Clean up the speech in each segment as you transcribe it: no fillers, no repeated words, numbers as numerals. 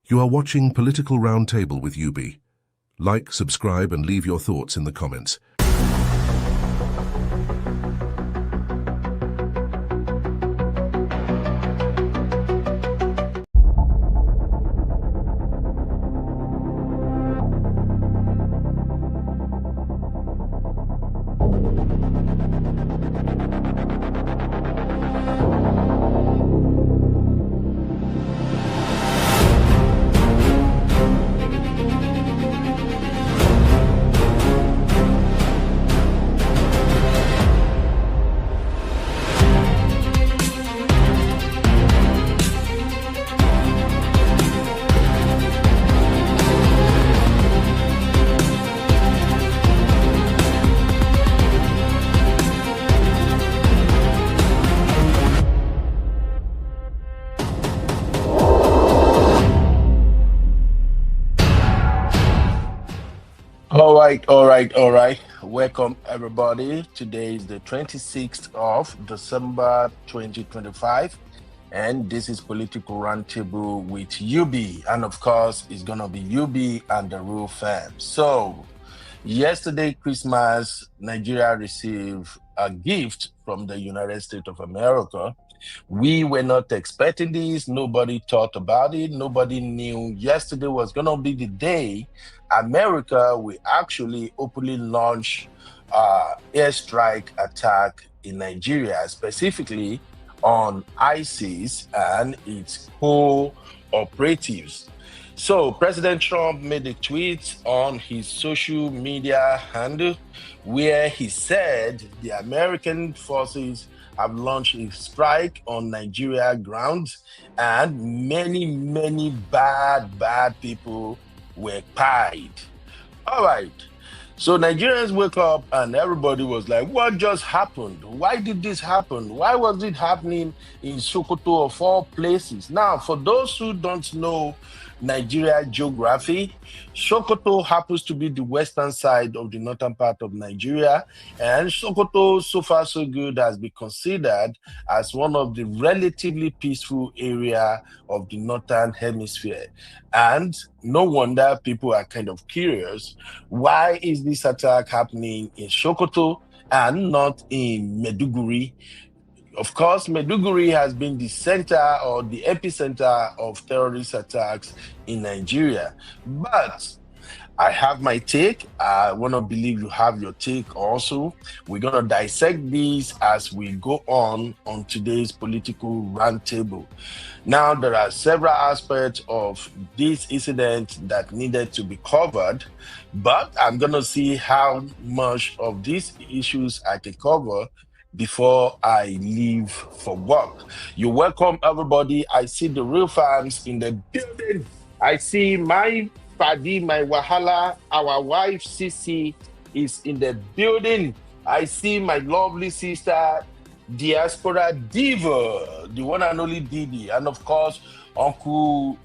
You are watching Political Roundtable with UB. Like, subscribe, and leave your thoughts in the comments. All right. Welcome, everybody. Today is the 26th of December 2025, and this is Political Roundtable with UB. And of course, it's going to be UB and the Real Fam. So, yesterday, Christmas, Nigeria received a gift from the United States of America. We were not expecting this. Nobody thought about it. Nobody knew yesterday was going to be the day America will actually openly launch airstrike attack in Nigeria, specifically on ISIS and its co-operatives. So President Trump made a tweet on his social media handle where he said the American forces have launched a strike on Nigeria grounds and many bad people were paid. All right. So Nigerians wake up and everybody was like, what just happened? Why did this happen? Why was it happening in Sokoto of all places? Now, for those who don't know Nigeria geography, Sokoto happens to be the western side of the northern part of Nigeria, and Sokoto, so far so good, has been considered as one of the relatively peaceful area of the northern hemisphere. And no wonder people are kind of curious, why is this attack happening in Sokoto and not in Maiduguri? Of course, Maiduguri has been the center or the epicenter of terrorist attacks in Nigeria. But I have my take. I want to believe you have your take also. We're going to dissect these as we go on today's political roundtable. Now, there are several aspects of this incident that needed to be covered, but I'm going to see how much of these issues I can cover before I leave for work. You're welcome, everybody. I see the real fans in the building. I see my Fadi, my Wahala, our wife Sisi is in the building. I see my lovely sister, Diaspora Diva, the one and only Didi. And of course, Uncle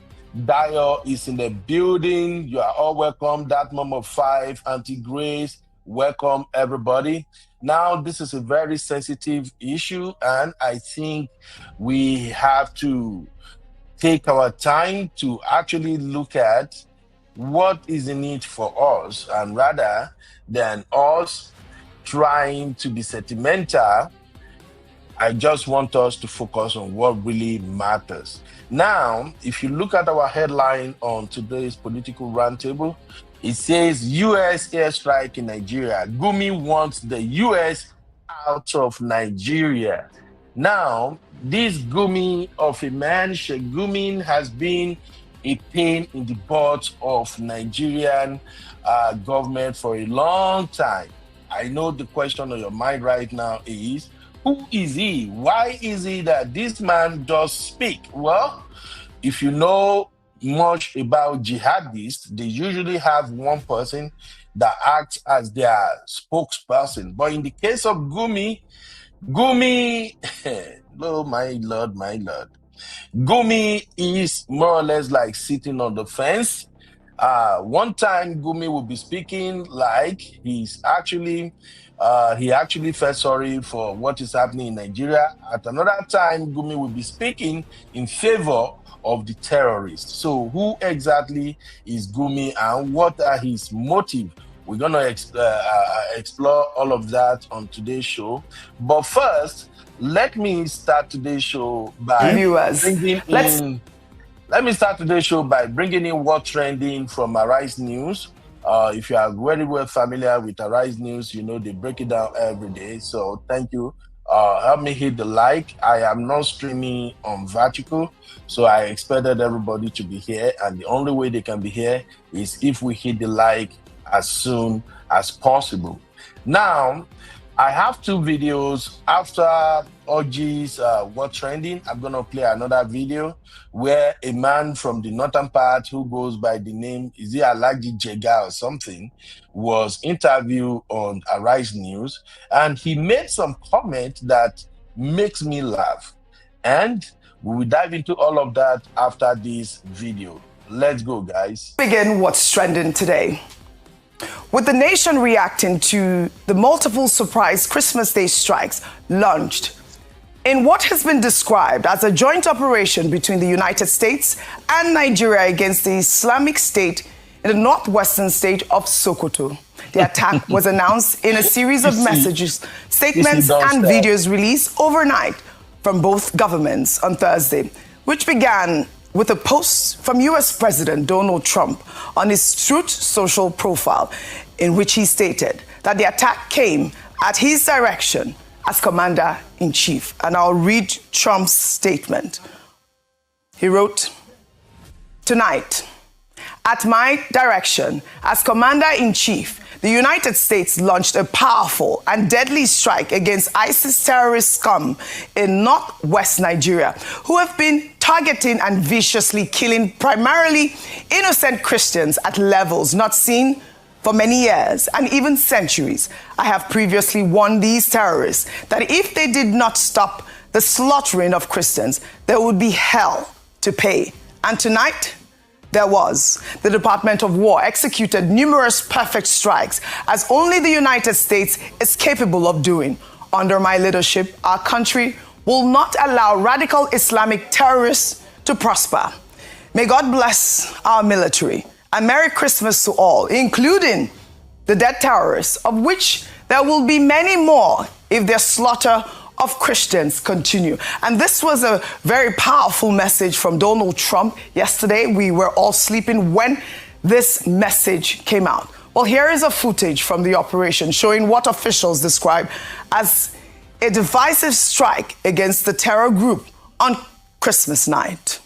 Dio is in the building. You are all welcome. That mom of five, Auntie Grace, welcome, everybody. Now, this is a very sensitive issue, and I think we have to take our time to actually look at what is in it for us, and rather than us trying to be sentimental, I just want us to focus on what really matters. Now, if you look at our headline on today's political roundtable, it says U.S. airstrike in Nigeria. Gumi wants the U.S. out of Nigeria. Now, this Gumi of a man, Sheikh Gumi, has been a pain in the butt of Nigerian government for a long time. I know the question on your mind right now is, who is he? Why is it that this man does speak? Well, if you know much about jihadists, they usually have one person that acts as their spokesperson. But in the case of Gumi, oh my lord, Gumi is more or less like sitting on the fence. One time Gumi will be speaking like he actually felt sorry for what is happening in Nigeria. At another time, Gumi will be speaking in favor of the terrorists. So who exactly is Gumi and what are his motives? We're going to explore all of that on today's show. But first, let me start today's show by bringing in what's trending from Arise News. If you are very well familiar with Arise News, you know they break it down every day. So thank you. Help me hit the like. I am not streaming on vertical, so I expected everybody to be here. And the only way they can be here is if we hit the like as soon as possible. Now, I have two videos after Oji's what's trending. I'm going to play another video where a man from the northern part who goes by the name, is it Alagi Jega or something, was interviewed on Arise News. And he made some comment that makes me laugh. And we will dive into all of that after this video. Let's go, guys. Begin what's trending today. With the nation reacting to the multiple surprise Christmas Day strikes launched in what has been described as a joint operation between the United States and Nigeria against the Islamic State in the northwestern state of Sokoto. The attack was announced in a series of messages, statements, and videos released overnight from both governments on Thursday, which began with a post from U.S. President Donald Trump on his Truth Social profile, in which he stated that the attack came at his direction as Commander-in-Chief. And I'll read Trump's statement. He wrote, "Tonight, at my direction as Commander-in-Chief, the United States launched a powerful and deadly strike against ISIS terrorist scum in northwest Nigeria, who have been targeting and viciously killing primarily innocent Christians at levels not seen for many years and even centuries. I have previously warned these terrorists that if they did not stop the slaughtering of Christians, there would be hell to pay. And tonight, there was. The Department of War executed numerous perfect strikes, as only the United States is capable of doing. Under my leadership, our country will not allow radical Islamic terrorists to prosper. May God bless our military. And Merry Christmas to all, including the dead terrorists, of which there will be many more if their slaughter of Christians continue." And this was a very powerful message from Donald Trump yesterday. We were all sleeping when this message came out. Well, here is a footage from the operation showing what officials describe as a divisive strike against the terror group on Christmas night.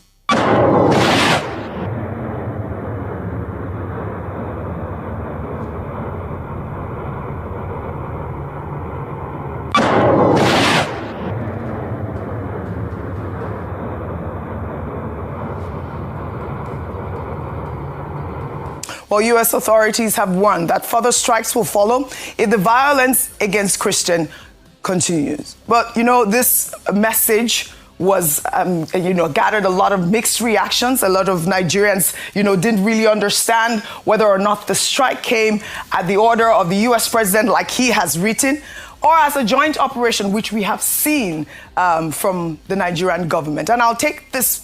Well, U.S. authorities have warned that further strikes will follow if the violence against Christians continues. But, this message was, gathered a lot of mixed reactions. A lot of Nigerians, didn't really understand whether or not the strike came at the order of the U.S. president, like he has written, or as a joint operation, which we have seen from the Nigerian government. And I'll take this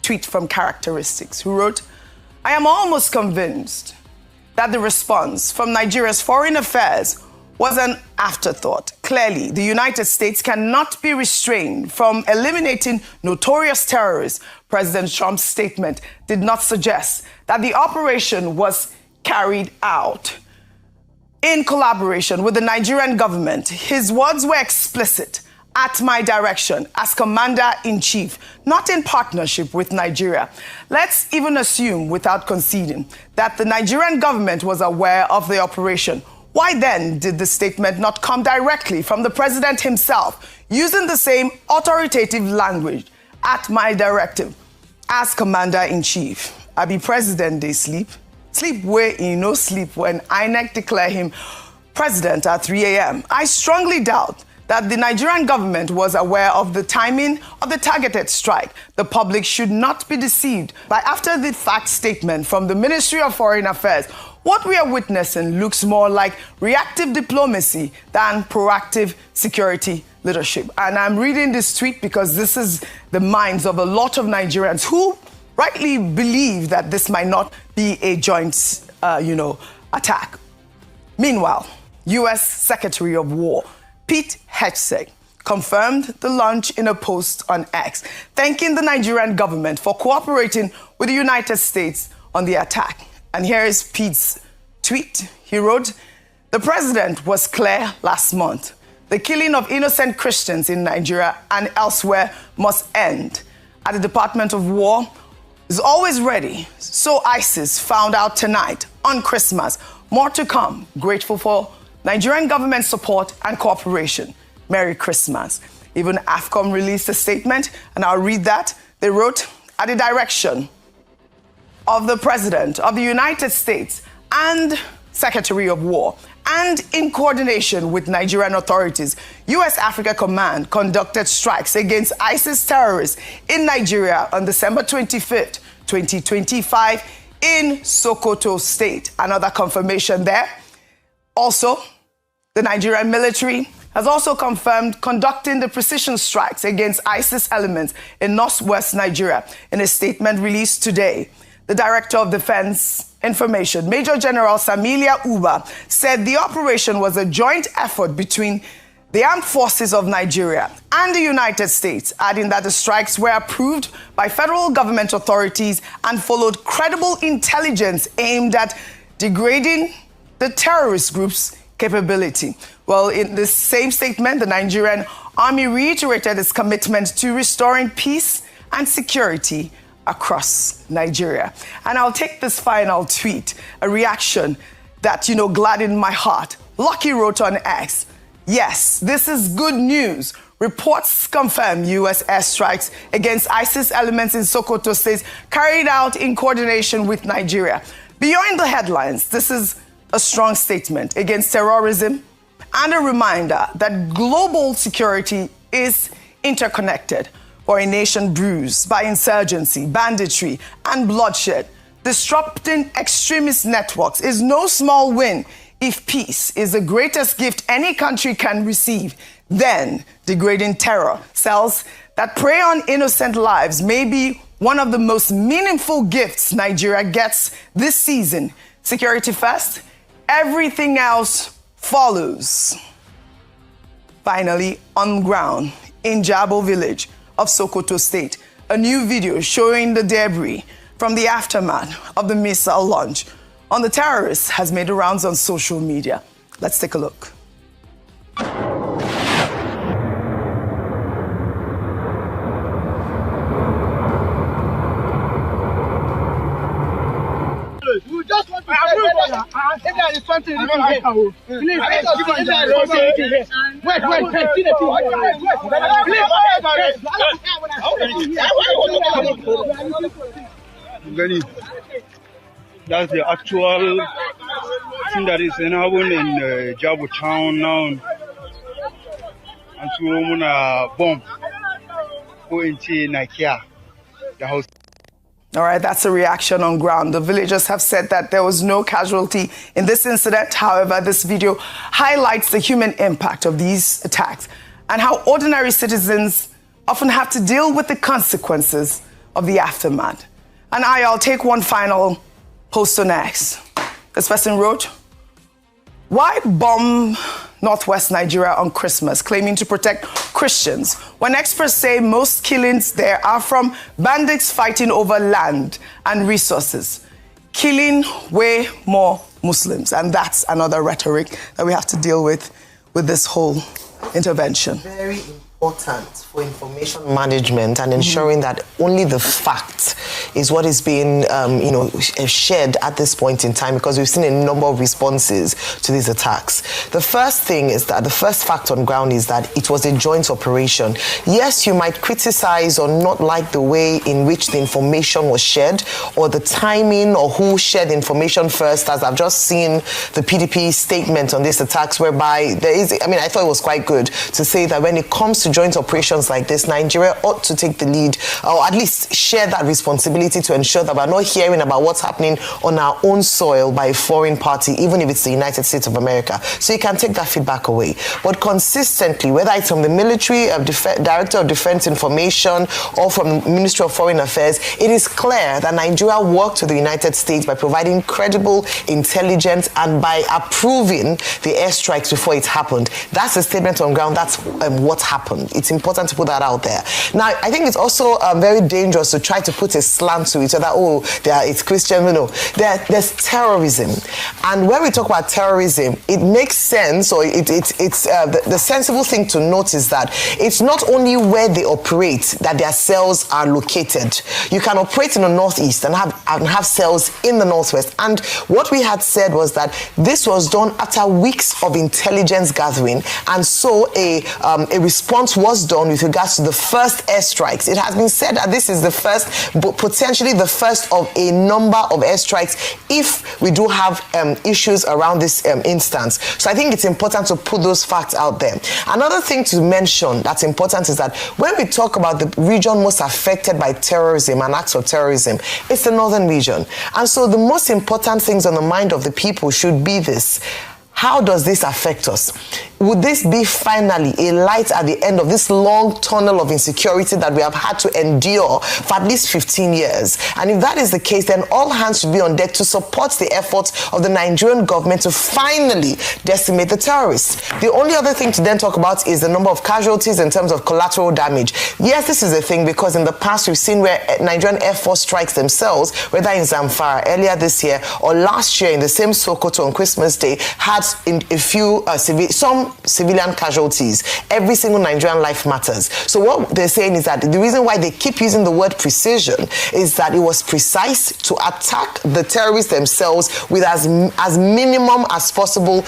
tweet from Characteristics, who wrote, "I am almost convinced that the response from Nigeria's foreign affairs was an afterthought. Clearly, the United States cannot be restrained from eliminating notorious terrorists. President Trump's statement did not suggest that the operation was carried out in collaboration with the Nigerian government. His words were explicit. At my direction as Commander-in-Chief, not in partnership with Nigeria. Let's even assume, without conceding, that the Nigerian government was aware of the operation. Why then did the statement not come directly from the president himself, using the same authoritative language? At my directive, as Commander-in-Chief. I be president, they sleep. Sleep where he no sleep when INEC declare him president at 3 a.m. I strongly doubt that the Nigerian government was aware of the timing of the targeted strike. The public should not be deceived by after-the-fact statement from the Ministry of Foreign Affairs. What we are witnessing looks more like reactive diplomacy than proactive security leadership. And I'm reading this tweet because this is the minds of a lot of Nigerians who rightly believe that this might not be a joint, attack. Meanwhile, U.S. Secretary of War Pete Hegseth confirmed the launch in a post on X, thanking the Nigerian government for cooperating with the United States on the attack. And here is Pete's tweet. He wrote, "The president was clear last month. The killing of innocent Christians in Nigeria and elsewhere must end. At the Department of War is always ready. So ISIS found out tonight on Christmas. More to come. Grateful for Nigerian government support and cooperation. Merry Christmas." Even AFCOM released a statement, and I'll read that. They wrote, "At the direction of the President of the United States and Secretary of War, and in coordination with Nigerian authorities, U.S. Africa Command conducted strikes against ISIS terrorists in Nigeria on December 25th, 2025 in Sokoto State." Another confirmation there. Also, the Nigerian military has also confirmed conducting the precision strikes against ISIS elements in northwest Nigeria. In a statement released today, the Director of Defense Information, Major General Samilia Uba, said the operation was a joint effort between the armed forces of Nigeria and the United States, adding that the strikes were approved by federal government authorities and followed credible intelligence aimed at degrading the terrorist group's capability. Well, in this same statement, the Nigerian Army reiterated its commitment to restoring peace and security across Nigeria. And I'll take this final tweet, a reaction that, gladdened my heart. Lucky wrote on X, "Yes, this is good news. Reports confirm U.S. airstrikes against ISIS elements in Sokoto State carried out in coordination with Nigeria. Beyond the headlines, this is a strong statement against terrorism and a reminder that global security is interconnected. For a nation bruised by insurgency, banditry, and bloodshed, disrupting extremist networks is no small win. If peace is the greatest gift any country can receive, then degrading terror cells that prey on innocent lives may be one of the most meaningful gifts Nigeria gets this season. Security first, everything else follows." Finally, on ground in Jabo village of Sokoto State, a new video showing the debris from the aftermath of the missile launch on the terrorists has made the rounds on social media. Let's take a look. You just want to if there is something you don't like, please wait, see the Gani, that's the actual thing that is happening in Jabo town now. And so we're gonna bomb go into Nigeria, the house. All right, that's a reaction on ground. The villagers have said that there was no casualty in this incident. However, this video highlights the human impact of these attacks and how ordinary citizens often have to deal with the consequences of the aftermath. And I'll take one final post on X. This person wrote, "Why bomb northwest Nigeria on Christmas, claiming to protect Christians, when experts say most killings there are from bandits fighting over land and resources, killing way more Muslims?" And that's another rhetoric that we have to deal with this whole intervention. Very important for information management and ensuring that only the fact is what is being, shared at this point in time, because we've seen a number of responses to these attacks. The first thing is that the first fact on ground is that it was a joint operation. Yes, you might criticize or not like the way in which the information was shared or the timing or who shared the information first, as I've just seen the PDP statement on these attacks, whereby there is, I thought it was quite good to say that when it comes to joint operations like this, Nigeria ought to take the lead, or at least share that responsibility to ensure that we're not hearing about what's happening on our own soil by a foreign party, even if it's the United States of America. So you can take that feedback away. But consistently, whether it's from the military, Director of Defense Information, or from the Ministry of Foreign Affairs, it is clear that Nigeria worked with the United States by providing credible intelligence and by approving the airstrikes before it happened. That's a statement on ground. That's what happened. It's important to put that out there. Now, I think it's also very dangerous to try to put a slant to it, so that, it's Christian, there's terrorism. And when we talk about terrorism, it makes sense, or the sensible thing to note is that it's not only where they operate that their cells are located. You can operate in the northeast and have cells in the northwest. And what we had said was that this was done after weeks of intelligence gathering, and so a response was done with regards to the first airstrikes. It has been said that this is the first, but potentially the first of a number of airstrikes if we do have issues around this instance. So I think it's important to put those facts out there. Another thing to mention that's important is that when we talk about the region most affected by terrorism and acts of terrorism, it's the northern region. And so the most important things on the mind of the people should be this: how does this affect us? Would this be finally a light at the end of this long tunnel of insecurity that we have had to endure for at least 15 years? And if that is the case, then all hands should be on deck to support the efforts of the Nigerian government to finally decimate the terrorists. The only other thing to then talk about is the number of casualties in terms of collateral damage. Yes, this is a thing because in the past we've seen where Nigerian Air Force strikes themselves, whether in Zamfara earlier this year or last year in the same Sokoto on Christmas Day, had in a few some civilian casualties. Every single Nigerian life matters. So what they're saying is that the reason why they keep using the word precision is that it was precise to attack the terrorists themselves with as minimum as possible,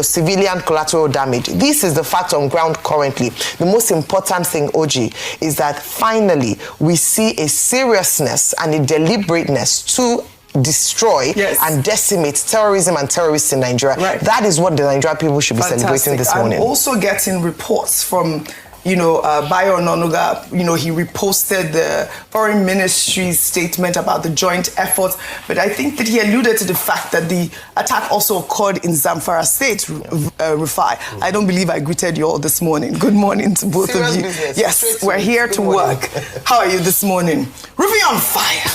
civilian collateral damage. This is the fact on ground currently. The most important thing, Oji, is that finally we see a seriousness and a deliberateness to destroy and decimate terrorism and terrorists in Nigeria. Right. That is what the Nigerian people should be celebrating this morning. I'm also getting reports from, Bayo Ononuga, he reposted the Foreign Ministry's statement about the joint efforts, but I think that he alluded to the fact that the attack also occurred in Zamfara State, Rufai. I don't believe I greeted you all this morning. Good morning to both of you. Business. Yes, we're here to work. How are you this morning? Rufai on fire.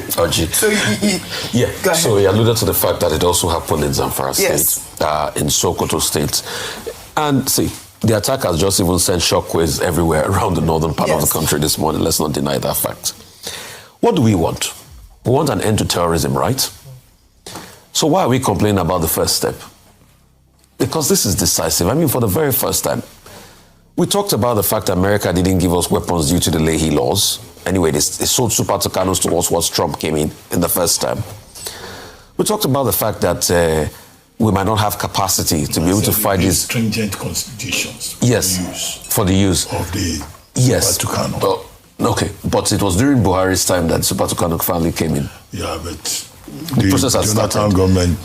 So he alluded to the fact that it also happened in Zamfara State, in Sokoto State. And see, the attack has just even sent shockwaves everywhere around the northern part of the country this morning. Let's not deny that fact. What do we want? We want an end to terrorism, right? So why are we complaining about the first step? Because this is decisive. I mean, for the very first time, we talked about the fact that America didn't give us weapons due to the Leahy laws. Anyway, they sold Super Tucanos to us once Trump came in the first time. We talked about the fact that we might not have capacity to be able to fight these stringent constitutions. For the use of the Super Tucano. Okay, but it was during Buhari's time that Super Tucano finally came in. Yeah, but the process has started. Government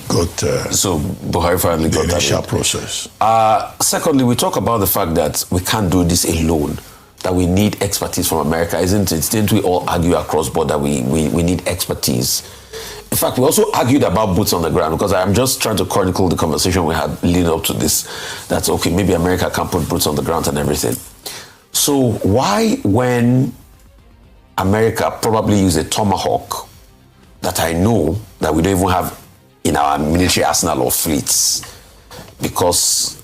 got so Buhari finally got that initial process. Secondly, we talk about the fact that we can't do this alone, that we need expertise from America, isn't it? Didn't we all argue across board that we need expertise? In fact, we also argued about boots on the ground, because I'm just trying to chronicle the conversation we had leading up to this. That's okay, maybe America can put boots on the ground and everything. So why, when America probably use a Tomahawk that I know that we don't even have in our military arsenal or fleets, because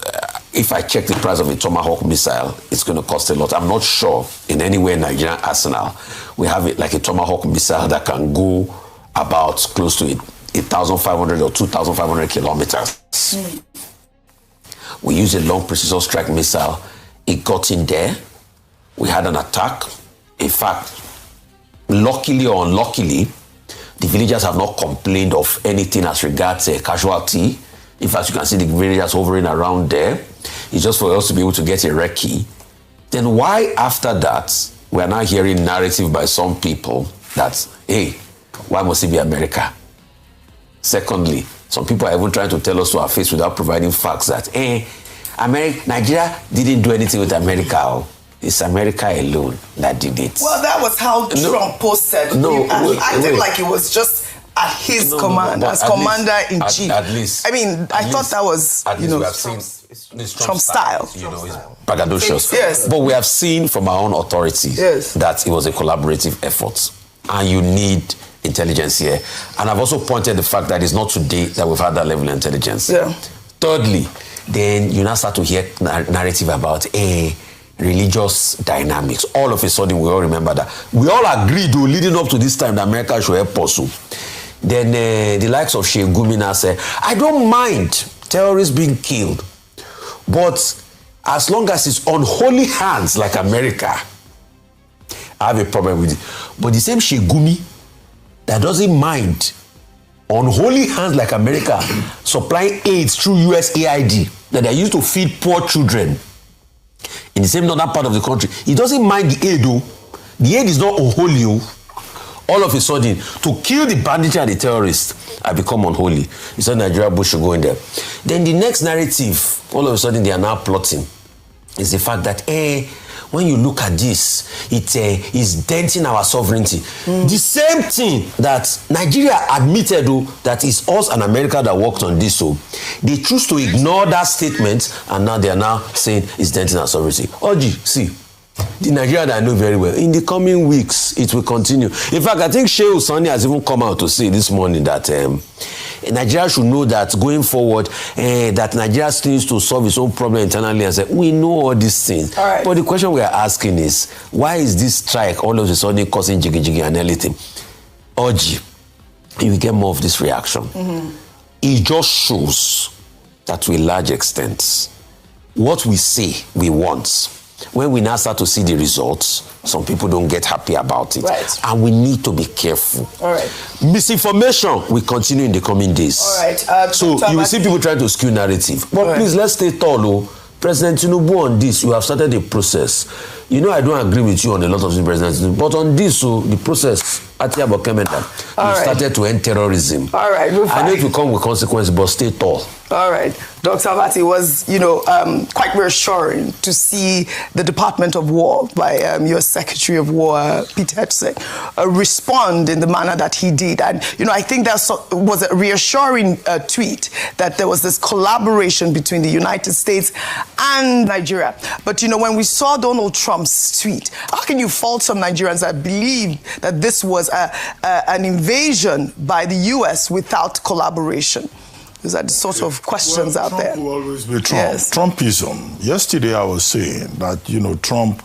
if I check the price of a Tomahawk missile, it's going to cost a lot. I'm not sure in any way in Nigerian arsenal we have it like a Tomahawk missile that can go about close to 1,500 or 2,500 kilometers. We use a long precision strike missile. It got in there. We had an attack. In fact, luckily or unluckily, the villagers have not complained of anything as regards a casualty. In fact, you can see the villagers hovering around there. It's just for us to be able to get a recce. Then why after that, we are now hearing narrative by some people that, hey, why must it be America? Secondly, some people are even trying to tell us to our face without providing facts that, Nigeria didn't do anything with America. It's America alone that did it. Well, that was how Trump posted. He acted like it was just at his command, as commander-in-chief. At least. I mean, I thought that was, we have seen Trump style. You know, it's braggadocious. Yes. But we have seen from our own authorities that it was a collaborative effort. And you need intelligence here. And I've also pointed the fact that it's not today that we've had that level of intelligence. Yeah. Thirdly, then you now start to hear narrative about religious dynamics. All of a sudden, we all remember that. We all agreed, leading up to this time, that America should help pursue. Then the likes of Sheikh Gumi now said, I don't mind terrorists being killed, but as long as it's on holy hands like America, I have a problem with it. But the same Sheikh Gumi that doesn't mind on holy hands like America supplying aids through USAID that they used to feed poor children in the same northern part of the country. He doesn't mind the aid though. The aid is not unholy. All of a sudden, to kill the bandits and the terrorists have become unholy. He said Nigeria Bush should go in there. Then the next narrative, all of a sudden they are now plotting, is the fact that when you look at this, it is denting our sovereignty. The same thing that Nigeria admitted that it's us and America that worked on this. So they choose to ignore that statement, and now they are now saying it's denting our sovereignty. Oji, see, the Nigeria that I know very well, in the coming weeks, it will continue. In fact, I think Sheikh Sani has even come out to say this morning that Nigeria should know that going forward, that Nigeria still needs to solve its own problem internally and say, we know all these things. All right. But the question we are asking is, why is this strike all of a sudden causing jiggy and everything? Oji, you will get more of this reaction. It just shows that to a large extent, what we say we want, when we now start to see the results, some people don't get happy about it. Right. And we need to be careful. All right. Misinformation will continue in the coming days. All right. So you will see people trying to skew narrative. But please, let's stay tall. President Tinubu, on this, you have started a process. You know, I don't agree with you on a lot of things, President Tinubu. But on this, the process, you started to end terrorism. All right. I know it will come with consequences, but stay tall. All right. Dr. Abati, was, quite reassuring to see the Department of War by your Secretary of War, Peter Hegseth, respond in the manner that he did. And, I think that was a reassuring tweet that there was this collaboration between the United States and Nigeria. But, when we saw Donald Trump's tweet, how can you fault some Nigerians that believe that this was an invasion by the U.S. without collaboration? Those are the sort of questions out there. Trump will always be Trump. Yes. Trumpism. Yesterday I was saying that, Trump,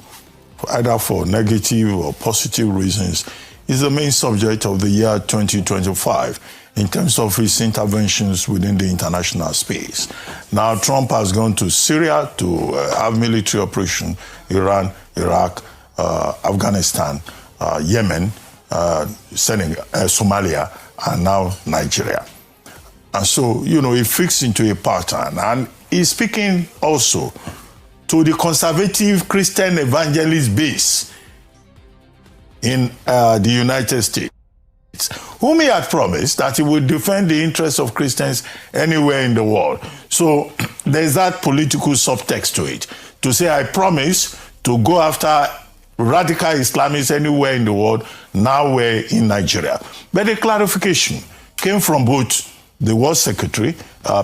either for negative or positive reasons, is the main subject of the year 2025 in terms of his interventions within the international space. Now, Trump has gone to Syria to have military operation, Iran, Iraq, Afghanistan, Yemen, Senegal, Somalia, and now Nigeria. And so, it fits into a pattern. And he's speaking also to the conservative Christian evangelist base in the United States, whom he had promised that he would defend the interests of Christians anywhere in the world. So there's that political subtext to it, to say, I promise to go after radical Islamists anywhere in the world. Now we're in Nigeria. But the clarification came from both the War Secretary,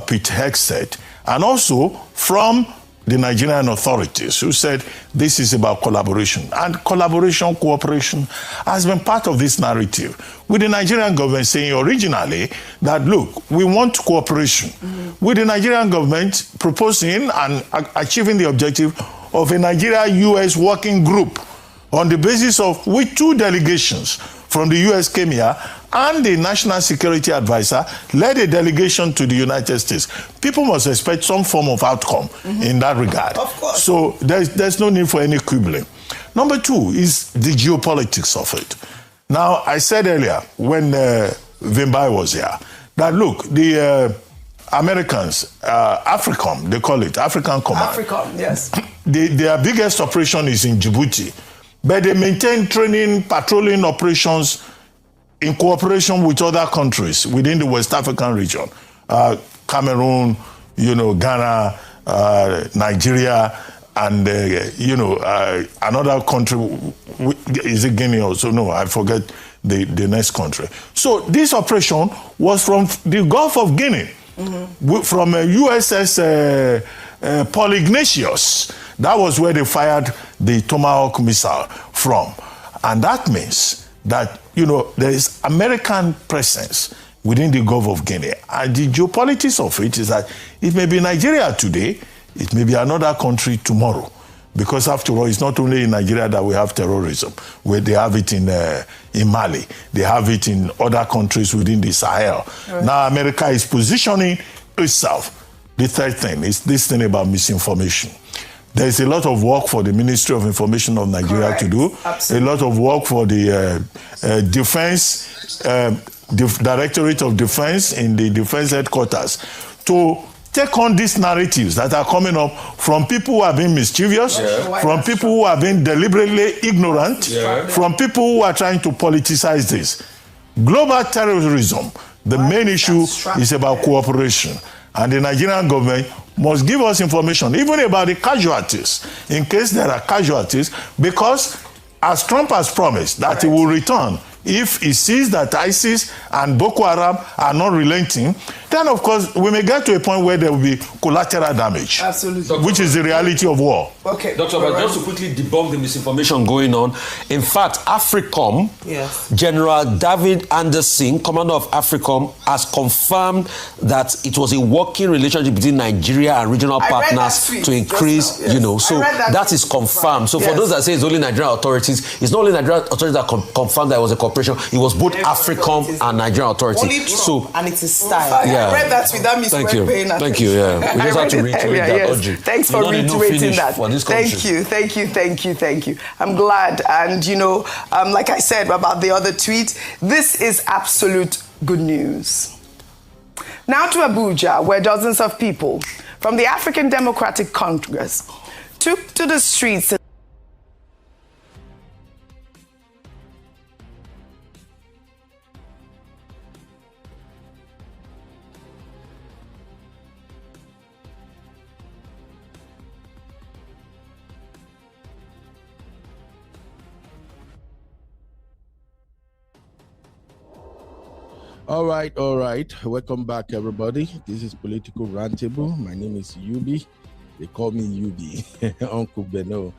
Pete Hegseth, and also from the Nigerian authorities, who said this is about collaboration. And collaboration, cooperation has been part of this narrative, with the Nigerian government saying originally that, look, we want cooperation, with the Nigerian government proposing and achieving the objective of a Nigeria-US working group on the basis of which 2 delegations from the US came here, and the National Security Advisor led a delegation to the United States. People must expect some form of outcome in that regard. Of course. So there's no need for any quibbling. Number 2 is the geopolitics of it. Now, I said earlier, when Vimbai was here, that look, the Americans, AFRICOM, they call it, African Command. AFRICOM, yes. Their biggest operation is in Djibouti. But they maintain training, patrolling operations in cooperation with other countries within the West African region. Cameroon, Ghana, Nigeria, and another country. Is it Guinea also? No, I forget the next country. So this operation was from the Gulf of Guinea, from USS Polygnesius. That was where they fired the Tomahawk missile from. And that means that, there is American presence within the Gulf of Guinea. And the geopolitics of it is that it may be Nigeria today, it may be another country tomorrow. Because after all, it's not only in Nigeria that we have terrorism, where they have it in Mali, they have it in other countries within the Sahel. Right. Now America is positioning itself. The third thing is this thing about misinformation. There's a lot of work for the Ministry of Information of Nigeria to do. Absolutely. A lot of work for the Defense, Directorate of Defense in the Defense Headquarters to take on these narratives that are coming up from people who are being mischievous, from people who are being deliberately ignorant, from people who are trying to politicize this. Global terrorism, the main issue is about cooperation. And the Nigerian government must give us information, even about the casualties, in case there are casualties, because as Trump has promised that he will return if he sees that ISIS and Boko Haram are not relenting, then of course we may get to a point where there will be collateral damage. Absolutely. Which is the reality of war. Okay. Doctor, but just to quickly debunk the misinformation going on, in fact, AFRICOM, General David Anderson, commander of AFRICOM, has confirmed that it was a working relationship between Nigeria and regional partners to increase, so that is confirmed. So for those that say it's only Nigerian authorities, it's not only Nigerian authorities that confirmed that it was a cooperation, it was both AFRICOM and Nigerian authorities. So, and it's a style. I read that without me paying attention. Thank you, We just have to reiterate that, Audrey. Thanks for reiterating that. Thank you. I'm glad. And, like I said about the other tweet, this is absolute good news. Now to Abuja, where dozens of people from the African Democratic Congress took to the streets. All right. Welcome back, everybody. This is Political Roundtable. My name is Yubi. They call me Yubi, Uncle Beno.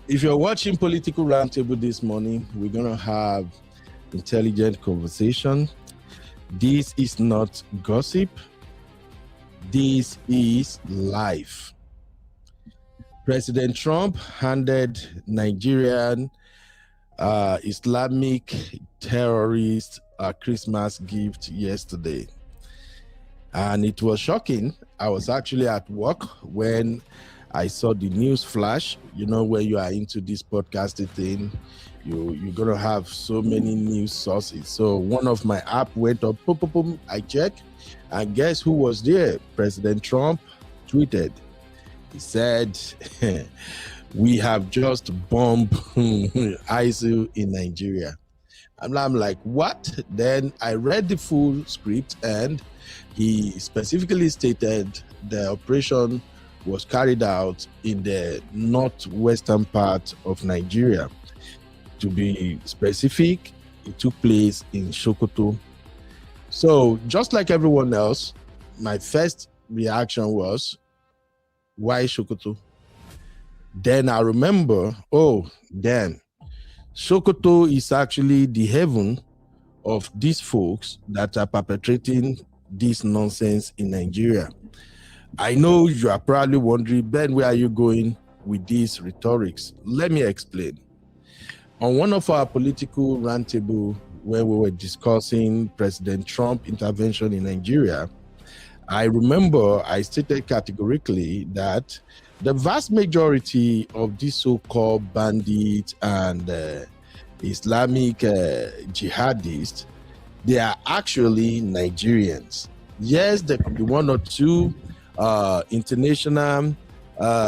If you're watching Political Roundtable this morning, we're going to have intelligent conversation. This is not gossip. This is life. President Trump handed Nigerian Islamic terrorists a Christmas gift yesterday, and it was shocking. I was actually at work when I saw the news flash. When you are into this podcasting thing, you're gonna have so many news sources. So one of my app went up, boom, boom, boom. I checked, and guess who was there? President Trump tweeted. He said, "We have just bombed ISIL in Nigeria." And I'm like, what? Then I read the full script, and he specifically stated the operation was carried out in the northwestern part of Nigeria. To be specific, it took place in Sokoto. So just like everyone else, my first reaction was, why Sokoto? Then I remember, Sokoto is actually the heaven of these folks that are perpetrating this nonsense in Nigeria. I know you are probably wondering, Ben, where are you going with these rhetorics? Let me explain. On one of our political roundtable, where we were discussing President Trump intervention in Nigeria, I remember I stated categorically that the vast majority of these so-called bandits and Islamic jihadists, they are actually Nigerians. Yes, there could be one or two international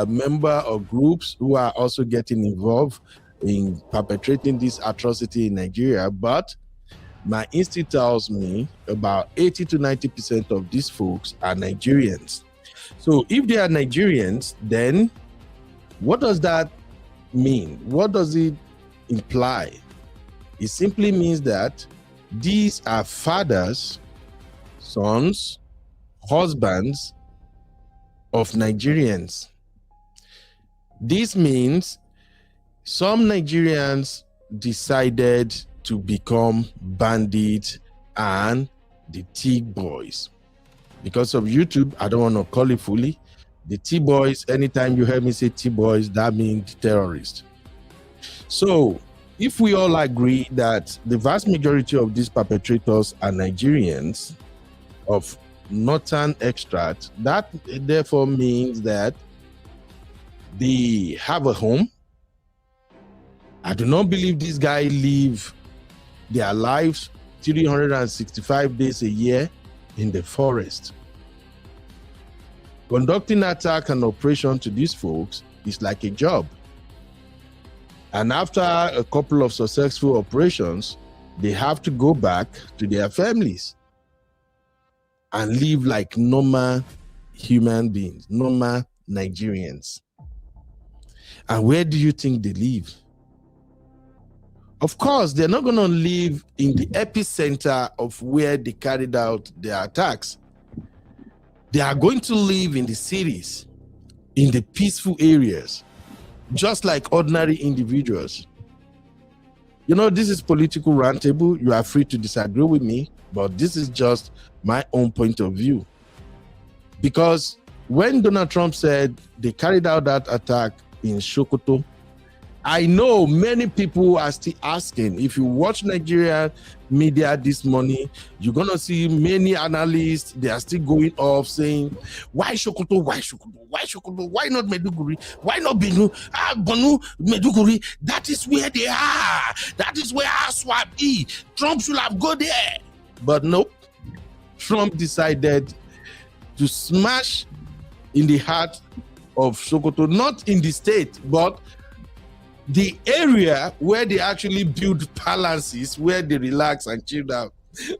member or groups who are also getting involved in perpetrating this atrocity in Nigeria, but my instinct tells me about 80 to 90% of these folks are Nigerians. So if they are Nigerians, then what does that mean? What does it imply? It simply means that these are fathers, sons, husbands of Nigerians. This means some Nigerians decided to become bandits and the T-boys. Because of YouTube, I don't want to call it fully. The T-boys, anytime you hear me say T-boys, that means terrorists. So if we all agree that the vast majority of these perpetrators are Nigerians of northern extract, that therefore means that they have a home. I do not believe these guys live their lives 365 days a year in the forest. Conducting attack and operation to these folks is like a job. And after a couple of successful operations, they have to go back to their families and live like normal human beings, normal Nigerians. And where do you think they live? Of course, they're not going to live in the epicenter of where they carried out their attacks. They are going to live in the cities, in the peaceful areas, just like ordinary individuals. You know, this is political roundtable. You are free to disagree with me, but this is just my own point of view. Because when Donald Trump said they carried out that attack in Sokoto, I know many people are still asking. If you watch Nigerian media this morning, you're going to see many analysts, they are still going off saying, why Sokoto, why Sokoto, why Sokoto, why not Maiduguri, why not Benue, Bonu, Maiduguri, that is where they are, that is where our swap is. Trump should have gone there. But nope, Trump decided to smash in the heart of Sokoto, not in the state, but the area where they actually build palaces, where they relax and chill out.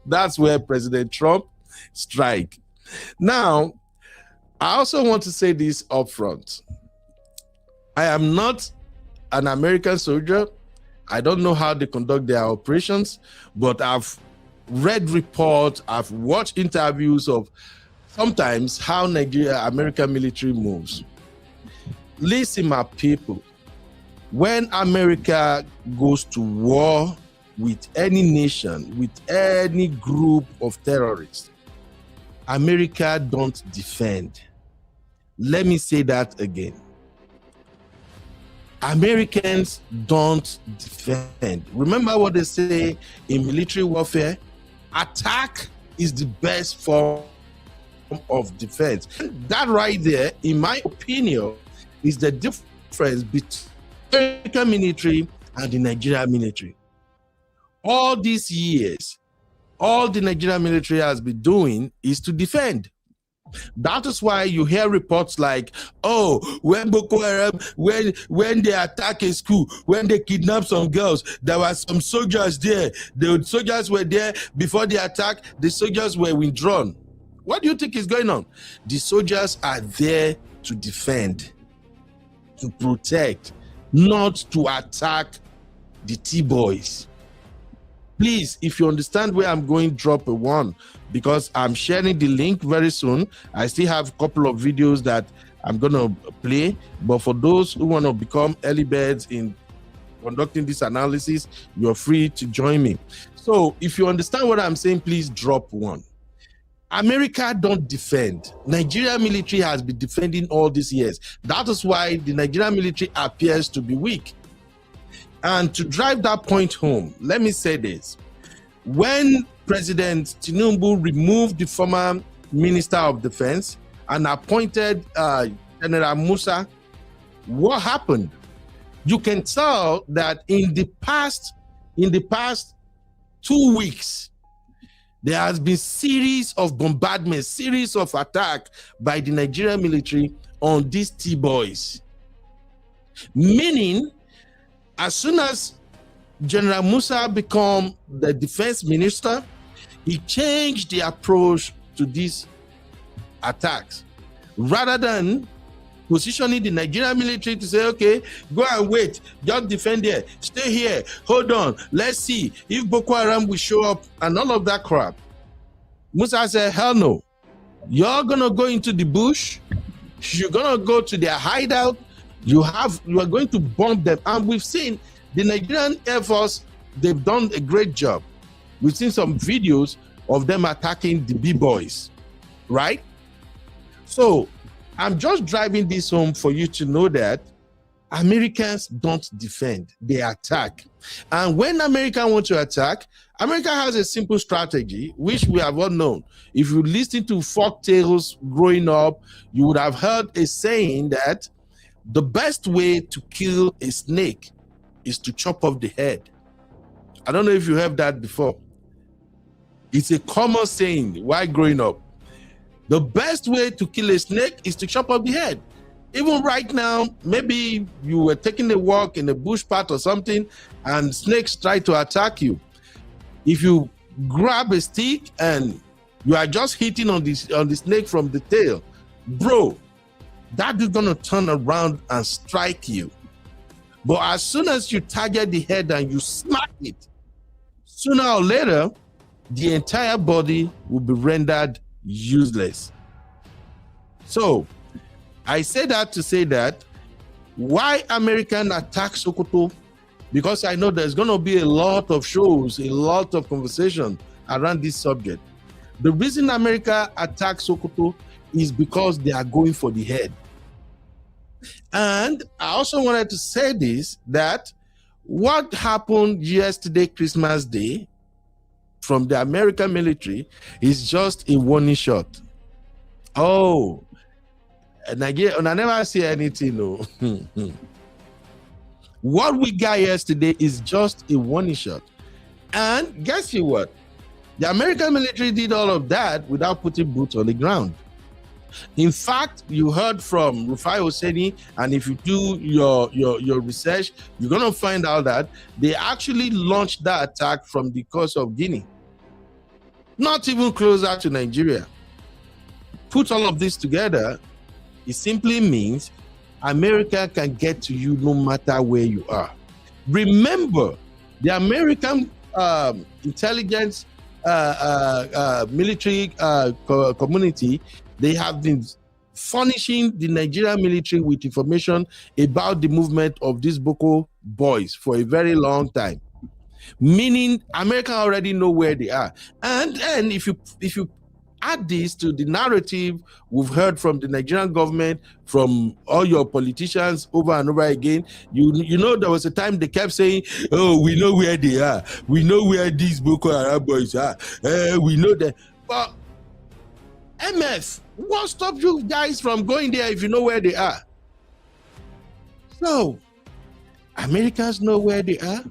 That's where President Trump strike. Now, I also want to say this up front. I am not an American soldier. I don't know how they conduct their operations, but I've read reports, I've watched interviews of sometimes how American military moves. Listen, my people. When America goes to war with any nation, with any group of terrorists, America don't defend. Let me say that again. Americans don't defend. Remember what they say in military warfare? Attack is the best form of defense. That right there, in my opinion, is the difference between American military and the Nigerian military. All these years, all the Nigerian military has been doing is to defend. That is why you hear reports like, oh, when Boko Haram, when they attack a school, when they kidnap some girls, there were some soldiers there. The soldiers were there before the attack. The soldiers were withdrawn. What do you think is going on? The soldiers are there to defend, to protect, not to attack the T-boys. Please, if you understand where I'm going, drop a 1, because I'm sharing the link very soon. I still have a couple of videos that I'm going to play, but for those who want to become early birds in conducting this analysis, you're free to join me. So if you understand what I'm saying, please drop 1. America don't defend. Nigerian military has been defending all these years. That is why the Nigerian military appears to be weak. And to drive that point home, let me say this. When President Tinubu removed the former Minister of Defense and appointed General Musa, what happened? You can tell that in the past 2 weeks, there has been series of bombardments, series of attacks by the Nigerian military on these T-boys. Meaning, as soon as General Musa became the defense minister, he changed the approach to these attacks. rather than positioning the Nigerian military to say, okay, go and wait, just defend here, stay here, hold on, let's see if Boko Haram will show up and all of that crap. Musa said, hell no. You're gonna go into the bush, you're gonna go to their hideout, you are going to bomb them. And we've seen the Nigerian Air Force, they've done a great job. We've seen some videos of them attacking the B-boys, right? So I'm just driving this home for you to know that Americans don't defend, they attack. And when America wants to attack, America has a simple strategy, which we have all known. If you listen to folk tales growing up, you would have heard a saying that the best way to kill a snake is to chop off the head. I don't know if you heard that before. It's a common saying while growing up. The best way to kill a snake is to chop off the head. Even right now, maybe you were taking a walk in a bush path or something and snakes try to attack you. If you grab a stick and you are just hitting on the snake from the tail, bro, that is gonna turn around and strike you. But as soon as you target the head and you smack it, sooner or later, the entire body will be rendered useless. So I say that to say that why American attack Sokoto, because I know there's going to be a lot of shows, a lot of conversation around this subject. The reason America attacks Sokoto is because they are going for the head. And I also wanted to say this, that what happened yesterday, Christmas Day, from the American military is just a warning shot. Oh, Nigeria, I never see anything, no. What we got yesterday is just a warning shot. And guess what? The American military did all of that without putting boots on the ground. In fact, you heard from Rufai Hosseini, and if you do your research, you're going to find out that they actually launched that attack from the coast of Guinea. Not even closer to Nigeria. Put all of this together, it simply means America can get to you no matter where you are. Remember, the American intelligence military community, they have been furnishing the Nigerian military with information about the movement of these Boko boys for a very long time. Meaning America already know where they are. And then if you add this to the narrative we've heard from the Nigerian government, from all your politicians over and over again, you know there was a time they kept saying, oh, we know where they are. We know where these Boko Haram boys are. We know that. But MF, what stopped you guys from going there if you know where they are? So, Americans know where they are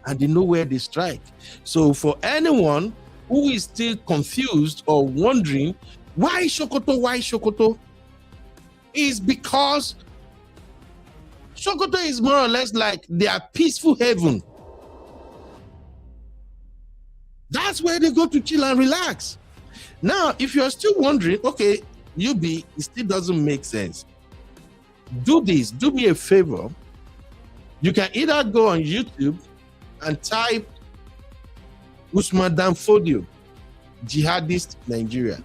and they know where they strike. So for anyone who is still confused or wondering, why Sokoto, is because Sokoto is more or less like their peaceful haven. That's where they go to chill and relax. Now, if you're still wondering, okay, it still doesn't make sense. Do this, do me a favor. You can either go on YouTube and type Usman Dan Fodio, jihadist Nigeria.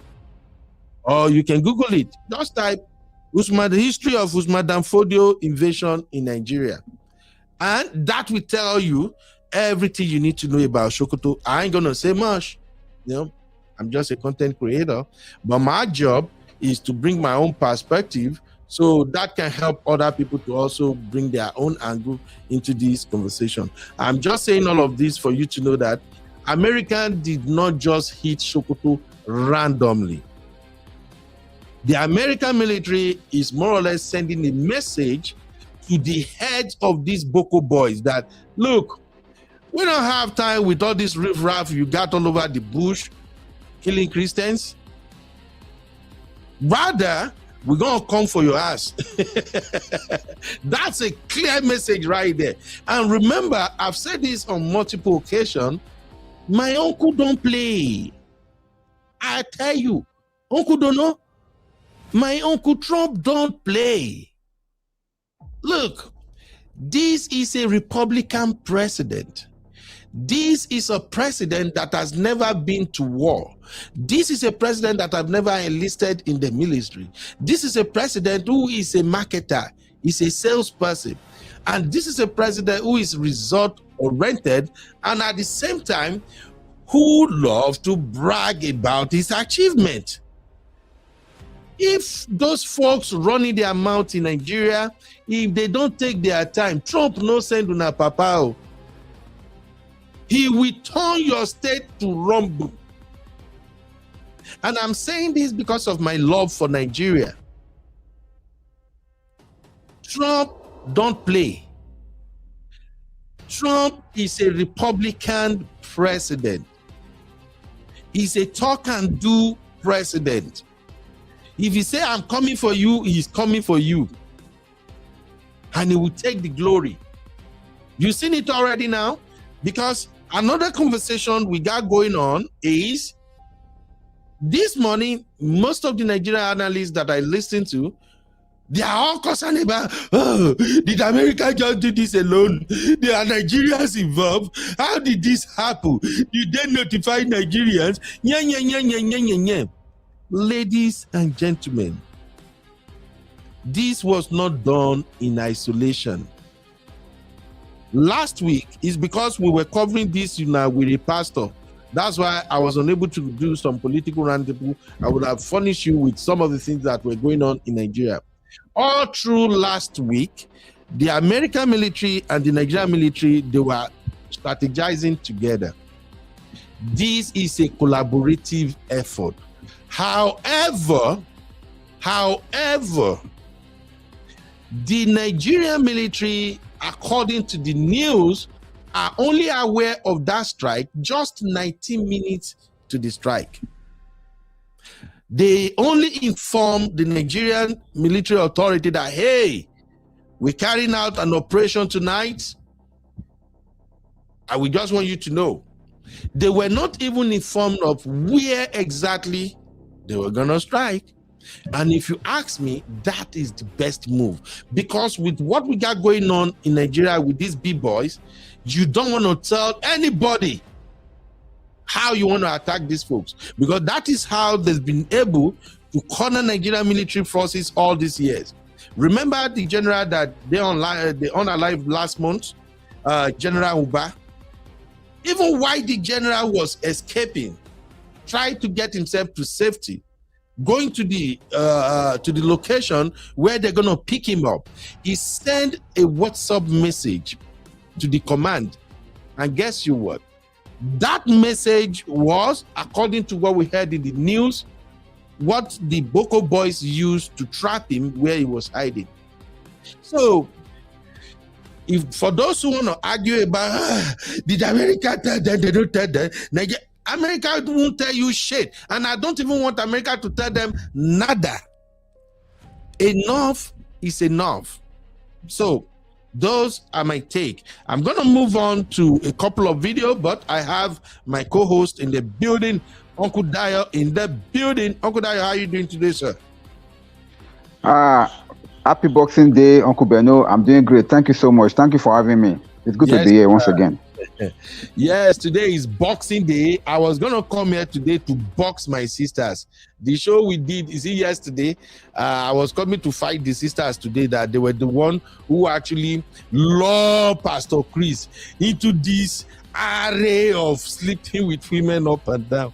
Or you can Google it. Just type the history of Usman Dan Fodio invasion in Nigeria. And that will tell you everything you need to know about Sokoto. I ain't gonna say much. I'm just a content creator. But my job is to bring my own perspective so that can help other people to also bring their own angle into this conversation. I'm just saying all of this for you to know that America did not just hit Sokoto randomly. The American military is more or less sending a message to the heads of these Boko boys that, look, we don't have time with all this riffraff you got all over the bush killing Christians. Rather, we're going to come for your ass. That's a clear message right there. And remember, I've said this on multiple occasions, my uncle don't play. I tell you, uncle don't know. My Uncle Trump don't play. Look, this is a Republican president. This is a president that has never been to war. This is a president that have never enlisted in the military. This is a president who is a marketer, is a salesperson. And this is a president who is result-oriented and at the same time who loves to brag about his achievement. If those folks running their mouth in Nigeria, if they don't take their time, Trump no send una papa. He will turn your state to rumble. And I'm saying this because of my love for Nigeria. Trump don't play. Trump is a Republican president. He's a talk and do president. If he say, I'm coming for you, he's coming for you. And he will take the glory. You've seen it already now? Because another conversation we got going on is this morning, most of the Nigerian analysts that I listen to, they are all concerned about, oh, did America just do this alone? There are Nigerians involved. How did this happen? Did they notify Nigerians? Yeah, yeah, yeah, yeah, yeah, yeah, yeah. Ladies and gentlemen, this was not done in isolation. Last week is because we were covering this with a pastor. That's why I was unable to do some political roundtable. I would have furnished you with some of the things that were going on in Nigeria. All through last week, the American military and the Nigerian military, they were strategizing together. This is a collaborative effort. However, the Nigerian military, according to the news, are only aware of that strike just 19 minutes to the strike. They only informed the Nigerian military authority that, hey, we're carrying out an operation tonight, and we just want you to know. They were not even informed of where exactly they were going to strike. And if you ask me, that is the best move. Because with what we got going on in Nigeria with these B-boys, you don't want to tell anybody how you want to attack these folks. Because that is how they've been able to corner Nigerian military forces all these years. Remember the general that they unalived last month, General Uba? Even while the general was escaping, tried to get himself to safety, going to the location where they're going to pick him up, he sent a WhatsApp message to the command. And guess you what? That message was, according to what we heard in the news, what the Boko boys used to trap him where he was hiding. So, if for those who want to argue about, did America tell them, they don't tell them, America won't tell you shit. And I don't even want America to tell them nada. Enough is enough. So, those are my take. I'm going to move on to a couple of videos, but I have my co-host in the building, Uncle Dayo in the building. Uncle Dayo, how are you doing today, sir? Happy Boxing Day, Uncle Beno. I'm doing great. Thank you so much. Thank you for having me. It's good to be here once again. Yes, today is Boxing Day. I was going to come here today to box my sisters. The show we did, is it yesterday? I was coming to fight the sisters today, that they were the one who actually lured Pastor Chris into this array of sleeping with women up and down.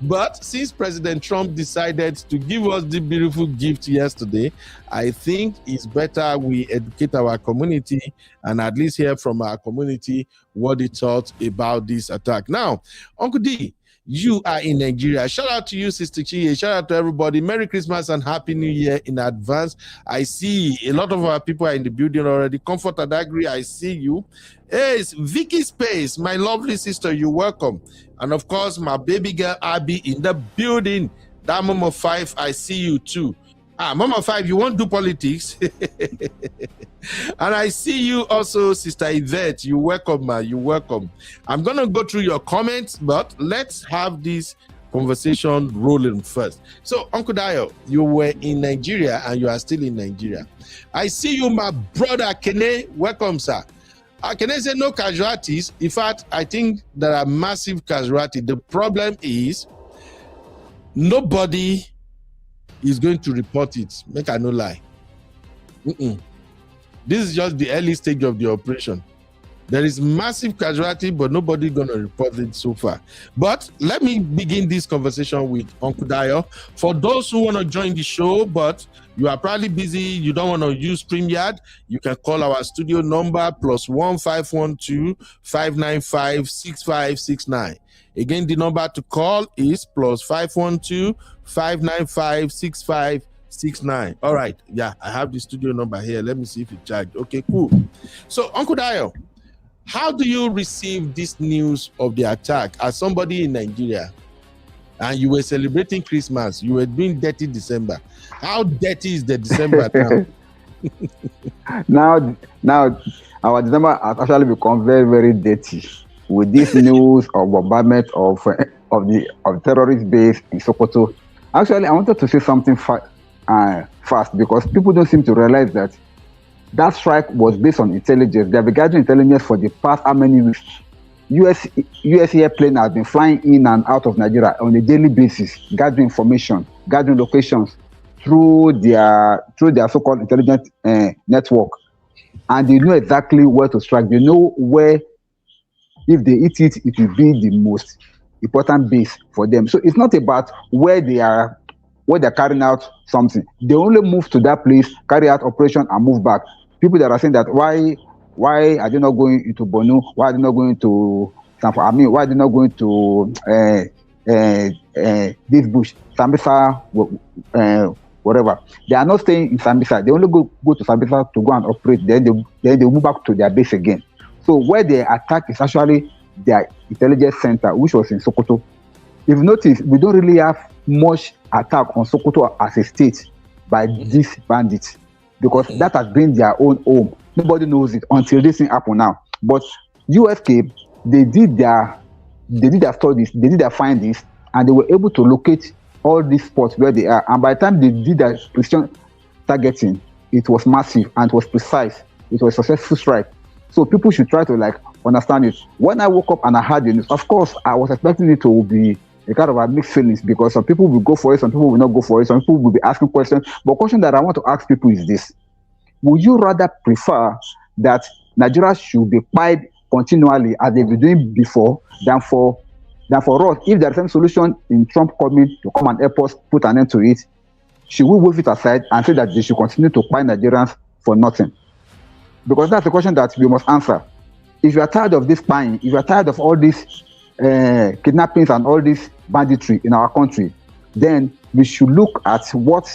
But since President Trump decided to give us the beautiful gift yesterday, I think it's better we educate our community and at least hear from our community what they thought about this attack. Now, Uncle D, you are in Nigeria. Shout out to you, Sister Chie. Shout out to everybody. Merry Christmas and Happy New Year in advance. I see a lot of our people are in the building already. Comfort and Agri, I see you. Hey, it's Vicky Space, my lovely sister, you're welcome. And of course, my baby girl, Abby, in the building. That Mama 5, I see you too. Mama 5, you won't do politics. And I see you also, Sister Yvette. You're welcome, ma. You're welcome. I'm going to go through your comments, but let's have this conversation rolling first. So, Uncle Dayo, you were in Nigeria and you are still in Nigeria. I see you, my brother Kene. Welcome, sir. Kene said no casualties. In fact, I think there are massive casualties. The problem is nobody is going to report it. Make I no lie. This is just the early stage of the operation. There is massive casualty, but nobody gonna report it so far. But let me begin this conversation with Uncle Dayo. For those who wanna join the show, but you are probably busy, you don't wanna use StreamYard, you can call our studio number +1 512 595 6569. Again, the number to call is +512 595 6569. All right, yeah, I have the studio number here. Let me see if it charged. Okay, cool. So, Uncle Dayo, how do you receive this news of the attack as somebody in Nigeria? And you were celebrating Christmas. You were doing dirty December. How dirty is the December now? now, our December has actually become very, very dirty with this news of bombardment of terrorist base in Sokoto. Actually, I wanted to say something fast because people don't seem to realize that strike was based on intelligence. They have been gathering intelligence for the past how many weeks. US airplane has been flying in and out of Nigeria on a daily basis, gathering information, gathering locations through their so-called intelligence network, and they know exactly where to strike. They know where, if they hit it, it will be the most important base for them. So it's not about where they're carrying out something. They only move to that place, carry out operation, and move back. People that are saying that why are they not going into Borno? Why are they not going to why are they not going to this bush, Sambisa, whatever? They are not staying in Sambisa. They only go to Sambisa to go and operate. Then they move back to their base again. So where they attack is actually their intelligence center, which was in Sokoto. If you notice, we don't really have much attack on Sokoto as a state by these bandits, because that has been their own home. Nobody knows it until this thing happened now. But USK, they did their studies, they did their findings, and they were able to locate all these spots where they are. And by the time they did their precision targeting, it was massive and it was precise. It was a successful strike. So people should try to understand it. When I woke up and I heard the news, of course, I was expecting it to be a kind of a mixed feelings, because some people will go for it, some people will not go for it, some people will be asking questions. But the question that I want to ask people is this: would you rather prefer that Nigeria should be quiet continually as they've been doing before than for us, if there's some solution in Trump coming to come and help us put an end to it, should we wave it aside and say that they should continue to quiet Nigerians for nothing? Because that's the question that we must answer. If you are tired of this spying, if you are tired of all these kidnappings and all this banditry in our country, then we should look at what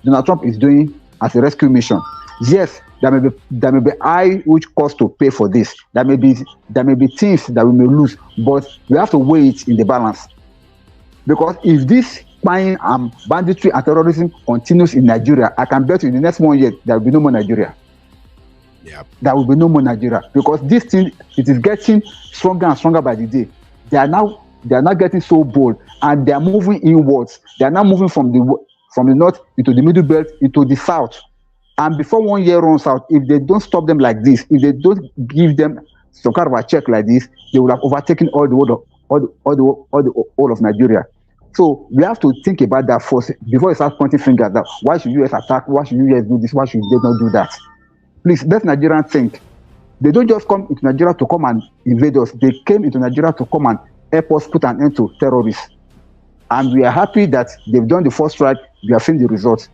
Donald Trump is doing as a rescue mission. Yes, there may be high huge cost to pay for this. There may be things that we may lose, but we have to weigh it in the balance. Because if this spying and banditry and terrorism continues in Nigeria, I can bet you in the next 1 year there will be no more Nigeria. Yeah. There will be no more Nigeria, because this thing, it is getting stronger and stronger by the day. They are now getting so bold, and they are moving inwards. They are now moving from the north into the middle belt into the south. And before 1 year runs out, if they don't stop them like this, if they don't give them some kind of a check like this, they will have overtaken all the whole of Nigeria. So we have to think about that first before you start pointing fingers. That why should US attack? Why should US do this? Why should they not do that? Please, let Nigerians think. They don't just come into Nigeria to come and invade us. They came into Nigeria to come and help us put an end to terrorists. And we are happy that they've done the first strike. We have seen the results.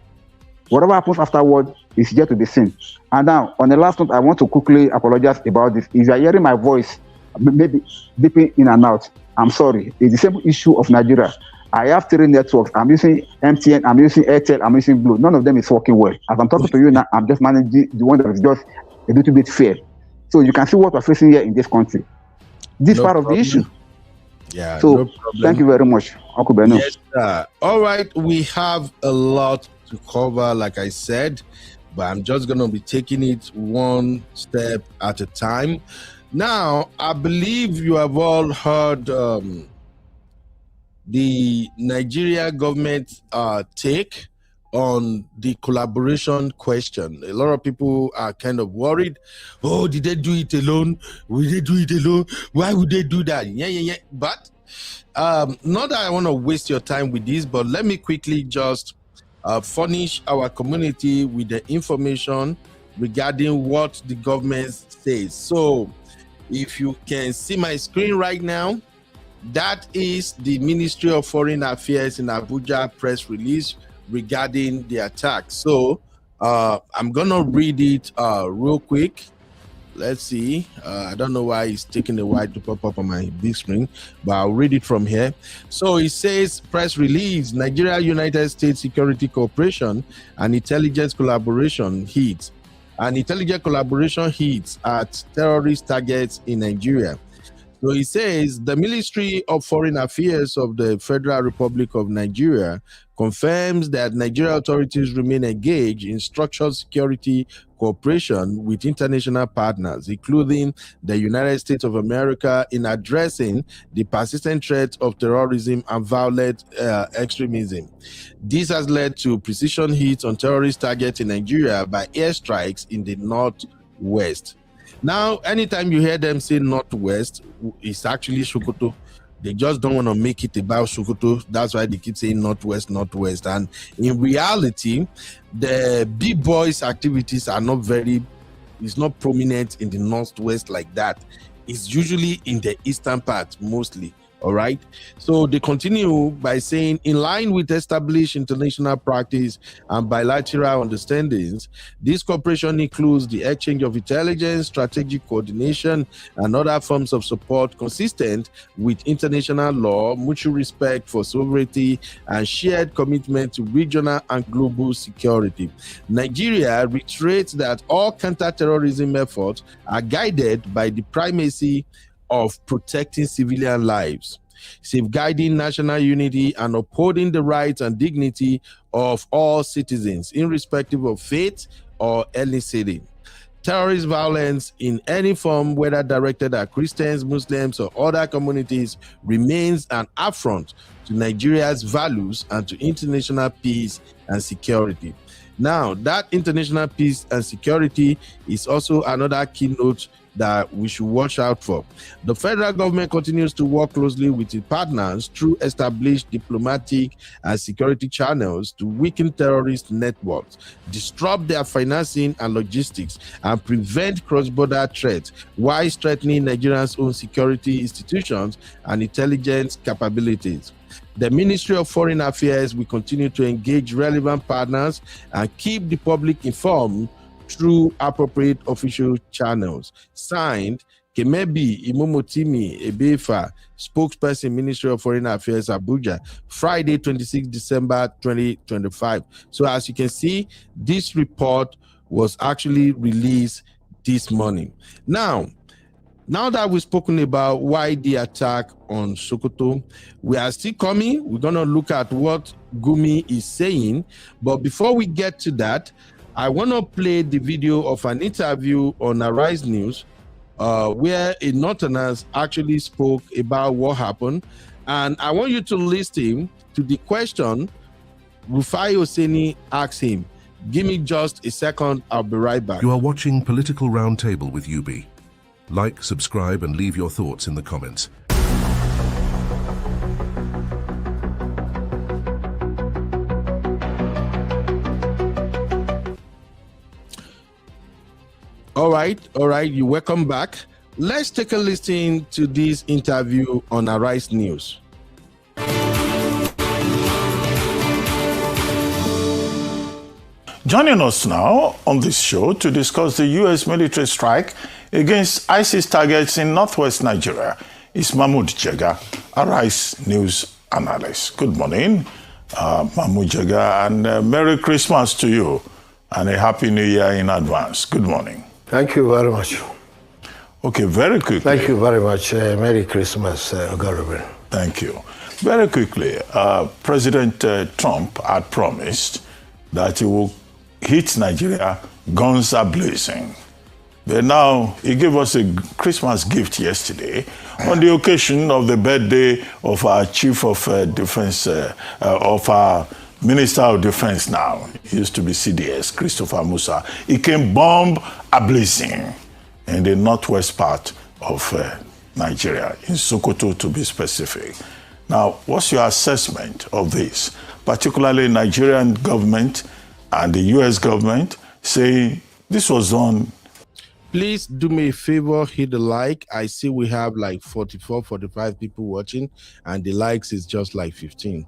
Whatever happens afterward is yet to be seen. And now, on the last note, I want to quickly apologize about this. If you are hearing my voice, maybe beeping in and out, I'm sorry. It's the same issue of Nigeria. I have 3 networks. I'm using MTN, I'm using Airtel, I'm using Blue. None of them is working well. As I'm talking to you now, I'm just managing the one that is just a little bit fair. So you can see what we're facing here in this country. This part of the issue. Yeah. So no problem. Thank you very much, Uncle Beno. Yes, sir. All right, we have a lot to cover, like I said, but I'm just going to be taking it one step at a time. Now, I believe you have all heard the Nigeria government take on the collaboration question. A lot of people are kind of worried. Oh, did they do it alone? Will they do it alone? Why would they do that? Yeah. But not that I want to waste your time with this, but let me quickly just furnish our community with the information regarding what the government says. So if you can see my screen right now, that is the Ministry of Foreign Affairs in Abuja press release regarding the attack. So I'm gonna read it real quick. Let's see. I don't know why it's taking a while to pop up on my big screen, but I'll read it from here. So it says, press release, Nigeria United States Security Cooperation and intelligence collaboration hits. And intelligence collaboration hits at terrorist targets in Nigeria. So he says the Ministry of Foreign Affairs of the Federal Republic of Nigeria confirms that Nigerian authorities remain engaged in structured security cooperation with international partners, including the United States of America, in addressing the persistent threat of terrorism and violent extremism. This has led to precision hits on terrorist targets in Nigeria by airstrikes in the northwest. Now, anytime you hear them say northwest, it's actually Sokoto. They just don't want to make it about Sokoto. That's why they keep saying northwest. And in reality, the big boys activities are it's not prominent in the northwest like that. It's usually in the eastern part mostly. All right. So they continue by saying, in line with established international practice and bilateral understandings, this cooperation includes the exchange of intelligence, strategic coordination, and other forms of support consistent with international law, mutual respect for sovereignty, and shared commitment to regional and global security. Nigeria reiterates that all counter-terrorism efforts are guided by the primacy of protecting civilian lives, safeguarding national unity, and upholding the rights and dignity of all citizens, irrespective of faith or ethnicity. Terrorist violence in any form, whether directed at Christians, Muslims, or other communities, remains an affront to Nigeria's values and to international peace and security. Now, that international peace and security is also another keynote that we should watch out for. The federal government continues to work closely with its partners through established diplomatic and security channels to weaken terrorist networks, disrupt their financing and logistics, and prevent cross-border threats, while strengthening Nigeria's own security institutions and intelligence capabilities. The Ministry of Foreign Affairs will continue to engage relevant partners and keep the public informed through appropriate official channels. Signed, Kemebi Imomotimi Ebefa, spokesperson, Ministry of Foreign Affairs, Abuja, Friday, 26 December 2025. So as you can see, this report was actually released this morning. Now that we've spoken about why the attack on Sokoto, we are still coming. We're going to look at what Gumi is saying. But before we get to that, I want to play the video of an interview on Arise News where a Northerners actually spoke about what happened. And I want you to listen to the question Rufai Oseni asked him. Give me just a second. I'll be right back. You are watching Political Roundtable with UB. Like, subscribe, and leave your thoughts in the comments. All right. You're welcome back. Let's take a listen to this interview on Arise News. Joining us now on this show to discuss the U.S. military strike against ISIS targets in northwest Nigeria is Mahmoud Jega, Arise News analyst. Good morning, Mahmoud Jega, and Merry Christmas to you, and a Happy New Year in advance. Good morning. Thank you very much. Okay, very quickly. Thank you very much. Merry Christmas, Ogarobin. Thank you. Very quickly, President Trump had promised that he will hit Nigeria guns are blazing. But now he gave us a Christmas gift yesterday on the occasion of the birthday of our Chief of Defense, of our Minister of Defense now. He used to be CDS, Christopher Musa. He came bomb ablazing in the northwest part of Nigeria, in Sokoto to be specific. Now, what's your assessment of this, particularly Nigerian government and the US government saying this was done? Please do me a favor, hit the like. I see we have like 44, 45 people watching, and the likes is just like 15.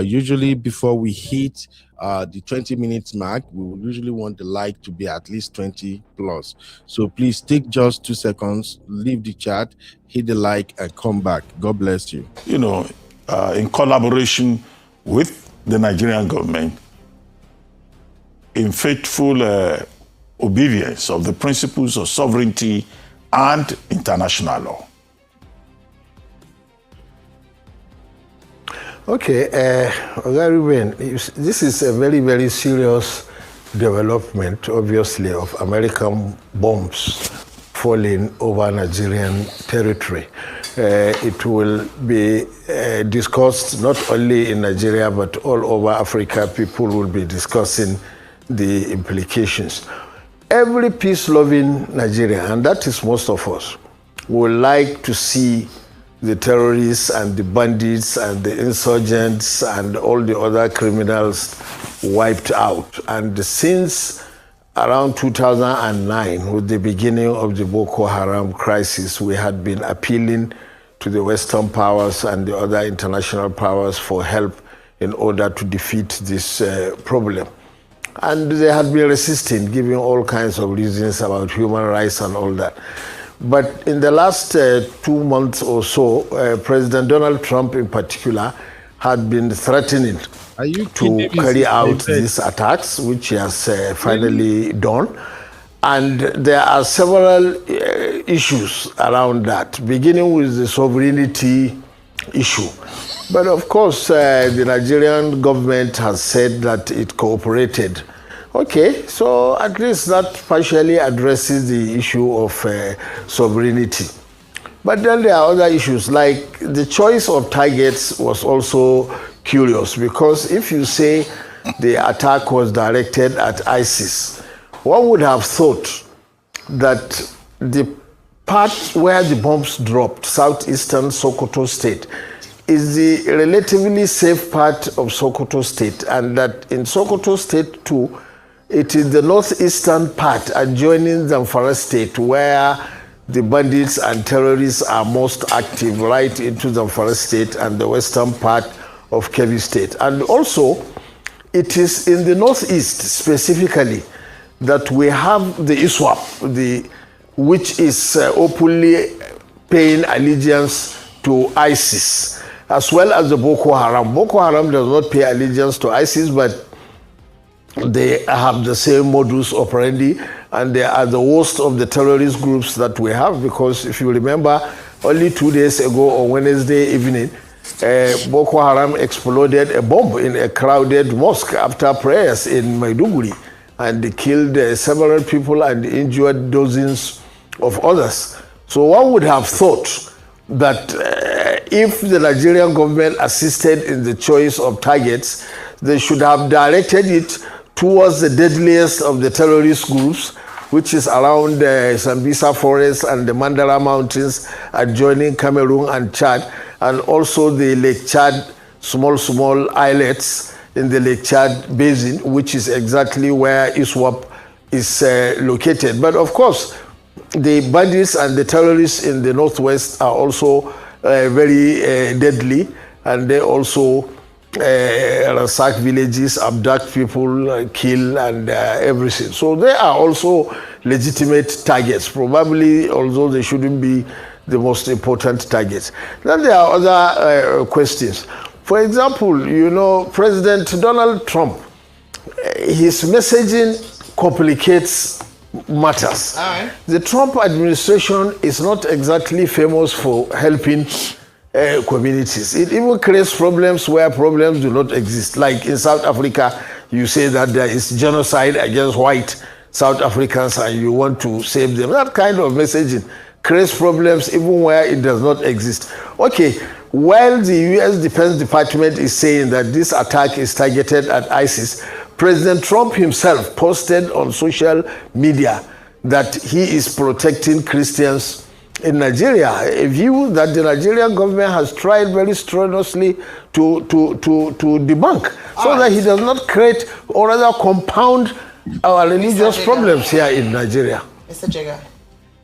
Usually before we hit the 20 minutes mark, we will usually want the like to be at least 20 plus. So please take just 2 seconds, leave the chat, hit the like, and come back. God bless you. You know, in collaboration with the Nigerian government, in faithful obedience of the principles of sovereignty and international law. Okay, this is a very, very serious development, obviously, of American bombs falling over Nigerian territory. It will be discussed not only in Nigeria, but all over Africa. People will be discussing the implications. Every peace-loving Nigerian, and that is most of us, would like to see the terrorists and the bandits and the insurgents and all the other criminals wiped out. And since around 2009, with the beginning of the Boko Haram crisis, we had been appealing to the Western powers and the other international powers for help in order to defeat this problem. And they had been resisting, giving all kinds of reasons about human rights and all that. But in the last 2 months or so, President Donald Trump in particular had been threatening to carry out these attacks, which he has finally done. And there are several issues around that, beginning with the sovereignty issue. But of course, the Nigerian government has said that it cooperated. Okay, so at least that partially addresses the issue of sovereignty. But then there are other issues, like the choice of targets was also curious, because if you say the attack was directed at ISIS, one would have thought that the part where the bombs dropped, southeastern Sokoto State, is the relatively safe part of Sokoto State, and that in Sokoto State too, it is the northeastern part adjoining Zamfara State where the bandits and terrorists are most active, right into Zamfara State and the western part of Kebbi State. And also, it is in the northeast specifically that we have the ISWAP, which is openly paying allegiance to ISIS, as well as the Boko Haram. Boko Haram does not pay allegiance to ISIS, but they have the same modus operandi, and they are the worst of the terrorist groups that we have, because if you remember, only 2 days ago on Wednesday evening, Boko Haram exploded a bomb in a crowded mosque after prayers in Maiduguri, and they killed several people and injured dozens of others. So one would have thought that if the Nigerian government assisted in the choice of targets, they should have directed it towards the deadliest of the terrorist groups, which is around Sambisa Forest and the Mandara Mountains adjoining Cameroon and Chad, and also the Lake Chad small islets in the Lake Chad Basin, which is exactly where ISWAP is located. But of course, the bandits and the terrorists in the northwest are also very deadly, and they also ransack villages, abduct people, kill, and everything. So they are also legitimate targets, probably, although they shouldn't be the most important targets. Then there are other questions. For example, you know, President Donald Trump, his messaging complicates matters. The Trump administration is not exactly famous for helping communities. It even creates problems where problems do not exist. Like in South Africa, you say that there is genocide against white South Africans and you want to save them. That kind of messaging creates problems even where it does not exist. Okay, while the U.S. Defense Department is saying that this attack is targeted at ISIS, President Trump himself posted on social media that he is protecting Christians in Nigeria, a view that the Nigerian government has tried very strenuously to debunk, so that he does not create or rather compound our religious problems here in Nigeria. Mr. Jega,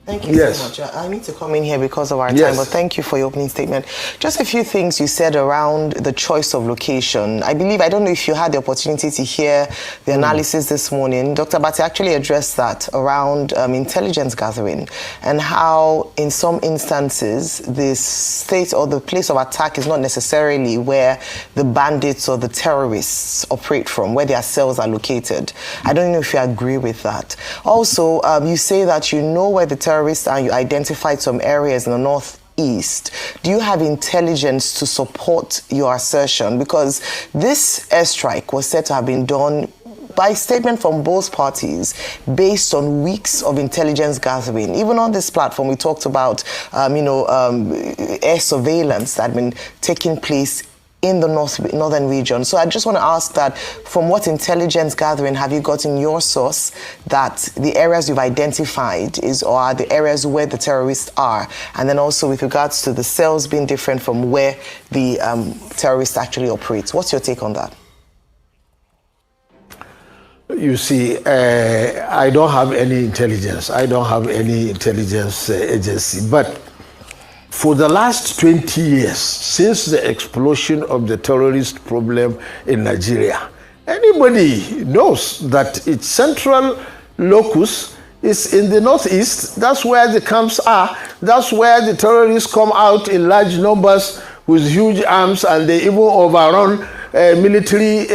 thank you so much. I need to come in here because of our time, but thank you for your opening statement. Just a few things you said around the choice of location. I don't know if you had the opportunity to hear the analysis this morning. Dr. Bati actually addressed that around intelligence gathering and how in some instances the state or the place of attack is not necessarily where the bandits or the terrorists operate from, where their cells are located. I don't know if you agree with that. Also, you say that you know where the terrorists and you identified some areas in the northeast. Do you have intelligence to support your assertion? Because this airstrike was said to have been done by statement from both parties based on weeks of intelligence gathering. Even on this platform, we talked about, air surveillance that had been taking place in the northern region. So I just want to ask that, from what intelligence gathering have you got in your source that the areas you've identified are the areas where the terrorists are? And then also with regards to the cells being different from where the terrorists actually operate. What's your take on that? You see, I don't have any intelligence. I don't have any intelligence agency. But for the last 20 years, since the explosion of the terrorist problem in Nigeria, anybody knows that its central locus is in the northeast. That's where the camps are. That's where the terrorists come out in large numbers with huge arms, and they even overrun military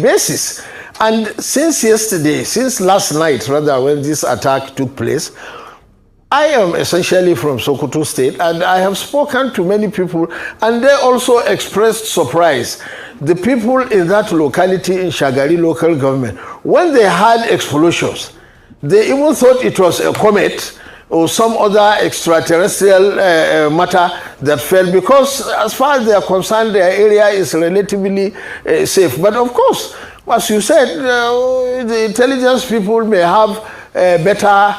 bases. And since last night, rather, when this attack took place, I am essentially from Sokoto State, and I have spoken to many people, and they also expressed surprise. The people in that locality, in Shagari local government, when they had explosions, they even thought it was a comet or some other extraterrestrial matter that fell, because as far as they are concerned, their area is relatively safe. But of course, as you said, the intelligence people may have better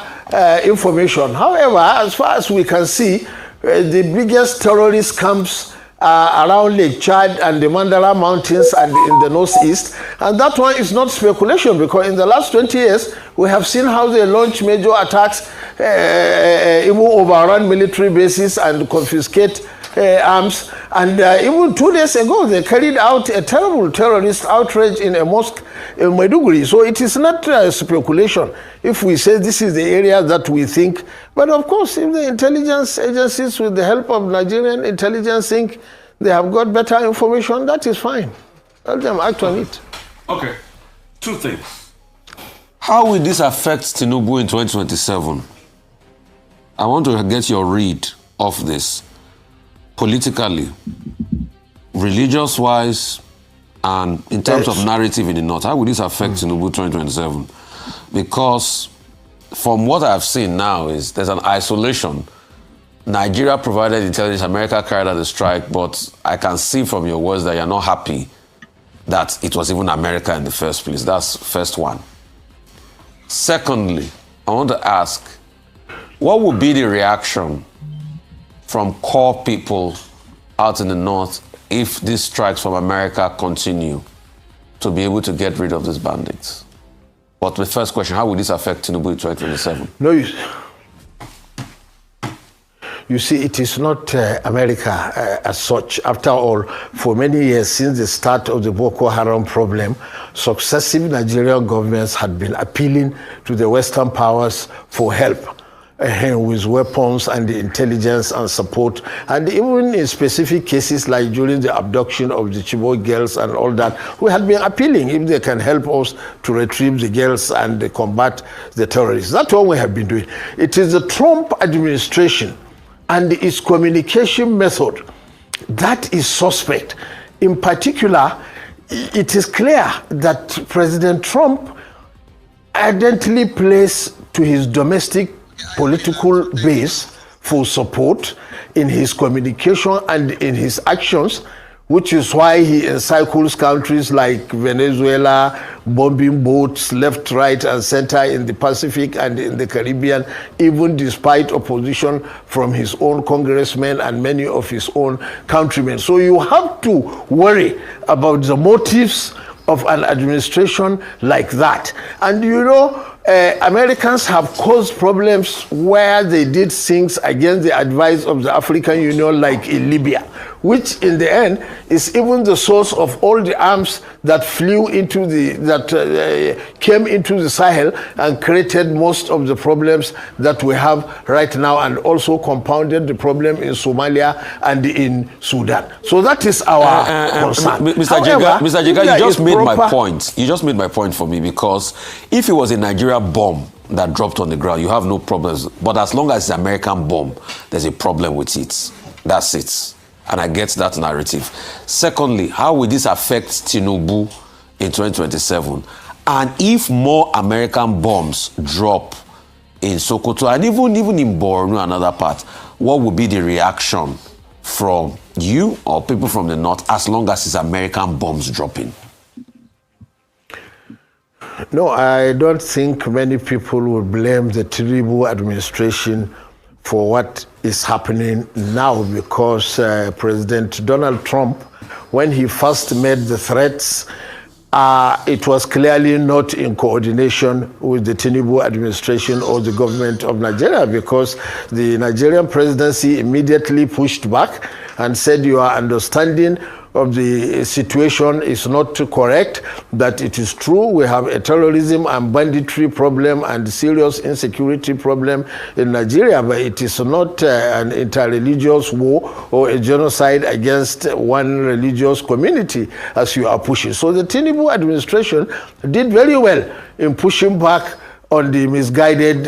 information. However, as far as we can see, the biggest terrorist camps are around Lake Chad and the Mandara Mountains and in the northeast. And that one is not speculation, because in the last 20 years, we have seen how they launch major attacks, even overrun military bases and confiscate arms. And even 2 days ago, they carried out a terrible terrorist outrage in a mosque in Maiduguri. So it is not speculation if we say this is the area that we think. But of course, if the intelligence agencies, with the help of Nigerian intelligence, think they have got better information, that is fine. Let them act on it. Okay, two things. How will this affect Tinubu in 2027? I want to get your read of this. Politically, religious-wise, and in terms of narrative in the North, how will this affect Tinubu 2027? Because from what I've seen now is there's an isolation. Nigeria provided intelligence, America carried out the strike, but I can see from your words that you're not happy that it was even America in the first place. That's first one. Secondly, I want to ask, what would be the reaction from core people out in the North if these strikes from America continue to be able to get rid of these bandits? But the first question, how will this affect Tinubu in 2027? No, you see, it is not America as such. After all, for many years since the start of the Boko Haram problem, successive Nigerian governments had been appealing to the Western powers for help with weapons and the intelligence and support. And even in specific cases like during the abduction of the Chibok girls and all that, we had been appealing if they can help us to retrieve the girls and combat the terrorists. That's what we have been doing. It is the Trump administration and its communication method that is suspect. In particular, it is clear that President Trump ardently plays to his domestic political base for support in his communication and in his actions, which is why he encircles countries like Venezuela, bombing boats left, right, and center in the Pacific and in the Caribbean, even despite opposition from his own congressmen and many of his own countrymen. So you have to worry about the motives of an administration like that. And you know, Americans have caused problems where they did things against the advice of the African Union, like in Libya, which in the end is even the source of all the arms that flew into came into the Sahel and created most of the problems that we have right now, and also compounded the problem in Somalia and in Sudan. So that is our concern. Mr. Jega, you just made my point. You just made my point for me, because if it was a Nigeria bomb that dropped on the ground, you have no problems. But as long as it's an American bomb, there's a problem with it. That's it. And I get that narrative. Secondly, how will this affect Tinubu in 2027? And if more American bombs drop in Sokoto and even in Borno and other parts, what would be the reaction from you or people from the north, as long as it's American bombs dropping? No, I don't think many people will blame the Tinubu administration for what is happening now, because President Donald Trump, when he first made the threats, it was clearly not in coordination with the Tinubu administration or the government of Nigeria, because the Nigerian presidency immediately pushed back and said, your understanding of the situation is not correct, that it is true we have a terrorism and banditry problem and serious insecurity problem in Nigeria, but it is not an interreligious war or a genocide against one religious community as you are pushing. So the Tinubu administration did very well in pushing back on the misguided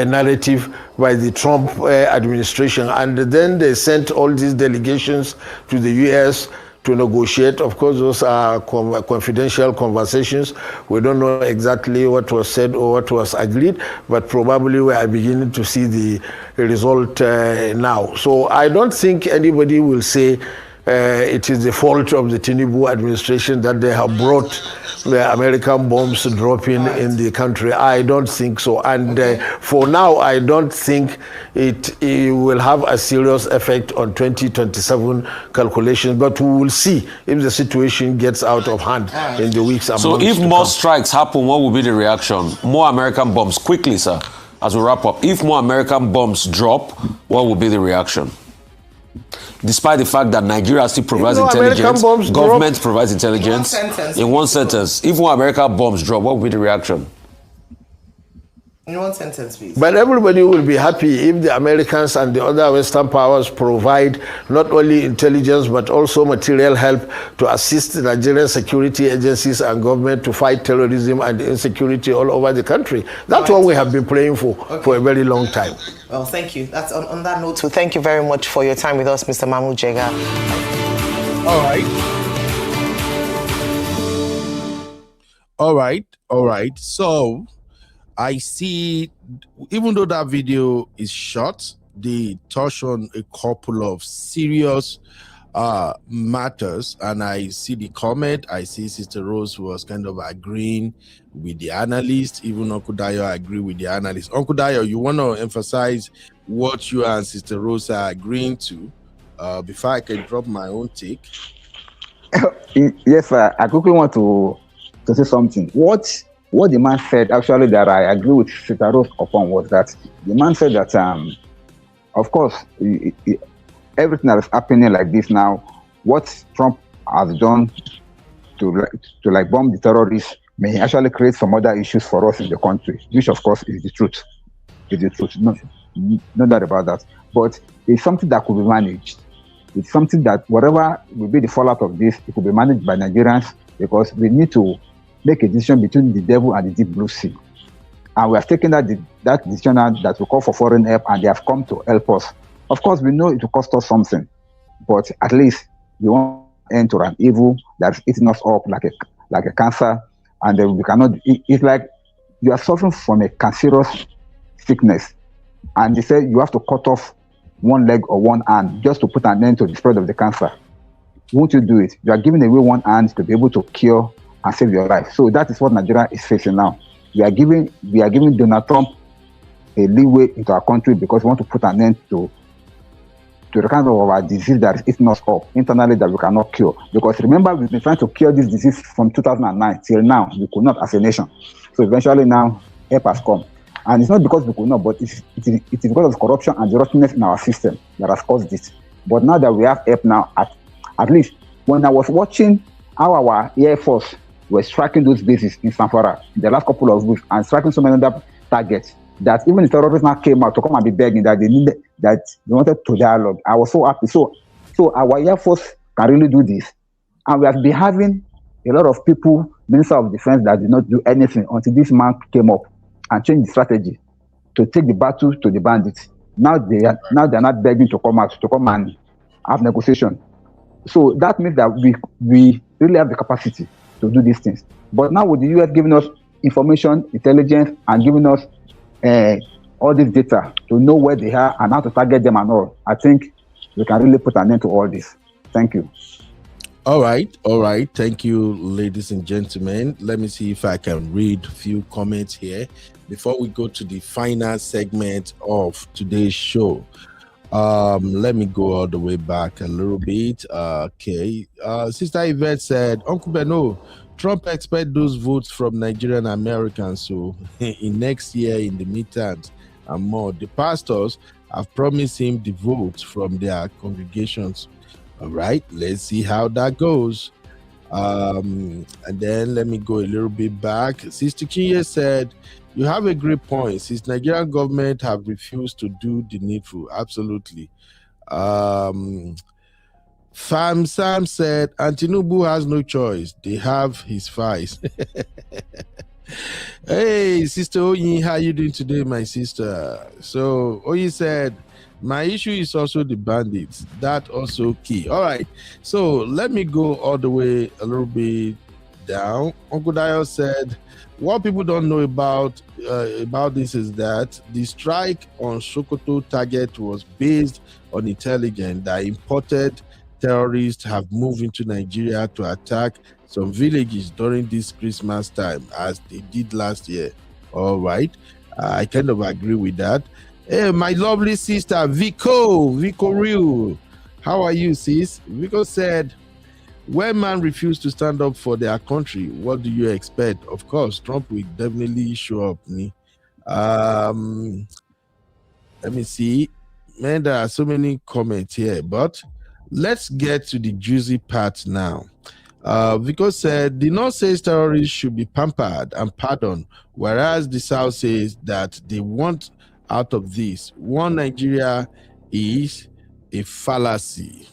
narrative by the Trump administration. And then they sent all these delegations to the US to negotiate. Of course, those are confidential conversations. We don't know exactly what was said or what was agreed, but probably we are beginning to see the result now. So I don't think anybody will say it is the fault of the Tinubu administration that they have brought the American bombs dropping in the country. I don't think so. And for now, I don't think it will have a serious effect on 2027 calculations, but we will see if the situation gets out of hand in the weeks and months. So if more strikes happen, what will be the reaction? More American bombs, quickly, sir, as we wrap up. If more American bombs drop, what will be the reaction? Despite the fact that Nigeria still provides intelligence, government provides intelligence. In one sentence, if more American bombs drop, what will be the reaction? In one sentence, please. But everybody will be happy if the Americans and the other Western powers provide not only intelligence but also material help to assist the Nigerian security agencies and government to fight terrorism and insecurity all over the country. That's what we have been praying for a very long time. Well, thank you. That's on that note. So thank you very much for your time with us, Mr. Mahmoud Jega. All right. So I see, even though that video is short, they touch on a couple of serious matters, and I see the comment. I see Sister Rose was kind of agreeing with the analyst. Even Uncle Dayo agree with the analyst. Uncle Dayo, you want to emphasize what you and Sister Rose are agreeing to before I can drop my own take? Yes, sir. I quickly want to say something. What the man said, actually, that I agree with Sister Rose upon, was that the man said that, of course, everything that is happening like this now, what Trump has done to bomb the terrorists may actually create some other issues for us in the country, which of course is the truth. It's the truth. No doubt about that. But it's something that could be managed. It's something that whatever will be the fallout of this, it could be managed by Nigerians, because we need to make a decision between the devil and the deep blue sea. And we have taken that decision that will call for foreign help, and they have come to help us. Of course, we know it will cost us something, but at least we want to enter an evil that's eating us up like a cancer, and then we cannot. It's like you are suffering from a cancerous sickness, and they say you have to cut off one leg or one hand just to put an end to the spread of the cancer. Won't you do it? You are giving away one hand to be able to cure and save your life. So that is what Nigeria is facing now. We are giving Donald Trump a leeway into our country because we want to put an end to the kind of our disease that is eating us up internally that we cannot cure. Because remember, we've been trying to cure this disease from 2009 till now. We could not as a nation. So eventually now, help has come. And it's not because we could not, but it is because of corruption and the rottenness in our system that has caused this. But now that we have help now, at least when I was watching how our Air Force were striking those bases in Zamfara in the last couple of weeks and striking so many other targets, that even the terrorists now came out to come and be begging that they wanted to dialogue. I was so happy. So our Air Force can really do this. And we have been having a lot of people, Minister of Defense, that did not do anything until this man came up and changed the strategy to take the battle to the bandits. Now they are not begging to come out to come and have negotiation. So that means that we really have the capacity to do these things. But now with the US giving us information, intelligence, and giving us all this data to know where they are and how to target them and all, I think we can really put an end to all this. Thank you. All right. Thank you, ladies and gentlemen. Let me see if I can read a few comments here before we go to the final segment of today's show. Let me go all the way back a little bit. Okay. Sister Yvette said, Uncle Beno, Trump expect those votes from Nigerian Americans. So in next year, in the midterms and more, the pastors have promised him the votes from their congregations. All right, let's see how that goes. And then let me go a little bit back. Sister Kinye said, you have a great point. Since Nigerian government have refused to do the needful. Absolutely. Fam Sam said, and Tinubu has no choice. They have his fights. Hey, Sister Oyin, how you doing today, my sister? So Oyin said, my issue is also the bandits. That also key. All right. So let me go all the way a little bit down. Uncle Dio said, what people don't know about this is that the strike on Sokoto target was based on intelligence that imported terrorists have moved into Nigeria to attack some villages during this Christmas time, as they did last year. All right. I kind of agree with that. Hey, my lovely sister, Vico Ryu. How are you, sis? Vico said, when man refused to stand up for their country, what do you expect? Of course, Trump will definitely show up. Let me see. Man, there are so many comments here, but let's get to the juicy part now. Vico said, the North says terrorists should be pampered and pardoned, whereas the South says that they want out of this. One Nigeria is a fallacy.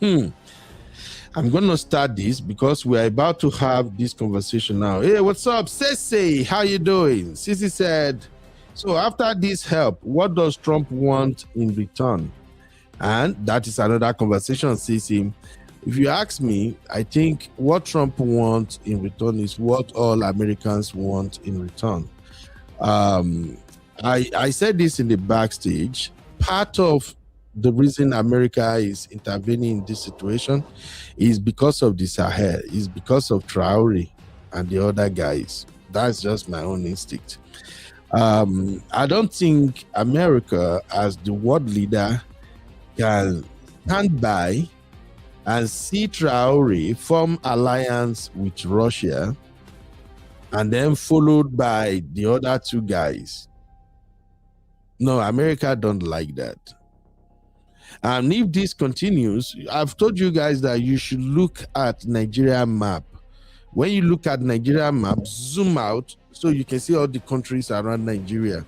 I'm going to start this because we're about to have this conversation now. Hey, what's up, Sissy? How you doing? Sissy said, so after this help, what does Trump want in return? And that is another conversation, Sissy. If you ask me, I think what Trump wants in return is what all Americans want in return. I said this in the backstage. Part of the reason America is intervening in this situation is because of the Sahel, is because of Traore and the other guys. That's just my own instinct. I don't think America, as the world leader, can stand by and see Traore form alliance with Russia and then followed by the other two guys. No, America don't like that. And if this continues, I've told you guys that you should look at Nigeria map. When you look at Nigeria map, zoom out so you can see all the countries around Nigeria.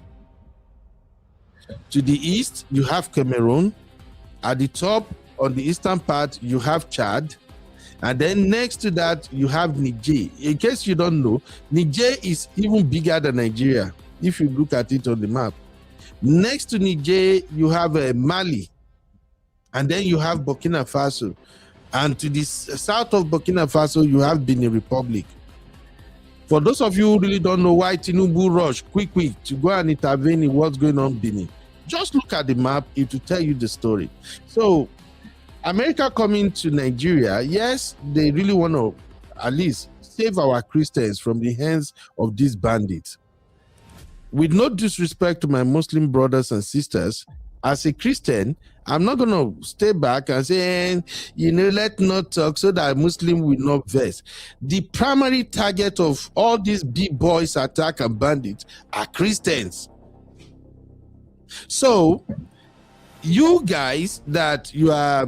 To the east, you have Cameroon. At the top, on the eastern part, you have Chad. And then next to that, you have Niger. In case you don't know, Niger is even bigger than Nigeria, if you look at it on the map. Next to Niger, you have Mali. And then you have Burkina Faso. And to the south of Burkina Faso, you have Benin Republic. For those of you who really don't know why Tinubu rushed quick to go and intervene in what's going on in Benin, just look at the map, it will tell you the story. So, America coming to Nigeria, yes, they really want to at least save our Christians from the hands of these bandits. With no disrespect to my Muslim brothers and sisters, as a Christian, I'm not going to stay back and say, let's not talk so that Muslim will not vex. The primary target of all these big boys attack and bandits are Christians. So, you guys that you are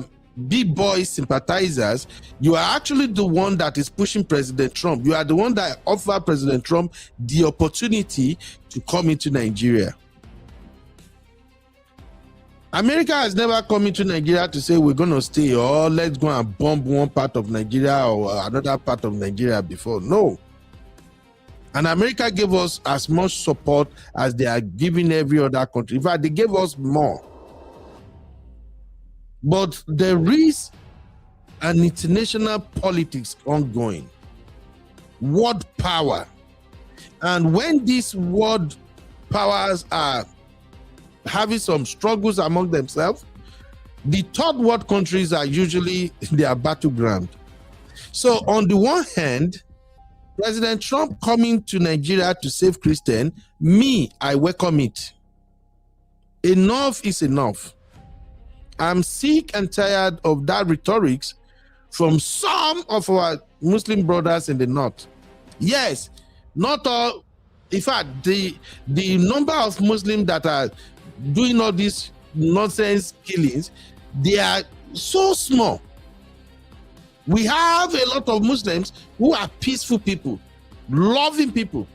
big boy sympathizers, you are actually the one that is pushing President Trump. You are the one that offered President Trump the opportunity to come into Nigeria. America has never come into Nigeria to say we're going to stay or let's go and bomb one part of Nigeria or another part of Nigeria before. No. And America gave us as much support as they are giving every other country. In fact, they gave us more. But there is an international politics ongoing. World power. And when these world powers are having some struggles among themselves, the third world countries are usually their battleground. So on the one hand, President Trump coming to Nigeria to save Christians, I welcome it. Enough is enough. I'm sick and tired of that rhetoric from some of our Muslim brothers in the north. Yes, not all. In fact, the number of Muslims that are doing all these nonsense killings, they are so small. We have a lot of Muslims who are peaceful people, loving people.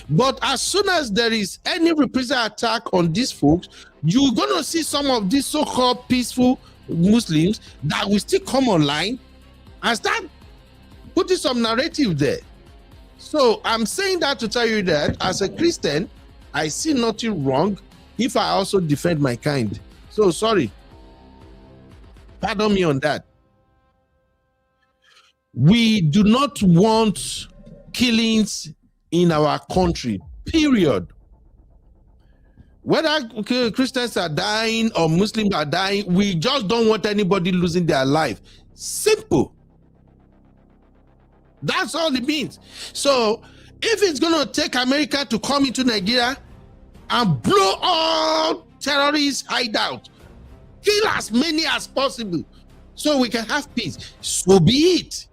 But as soon as there is any reprisal attack on these folks, you're going to see some of these so-called peaceful Muslims that will still come online and start putting some narrative there. So I'm saying that to tell you that as a Christian, I see nothing wrong if I also defend my kind. So sorry. Pardon me on that. We do not want killings in our country, period. Whether Christians are dying or Muslims are dying, we just don't want anybody losing their life. Simple. That's all it means. So if it's going to take America to come into Nigeria and blow all terrorists hideout, kill as many as possible so we can have peace, so be it.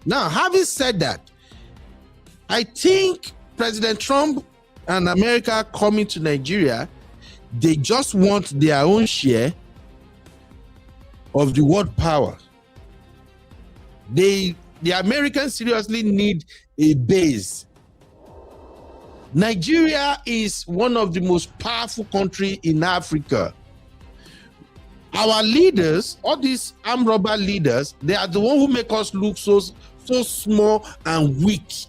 Now, having said that, I think President Trump and America coming to Nigeria, they just want their own share of the world power. The Americans seriously need a base. Nigeria is one of the most powerful countries in Africa. Our leaders, all these armed robber leaders, they are the ones who make us look so small and weak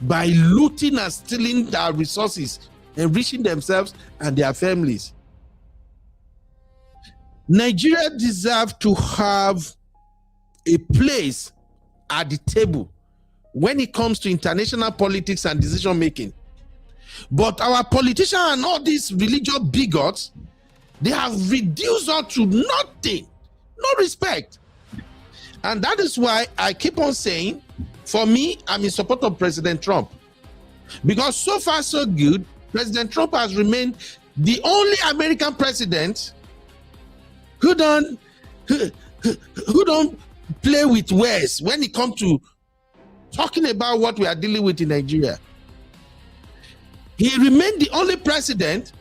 by looting and stealing our resources, enriching themselves and their families. Nigeria deserves to have a place at the table when it comes to international politics and decision making. But our politicians and all these religious bigots, they have reduced us to nothing, no respect. And that is why I keep on saying, for me, I'm in support of President Trump. Because so far, so good, President Trump has remained the only American president who don't play with words when it comes to talking about what we are dealing with in Nigeria. He remained the only president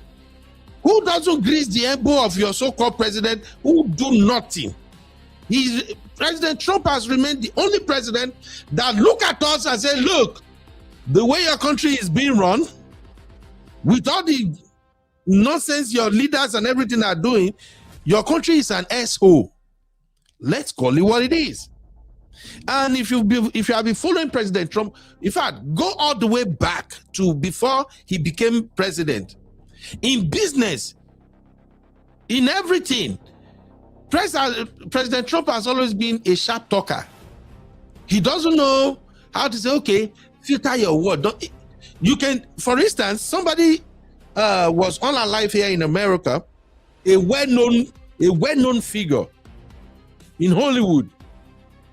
who doesn't grease the elbow of your so-called president who do nothing. President Trump has remained the only president that look at us and say, look, the way your country is being run, with all the nonsense your leaders and everything are doing, your country is an asshole. Let's call it what it is. And if you have been following President Trump, in fact, go all the way back to before he became president. In business, in everything, President Trump has always been a sharp talker. He doesn't know how to say, okay, filter your word. You can, for instance, somebody was on a live here in America, a well-known figure in Hollywood.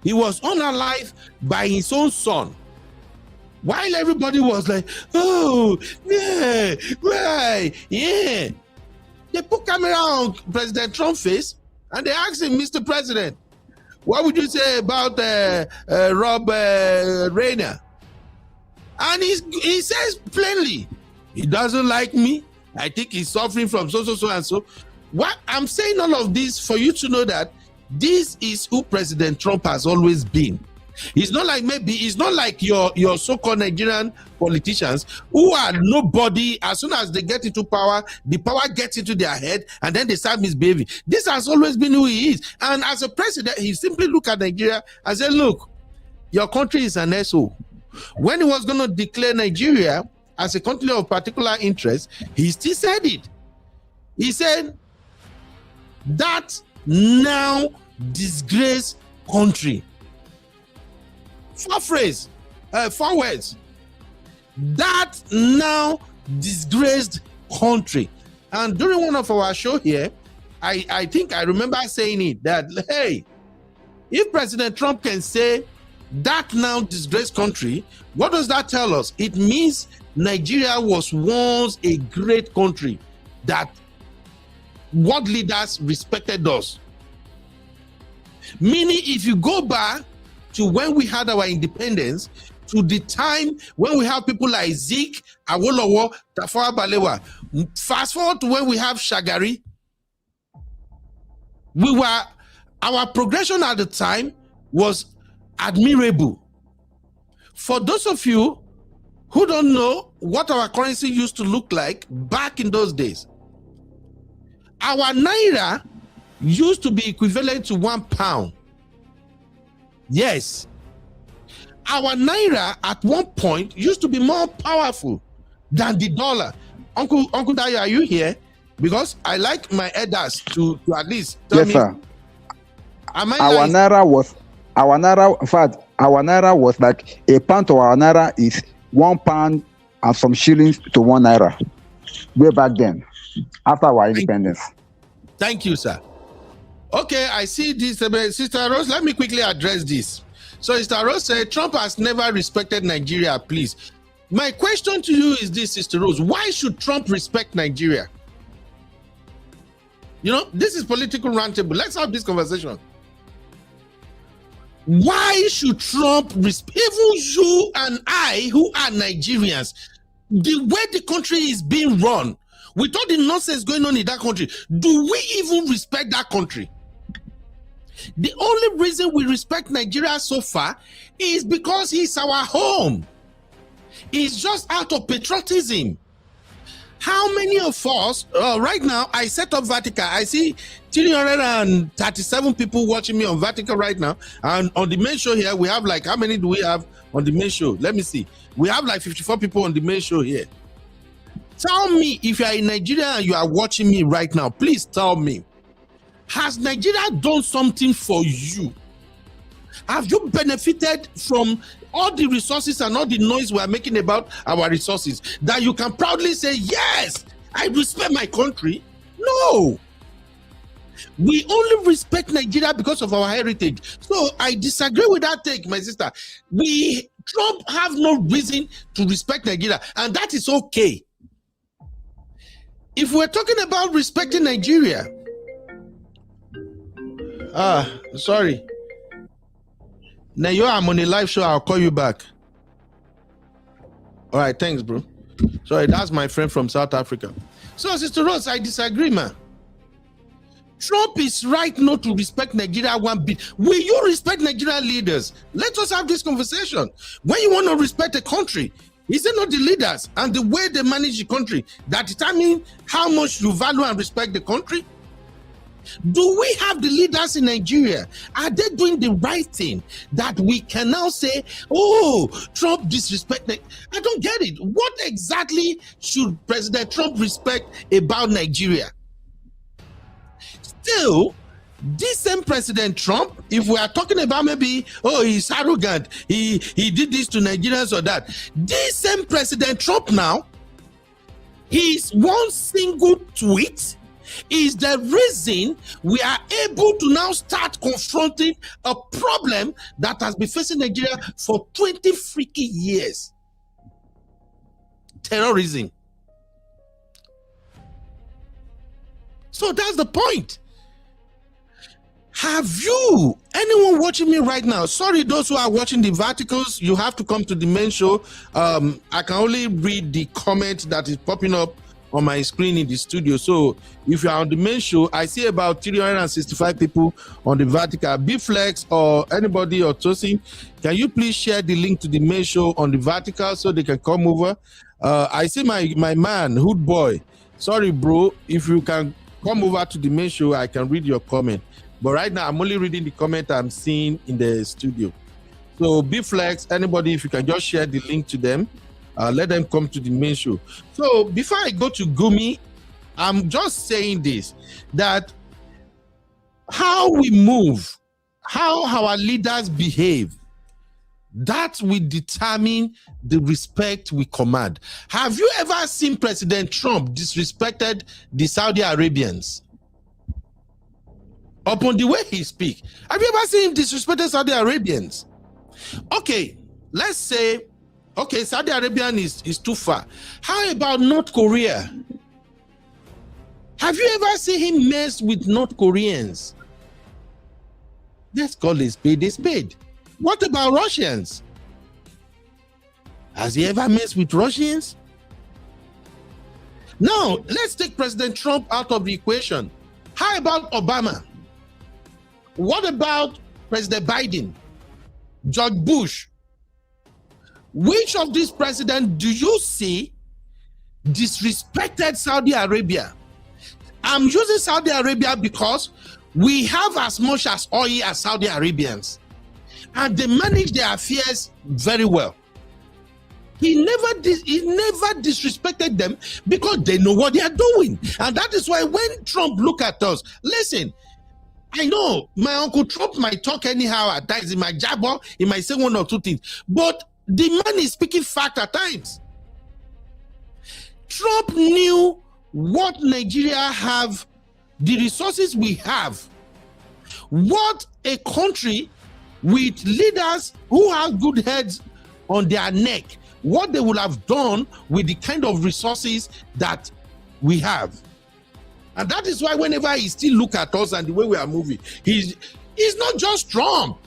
He was on a live by his own son. While everybody was like, oh, yeah, right, yeah. They put camera on President Trump's face and they asked him, Mr. President, what would you say about Rob Rayner? And he says plainly, he doesn't like me. I think he's suffering from so and so. What I'm saying all of this for you to know that this is who President Trump has always been. It's not like your so-called Nigerian politicians who are nobody. As soon as they get into power, the power gets into their head and then they start misbehaving. This has always been who he is. And as a president, he simply look at Nigeria and say, look, your country is an SO. When he was going to declare Nigeria as a country of particular interest, he still said it. He said, that now disgraced country. Four words. That now disgraced country. And during one of our show here, I think I remember saying it, that, hey, if President Trump can say that now disgraced country, what does that tell us? It means Nigeria was once a great country that world leaders respected us. Meaning, if you go back to when we had our independence, to the time when we have people like Sheik, Awolowo, Tafawa Balewa, fast forward to when we have Shagari, our progression at the time was admirable. For those of you who don't know what our currency used to look like back in those days, our naira used to be equivalent to £1. Yes. Our naira at one point used to be more powerful than the dollar. Uncle Dayo, are you here? Because I like my elders to at least tell me. Sir. Our naira was like a pound to our naira is £1 and some shillings to £1 way back then, after our independence. Thank you, sir. Okay, I see this. Sister Rose, let me quickly address this. So Sister Rose said, Trump has never respected Nigeria, please. My question to you is this, Sister Rose. Why should Trump respect Nigeria? You know, this is political roundtable. Let's have this conversation. Why should Trump respect, even you and I, who are Nigerians, the way the country is being run, with all the nonsense going on in that country, do we even respect that country? The only reason we respect Nigeria so far is because it's our home. It's just out of patriotism. How many of us, right now, I set up Vertical. I see 337 people watching me on Vertical right now. And on the main show here, we have like, how many do we have on the main show? Let me see. We have like 54 people on the main show here. Tell me, if you are in Nigeria and you are watching me right now, please tell me, has Nigeria done something for you? Have you benefited from all the resources and all the noise we are making about our resources that you can proudly say, yes, I respect my country? No. We only respect Nigeria because of our heritage. So I disagree with that take, my sister. Trump have no reason to respect Nigeria, and that is okay. If we're talking about respecting Nigeria, sorry. Now I'm on a live show. I'll call you back. All right, thanks, bro. Sorry, that's my friend from South Africa. So, Sister Rose, I disagree, man. Trump is right not to respect Nigeria one bit. Will you respect Nigerian leaders? Let us have this conversation. When you want to respect a country, is it not the leaders and the way they manage the country that determine how much you value and respect the country? Do we have the leaders in Nigeria? Are they doing the right thing that we can now say, oh, Trump disrespect? I don't get it. What exactly should President Trump respect about Nigeria? Still, This same President Trump, if we are talking about maybe, oh, he's arrogant, he did this to Nigerians or that. This same President Trump now, his one single tweet is the reason we are able to now start confronting a problem that has been facing Nigeria for 20 freaking years. Terrorism. So that's the point. Have you, anyone watching me right now, sorry, those who are watching the verticals, you have to come to the main show. I can only read the comment that is popping up on my screen in the studio. So if you're on the main show, I see about 365 people on the vertical. B-Flex or anybody or Tosin, can you please share the link to the main show on the vertical so they can come over? I see my man, Hood Boy. Sorry, bro. If you can come over to the main show, I can read your comment. But right now, I'm only reading the comment I'm seeing in the studio. So B-Flex, anybody, if you can just share the link to them, let them come to the main show. So before I go to Gumi, I'm just saying this, that how we move, how our leaders behave, that will determine the respect we command. Have you ever seen President Trump disrespected the Saudi Arabians? Upon the way he speaks, have you ever seen him disrespected Saudi Arabians? Okay, let's say, okay, Saudi Arabia is too far. How about North Korea? Have you ever seen him mess with North Koreans? Let's call a spade a spade. What about Russians? Has he ever messed with Russians? Now, let's take President Trump out of the equation. How about Obama? What about President Biden? George Bush? Which of these presidents do you see disrespected Saudi Arabia? I'm using Saudi Arabia because we have as much as oil as Saudi Arabians, and they manage their affairs very well. He never disrespected them because they know what they are doing. And that is why when Trump look at us, listen, I know my Uncle Trump might talk anyhow at times. He might jabber, he might say one or two things, but the man is speaking fact at times. Trump knew what Nigeria have, the resources we have, what a country with leaders who have good heads on their neck, what they would have done with the kind of resources that we have. And that is why whenever he still look at us and the way we are moving, he's not just Trump.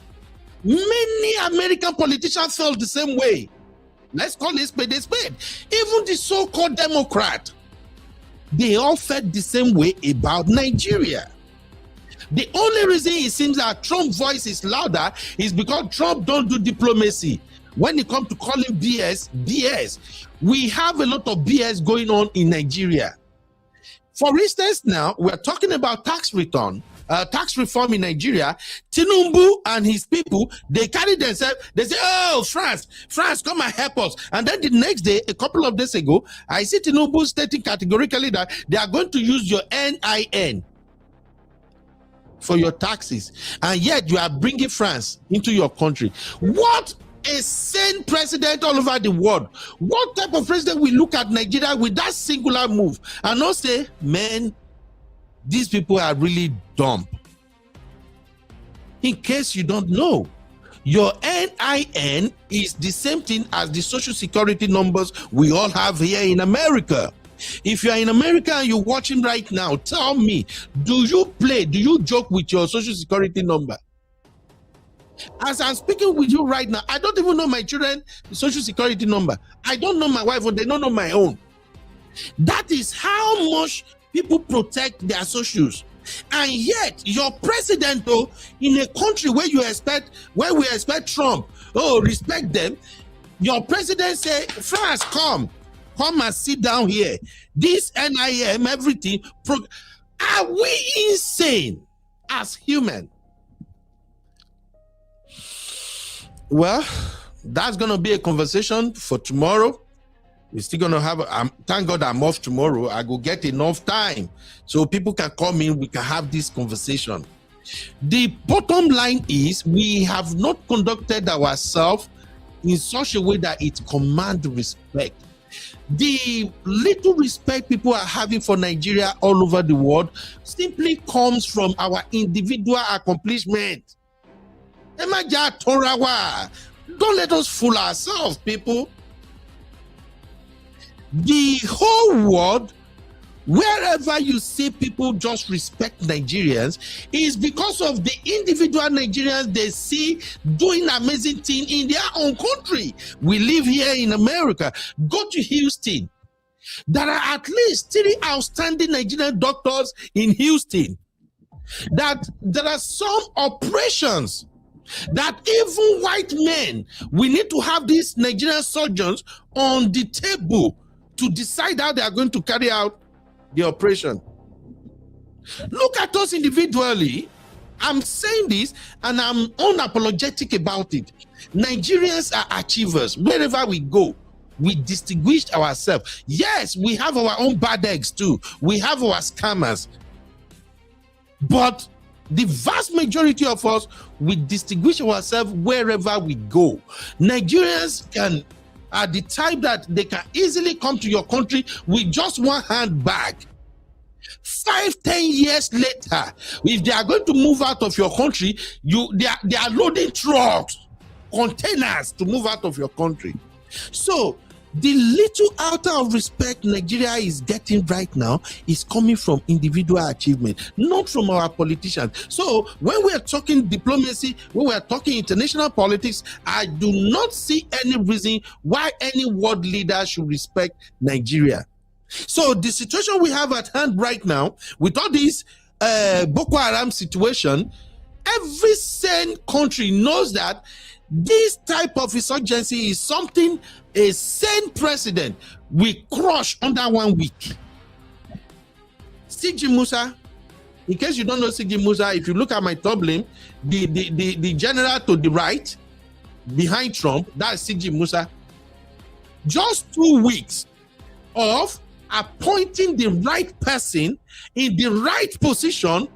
Many American politicians felt the same way. Let's call it spade a spade. Even the so-called Democrat, they all felt the same way about Nigeria. The only reason it seems that Trump's voice is louder is because Trump don't do diplomacy. When it comes to calling BS, we have a lot of BS going on in Nigeria. For instance, now we're talking about tax reform in Nigeria. Tinubu and his people, they carry themselves, they say, oh, France, come and help us. And then the next day, a couple of days ago, I see Tinubu stating categorically that they are going to use your NIN for your taxes. And yet you are bringing France into your country. What a sane president all over the world. What type of president will look at Nigeria with that singular move and not say, man, these people are really dumb? In case you don't know, your NIN is the same thing as the social security numbers we all have here in America. If you are in America and you're watching right now, tell me, do you joke with your social security number? As I'm speaking with you right now, I don't even know my children's social security number. I don't know my wife, or they don't know my own. That is how much people protect their socials. And yet, your president, though, in a country where we expect Trump, respect them, your president say, France, come and sit down here. This NIM, everything. Are we insane as humans? Well, that's going to be a conversation for tomorrow. We're still going to have, thank God I'm off tomorrow. I go get enough time so people can come in, we can have this conversation. The bottom line is we have not conducted ourselves in such a way that it commands respect. The little respect people are having for Nigeria all over the world simply comes from our individual accomplishment. Don't let us fool ourselves, people. The whole world, wherever you see people just respect Nigerians, is because of the individual Nigerians they see doing amazing things in their own country. We live here in America. Go to Houston. There are at least 3 outstanding Nigerian doctors in Houston. That there are some operations that even white men, we need to have these Nigerian surgeons on the table to decide how they are going to carry out the operation. Look at us individually. I'm saying this and I'm unapologetic about it. Nigerians are achievers. Wherever we go, we distinguish ourselves. Yes, we have our own bad eggs too. We have our scammers. But the vast majority of us, we distinguish ourselves wherever we go. Nigerians are the type that they can easily come to your country with just one handbag. 5-10 years later, if they are going to move out of your country, they are loading trucks, containers to move out of your country. So the little outer of respect Nigeria is getting right now is coming from individual achievement, not from our politicians. So when we are talking diplomacy, when we are talking international politics, I do not see any reason why any world leader should respect Nigeria. So the situation we have at hand right now, with all this Boko Haram situation, every sane country knows that this type of insurgency is something a sane president will crush under 1 week. Sheikh Musa, in case you don't know Sheikh Musa, if you look at my thumbnail, the general to the right, behind Trump, that's Sheikh Musa. Just 2 weeks of appointing the right person in the right position,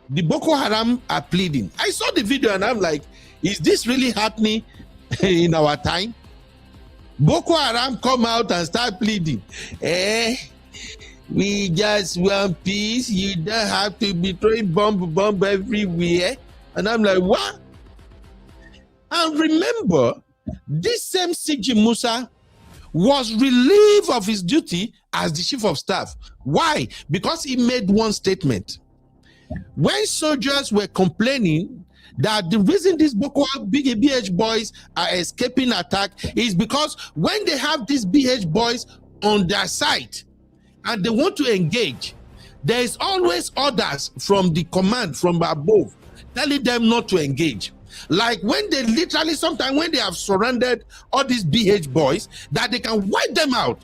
the Boko Haram are pleading. I saw the video and I'm like, is this really happening in our time? Boko Haram come out and start pleading. We just want peace. You don't have to be throwing bomb everywhere. And I'm like, what? And remember, this same Sheikh Musa was relieved of his duty as the chief of staff. Why? Because he made one statement. When soldiers were complaining that the reason these Boko BH boys are escaping attack is because when they have these BH boys on their side and they want to engage, there is always orders from the command from above telling them not to engage. Like when they literally, sometimes when they have surrounded all these BH boys, that they can wipe them out.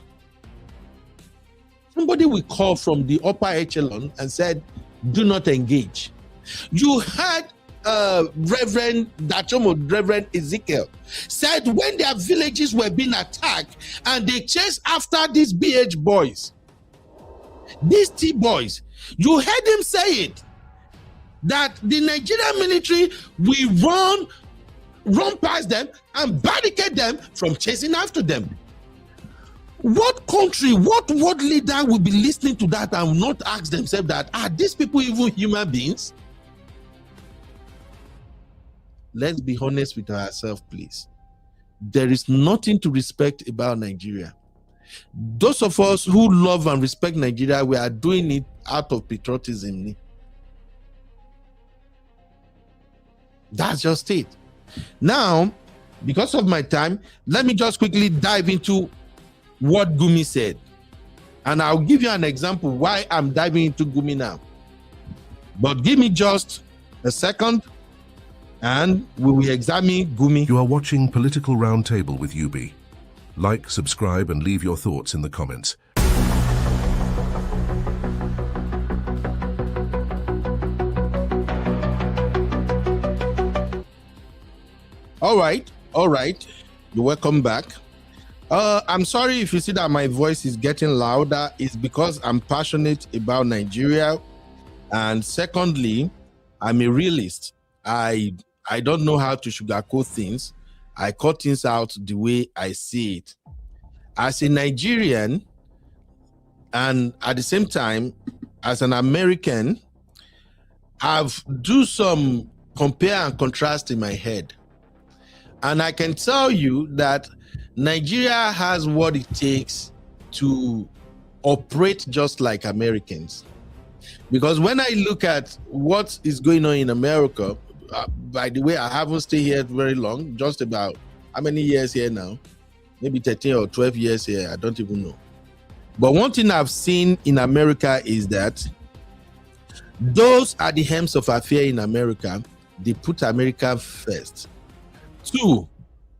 Somebody will call from the upper echelon and said, do not engage. You had Reverend Ezekiel said when their villages were being attacked and they chased after these BH boys, these T boys, you heard him say it, that the Nigerian military will run past them and barricade them from chasing after them. What country, what world leader will be listening to that and will not ask themselves that, are these people even human beings? Let's be honest with ourselves, please. There is nothing to respect about Nigeria. Those of us who love and respect Nigeria, we are doing it out of patriotism. That's just it. Now, because of my time, let me just quickly dive into what Gumi said. And I'll give you an example why I'm diving into Gumi now. But give me just a second and we will examine Gumi. You are watching Political Roundtable with UB. Like, subscribe, and leave your thoughts in the comments. All right. You're welcome back. I'm sorry if you see that my voice is getting louder. It's because I'm passionate about Nigeria. And secondly, I'm a realist. I don't know how to sugarcoat things. I cut things out the way I see it. As a Nigerian, and at the same time, as an American, I've do some compare and contrast in my head. And I can tell you that Nigeria has what it takes to operate just like Americans. Because when I look at what is going on in America, by the way, I haven't stayed here very long, just about how many years here now? Maybe 13 or 12 years here, I don't even know. But one thing I've seen in America is that those are the helms of affair in America. They put America first. 2,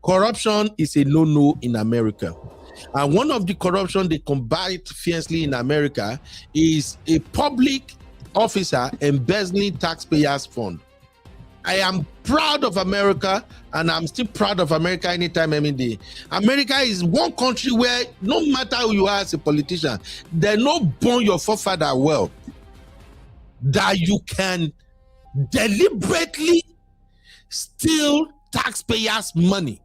corruption is a no-no in America. And one of the corruption they combat fiercely in America is a public officer embezzling taxpayers' fund. I am proud of America, and I'm still proud of America anytime, any day. America is one country where no matter who you are as a politician, they not born your forefather well, that you can deliberately steal taxpayers' money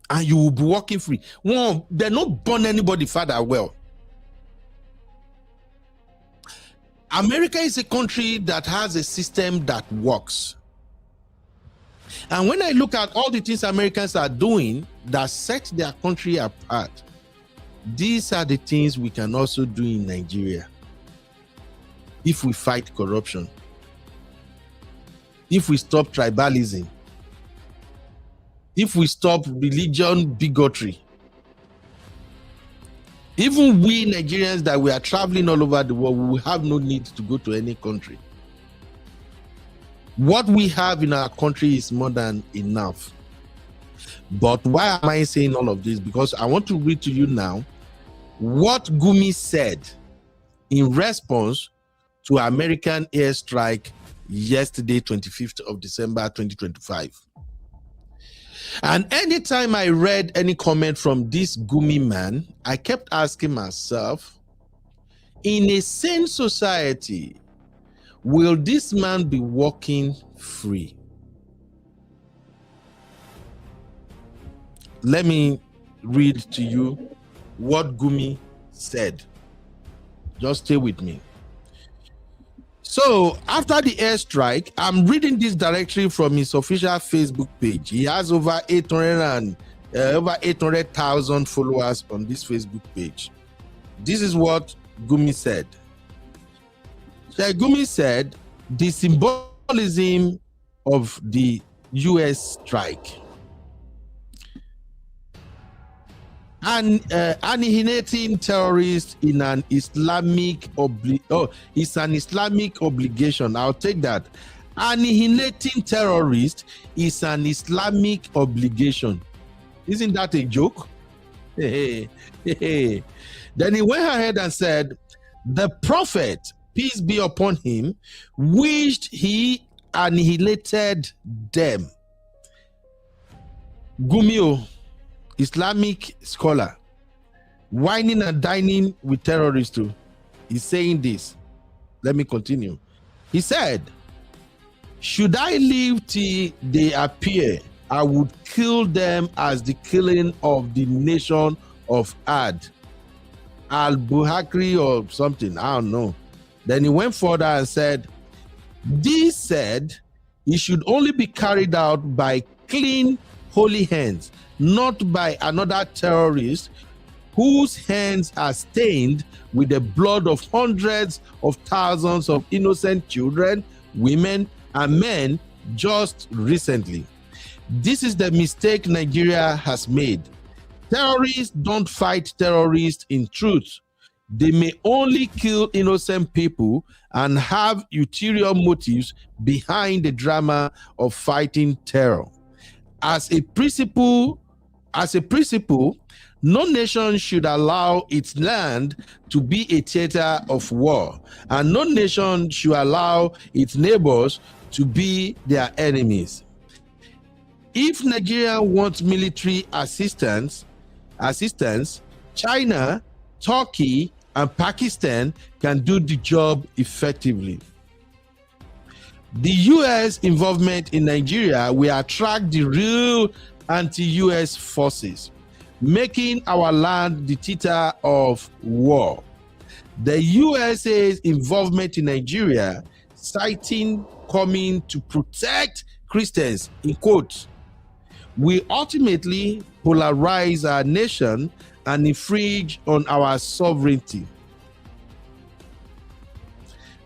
and you will be walking free. One, they not born anybody father well. America is a country that has a system that works. And when I look at all the things Americans are doing that set their country apart, these are the things we can also do in Nigeria if we fight corruption, if we stop tribalism, if we stop religion bigotry. Even we Nigerians that we are traveling all over the world, we will have no need to go to any country. What we have in our country is more than enough. But why am I saying all of this? Because I want to read to you now what Gumi said in response to American airstrike yesterday, 25th of December, 2025. And anytime I read any comment from this Gumi man, I kept asking myself, in a sane society, will this man be walking free? Let me read to you what Gumi said. Just stay with me. So after the airstrike, I'm reading this directly from his official Facebook page. He has over 800,000 followers on this Facebook page. This is what Gumi said. Sheikh Gumi said the symbolism of the US strike and annihilating terrorists in an Islamic it's an Islamic obligation. I'll take that. Annihilating terrorists is an Islamic obligation. Isn't that a joke? Then he went ahead and said, the Prophet, peace be upon him, wished he annihilated them. Gumio, Islamic scholar, whining and dining with terrorists too. He's saying this. Let me continue. He said, should I live till they appear, I would kill them as the killing of the nation of Ad. Al-Buhakri or something, I don't know. Then he went further and said, this said, it should only be carried out by clean, holy hands, not by another terrorist whose hands are stained with the blood of hundreds of thousands of innocent children, women, and men just recently. This is the mistake Nigeria has made. Terrorists don't fight terrorists in truth. They may only kill innocent people and have ulterior motives behind the drama of fighting terror. As a principle, no nation should allow its land to be a theater of war, and no nation should allow its neighbors to be their enemies. If Nigeria wants military assistance, China, Turkey, and Pakistan can do the job effectively. The U.S. involvement in Nigeria will attract the real anti-U.S. forces, making our land the theater of war. The USA's involvement in Nigeria, citing coming to protect Christians, in quotes, will ultimately polarize our nation and infringe on our sovereignty.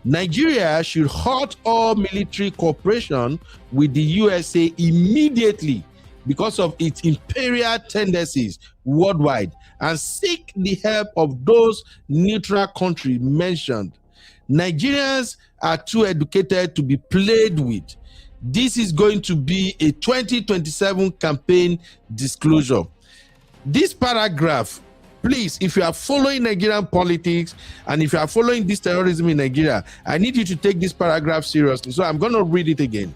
Nigeria should halt all military cooperation with the USA immediately because of its imperial tendencies worldwide and seek the help of those neutral countries mentioned. Nigerians are too educated to be played with. This is going to be a 2027 campaign disclosure. This paragraph, please, if you are following Nigerian politics and if you are following this terrorism in Nigeria, I need you to take this paragraph seriously. So I'm going to read it again.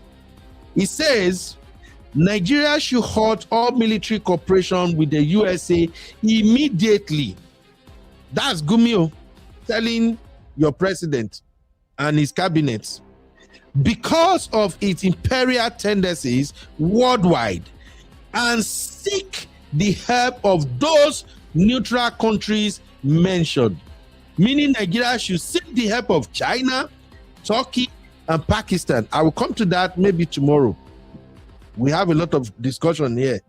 It says, Nigeria should halt all military cooperation with the USA immediately. That's Gumi telling your president and his cabinet, because of its imperial tendencies worldwide, and seek the help of those neutral countries mentioned. Meaning Nigeria should seek the help of China, Turkey, and Pakistan. I will come to that maybe tomorrow. We have a lot of discussion here.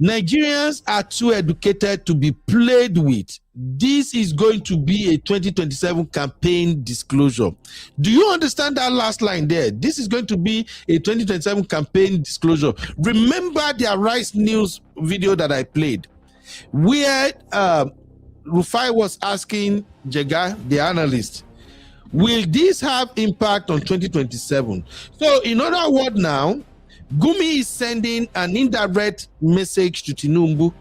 Nigerians are too educated to be played with. This is going to be a 2027 campaign disclosure. Do you understand that last line there? This is going to be a 2027 campaign disclosure. Remember the Arise News video that I played, where Rufai was asking Jega, the analyst, will this have impact on 2027? So in other words now, Gumi is sending an indirect message to Tinubu.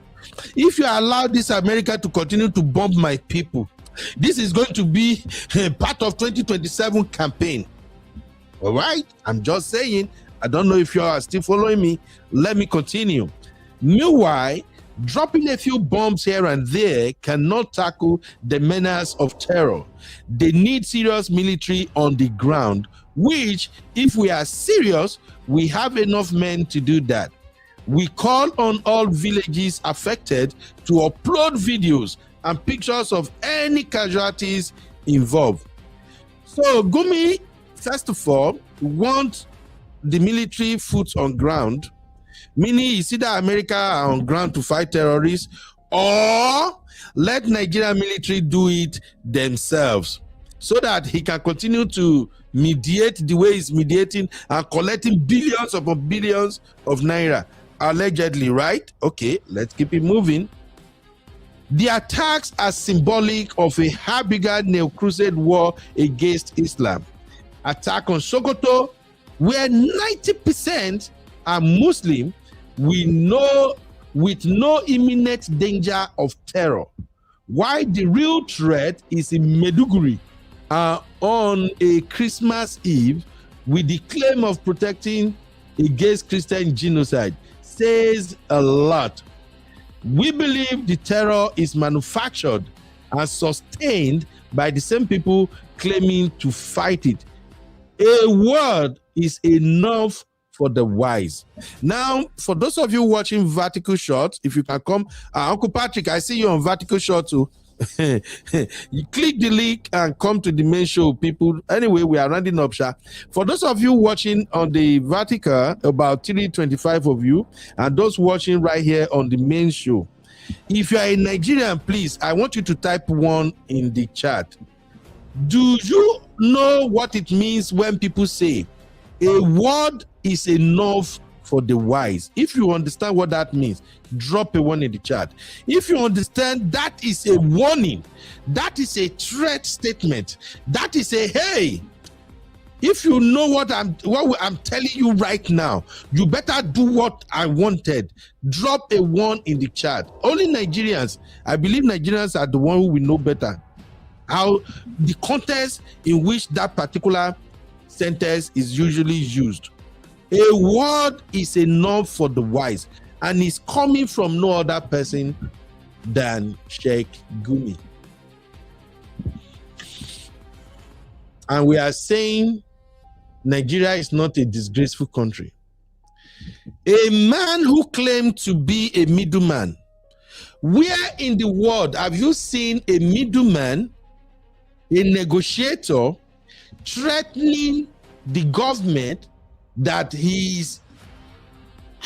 If you allow this America to continue to bomb my people, this is going to be part of 2027 campaign. All right? I'm just saying. I don't know if you are still following me. Let me continue. Meanwhile, dropping a few bombs here and there cannot tackle the menace of terror. They need serious military on the ground, which, if we are serious, we have enough men to do that. We call on all villages affected to upload videos and pictures of any casualties involved. So Gumi, first of all, wants the military foot on ground, meaning it's either America are on ground to fight terrorists, or let Nigerian military do it themselves, so that he can continue to mediate the way he's mediating and collecting billions upon billions of naira, allegedly, right? Okay, let's keep it moving. The attacks are symbolic of a bigger neo-crusade war against Islam. Attack on Sokoto, where 90% are Muslim, we know with no imminent danger of terror. Why the real threat is in Maiduguri on a Christmas Eve with the claim of protecting against Christian genocide says a lot. We believe the terror is manufactured and sustained by the same people claiming to fight it. A word is enough for the wise. Now, for those of you watching Vertical Shots, if you can come, Uncle Patrick, I see you on Vertical Shot too. You click the link and come to the main show, people. Anyway, we are rounding up, Sha. For those of you watching on the Vertical, about 325 of you, and those watching right here on the main show, if you are a Nigerian, please, I want you to type 1 in the chat. Do you know what it means when people say a word is enough for the wise? If you understand what that means, drop a 1 in the chat. If you understand that is a warning, that is a threat statement, that is a hey, if you know what I'm telling you right now, you better do what I wanted. Drop a 1 in the chat. Only Nigerians, I believe Nigerians are the one who will know better how the context in which that particular sentence is usually used. A word is enough for the wise, and is coming from no other person than Sheikh Gumi. And we are saying Nigeria is not a disgraceful country. A man who claimed to be a middleman. Where in the world have you seen a middleman, a negotiator, threatening the government that he's...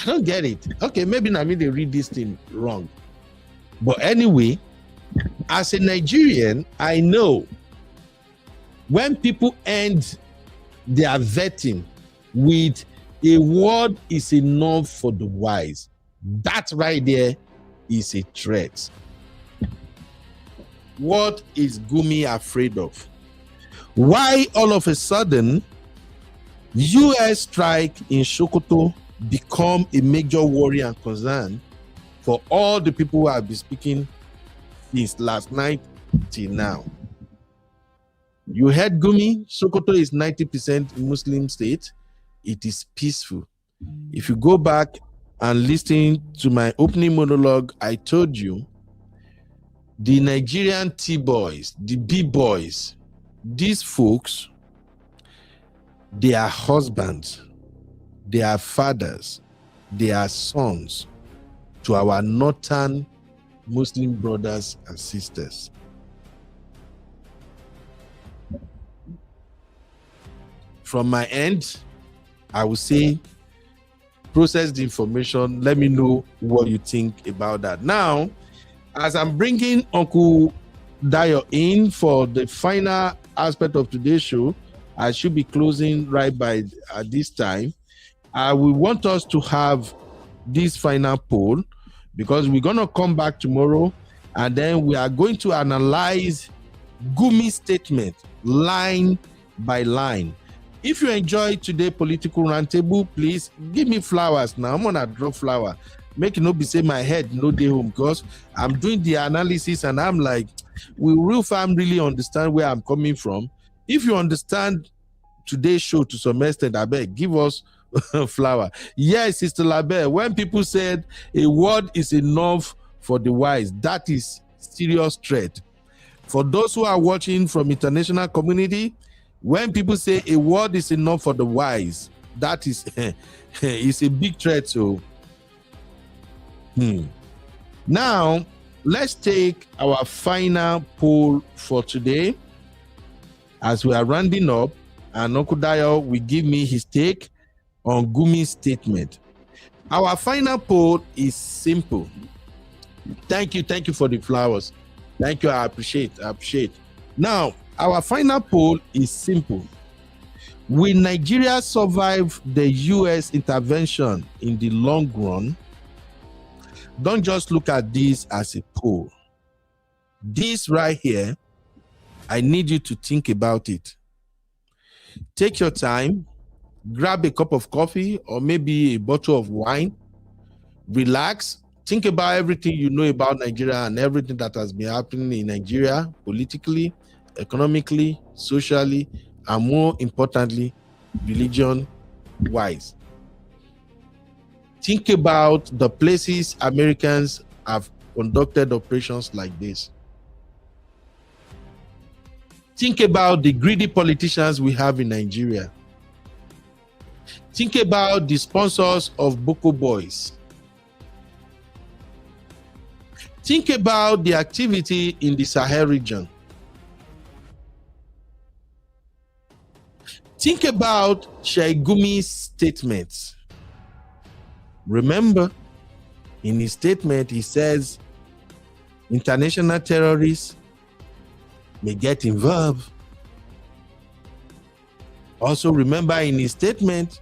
I don't get it. Okay, maybe I mean they read this thing wrong. But anyway, as a Nigerian, I know when people end their vetting with a word is enough for the wise, that right there is a threat. What is Gumi afraid of? Why all of a sudden Airstrike in Sokoto become a major worry and concern for all the people who have been speaking since last night till now? You heard Gumi, Sokoto is 90% Muslim state. It is peaceful. If you go back and listen to my opening monologue, I told you the Nigerian T-boys, the B-boys, these folks, they are husbands, they are fathers, they are sons to our northern Muslim brothers and sisters. From my end, I will say, process the information. Let me know what you think about that. Now, as I'm bringing Uncle Dayo in for the final aspect of today's show, I should be closing right by this time. We want us to have this final poll because we're going to come back tomorrow and then we are going to analyze Gumi's statement line by line. If you enjoyed today's political roundtable, please give me flowers now. I'm gonna drop flower. Make it not be say my head no day home because I'm doing the analysis and I'm like, will real fam really understand where I'm coming from? If you understand today's show to some extent, I beg, give us flower. Yes, Sister Labe, when people said a word is enough for the wise, that is serious threat. For those who are watching from international community, when people say a word is enough for the wise, that is it's a big threat. So now let's take our final poll for today as we are rounding up, and Uncle Dayo will give me his take on Gumi's statement. Our final poll is simple. Thank you for the flowers. Thank you, I appreciate. Now, our final poll is simple. Will Nigeria survive the US intervention in the long run? Don't just look at this as a poll. This right here, I need you to think about it. Take your time, grab a cup of coffee or maybe a bottle of wine, relax, think about everything you know about Nigeria and everything that has been happening in Nigeria politically, economically, socially, and more importantly, religion-wise. Think about the places Americans have conducted operations like this. Think about the greedy politicians we have in Nigeria. Think about the sponsors of Boko Boys. Think about the activity in the Sahel region. Think about Sheikh Gumi's statements. Remember, in his statement, he says international terrorists may get involved. Also, remember in his statement,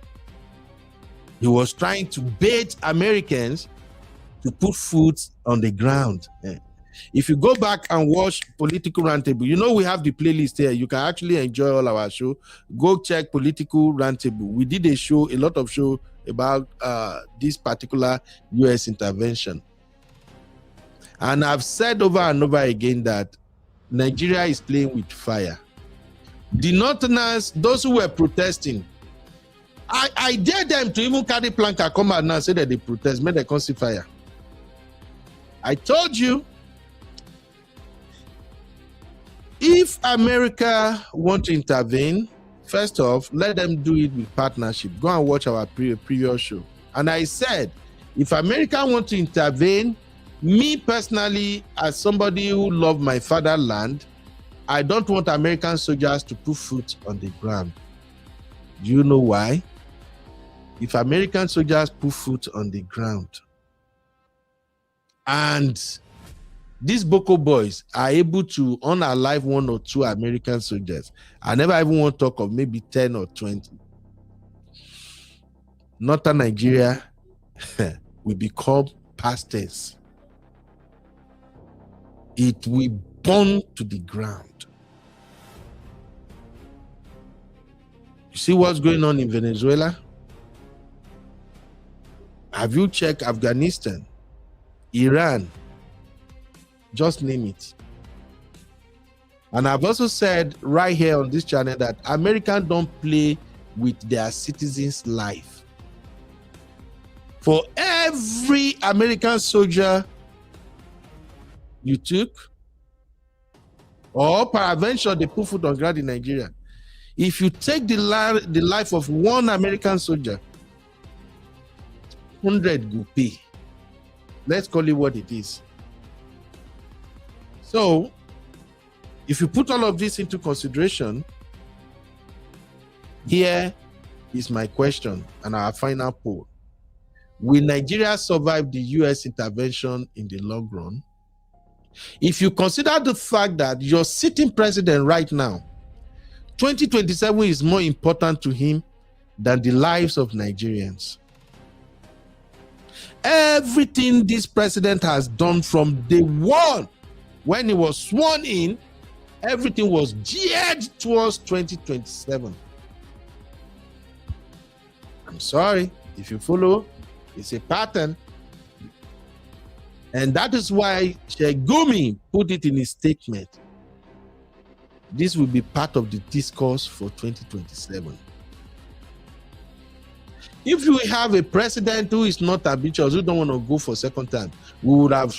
he was trying to bait Americans to put food on the ground. If you go back and watch Political Roundtable, you know we have the playlist here. You can actually enjoy all our show. Go check Political Roundtable. We did a lot of show about this particular US intervention. And I've said over and over again that Nigeria is playing with fire. The Northerners, those who were protesting, I dare them to even carry plank and come out now and say that they protest, make them come see fire. I told you, if America want to intervene, First off, let them do it with partnership. Go and watch our previous show. And I said, if America want to intervene, me personally, as somebody who love my fatherland, I don't want American soldiers to put foot on the ground. Do you know why? If American soldiers put foot on the ground and these Boko boys are able to unalive 1 or 2 American soldiers, I never even want to talk of maybe 10 or 20. Northern Nigeria will become past tense. It will burn to the ground. You see what's going on in Venezuela? Have you checked Afghanistan, Iran? Just name it. And I've also said right here on this channel that Americans don't play with their citizens' life. For every American soldier you took, or peradventure they put foot on ground in Nigeria, if you take the life of 1 American soldier, 100 go pay. Let's call it what it is. So, if you put all of this into consideration, here is my question and our final poll. Will Nigeria survive the US intervention in the long run? If you consider the fact that your sitting president right now, 2027 is more important to him than the lives of Nigerians. Everything this president has done from day one, when he was sworn in, everything was geared towards 2027. I'm sorry, if you follow, it's a pattern. And that is why Sheikh Gumi put it in his statement. This will be part of the discourse for 2027. If you have a president who is not ambitious, who don't want to go for second time, we would have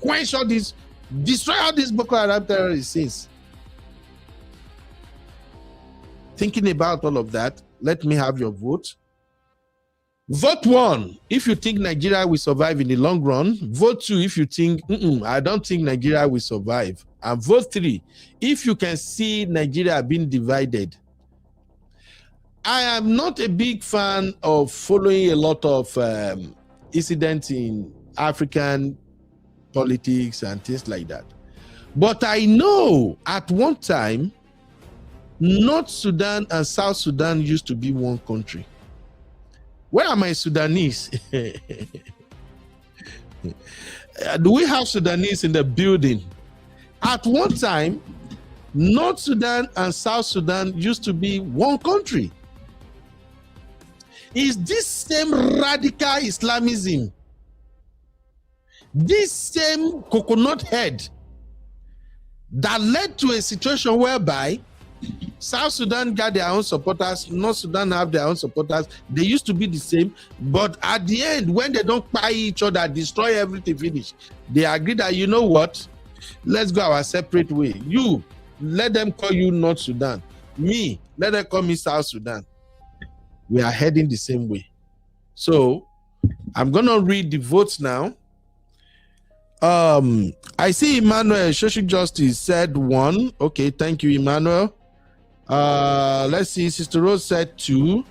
quenched all this, destroyed all these Boko Haram terrorists since. Thinking about all of that, let me have your vote. Vote 1 if you think Nigeria will survive in the long run. Vote 2 if you think, I don't think Nigeria will survive. And vote 3 if you can see Nigeria being divided. I am not a big fan of following a lot of incidents in African politics and things like that. But I know at one time, North Sudan and South Sudan used to be one country. Where are my Sudanese? Do we have Sudanese in the building? At one time, North Sudan and South Sudan used to be one country. Is this same radical Islamism, this same coconut head that led to a situation whereby South Sudan got their own supporters, North Sudan have their own supporters. They used to be the same, but at the end, when they don't buy each other, destroy everything, finish, they agree that, you know what, let's go our separate way. You, let them call you North Sudan. Me, let them call me South Sudan. We are heading the same way. So, I'm going to read the votes now. I see Emmanuel, Social Justice said 1. Okay, thank you, Emmanuel. Let's see, Sister Rose said 2,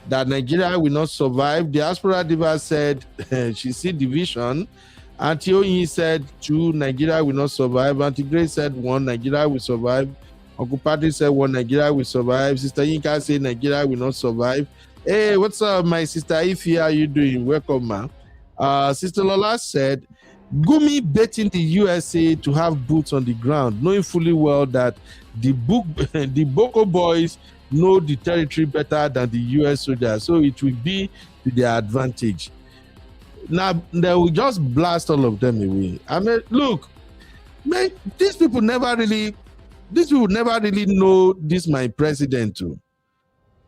that Nigeria will not survive. Diaspora Diva said she see division. Auntie Oyin said 2, Nigeria will not survive. Auntie Grace said 1, Nigeria will survive. Uncle Patrick said 1, Nigeria will survive. Sister Yinka said Nigeria will not survive. Hey, what's up, my sister Ify? How you doing? Welcome, man. Sister Lola said, Gumi betting the USA to have boots on the ground, knowing fully well that the Boko boys know the territory better than the US soldiers, so it will be to their advantage. Now, they will just blast all of them away. I mean, look, man, these people never really know this my president too.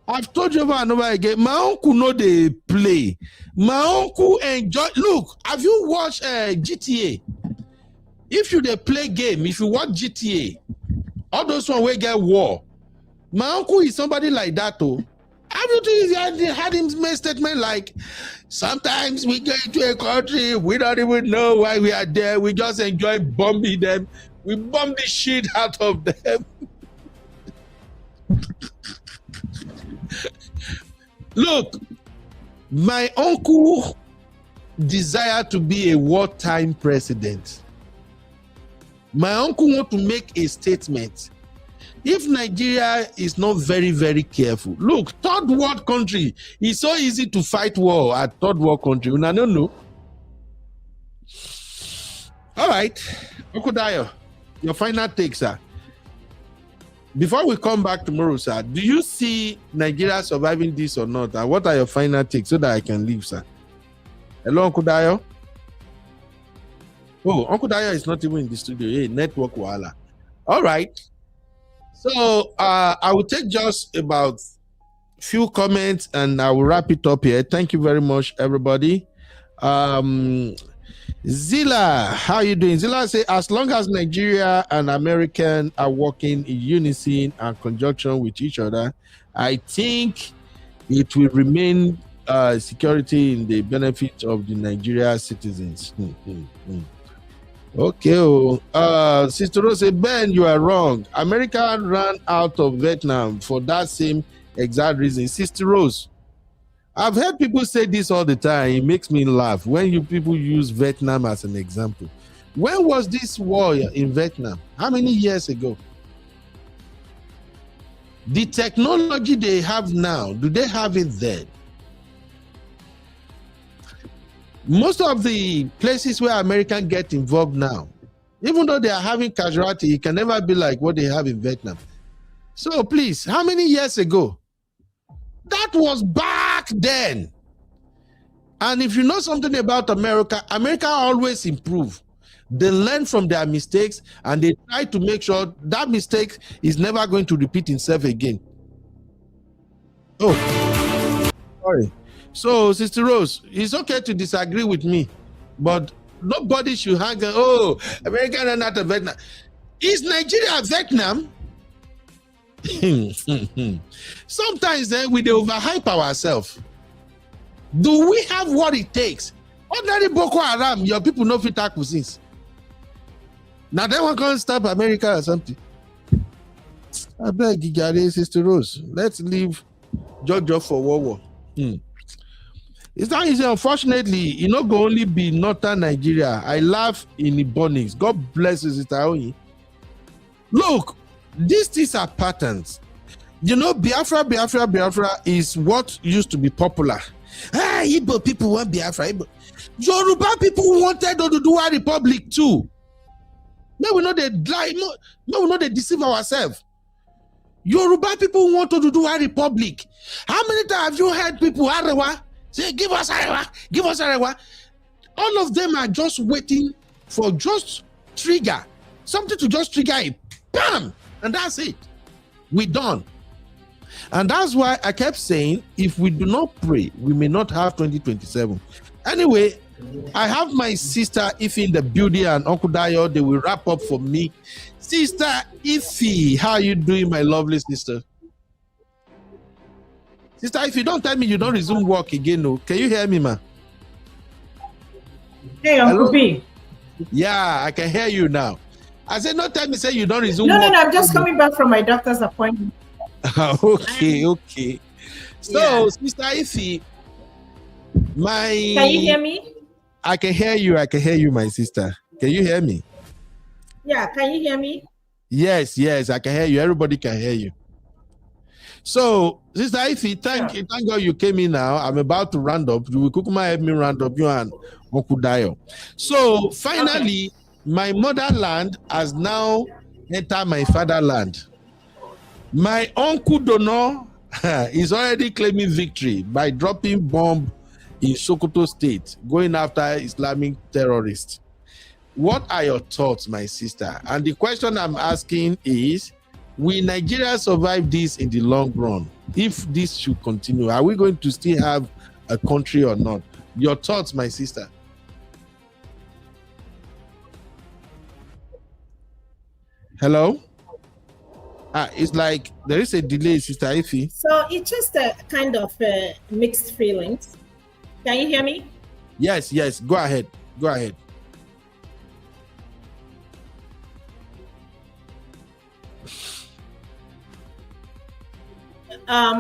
I've told you over and over again, my uncle know they play. My uncle enjoy. Look, have you watched GTA? If you they play game, if you watch GTA, all those one will get war. My uncle is somebody like that, too. Have you had him make statement like, sometimes we go into a country, we don't even know why we are there. We just enjoy bombing them. We bomb the shit out of them. Look, my uncle desired to be a wartime president. My uncle want to make a statement. If Nigeria is not very, very careful, look, third world country, it's so easy to fight war at third world country. I don't know. All right, Uncle Dayo, your final take, sir. Before we come back tomorrow, sir, do you see Nigeria surviving this or not? And what are your final takes so that I can leave, sir? Hello, Uncle Dayo. Oh, Uncle Dayo is not even in the studio. Hey, network wala. All right. So I will take just about few comments and I will wrap it up here. Thank you very much, everybody. Zila, how you doing? Zila say, as long as Nigeria and American are working in unison and conjunction with each other, I think it will remain security in the benefit of the Nigeria citizens. Okay, Sister Rose say, Ben, you are wrong. America ran out of Vietnam for that same exact reason. Sister Rose, I've heard people say this all the time. It makes me laugh when you people use Vietnam as an example. When was this war in Vietnam? How many years ago? The technology they have now, do they have it then? Most of the places where Americans get involved now, even though they are having casualty, it can never be like what they have in Vietnam. So please, how many years ago? That was back then. And if you know something about America, America always improve. They learn from their mistakes and they try to make sure that mistake is never going to repeat itself again. Oh, sorry. So, Sister Rose, it's okay to disagree with me, but nobody should hang on, oh, America are not a Vietnam. Is Nigeria Vietnam? Sometimes we overhype ourselves. Do we have what it takes? Ordinary Boko Haram, your people know fit cuisines. Now they want to stop America or something. I beg you, Gary, Sister Rose. Let's leave Georgia for war. It's not easy, unfortunately. It not going to only be northern Nigeria. I laugh in the Bonings. God bless you, Sister Oyi. Look, these things are patterns. You know, Biafra is what used to be popular. Ah, Igbo people want Biafra. Igbo. Yoruba people wanted Oduduwa Republic too. No, we know they lie. No, we know they deceive ourselves. Yoruba people want Oduduwa Republic. How many times have you heard people Arewa say, give us Arewa, give us Arewa? All of them are just waiting for just trigger. Something to just trigger it. Bam! And that's it. We're done. And that's why I kept saying, if we do not pray, we may not have 2027. Anyway, I have my sister Ify in the building and Uncle Dayo. They will wrap up for me. Sister Ify, how are you doing, my lovely sister? Sister Ify, don't tell me you don't resume work again, no. Can you hear me, ma? Hey, Uncle B. Yeah, I can hear you now. I said, don't tell me, say you don't resume work. No, I'm just coming back from my doctor's appointment. Okay. So, yeah. Sister Ify, Can you hear me? I can hear you, my sister. Can you hear me? Yeah, can you hear me? Yes, I can hear you. Everybody can hear you. So, Sister Ify, thank God you came in now. I'm about to round up. You will help me round up you and Uncle Dayo. So, finally, my motherland has now entered my fatherland. My uncle Dono is already claiming victory by dropping bomb in Sokoto State, going after Islamic terrorists. What are your thoughts, my sister? And the question I'm asking is, will Nigeria survive this in the long run? If this should continue, are we going to still have a country or not? Your thoughts, my sister? Hello? It's like there is a delay, Sister Ify. So it's just a kind of mixed feelings. Can you hear me? Yes, yes. Go ahead. Go ahead.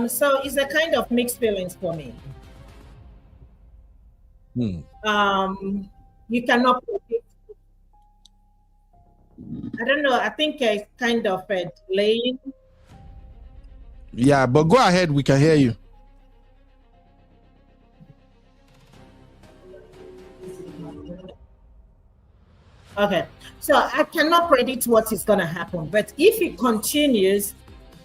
So it's a kind of mixed feelings for me. You cannot predict. I don't know. I think it's kind of a delaying. Yeah, but go ahead. We can hear you. Okay, so I cannot predict what is going to happen, but if it continues,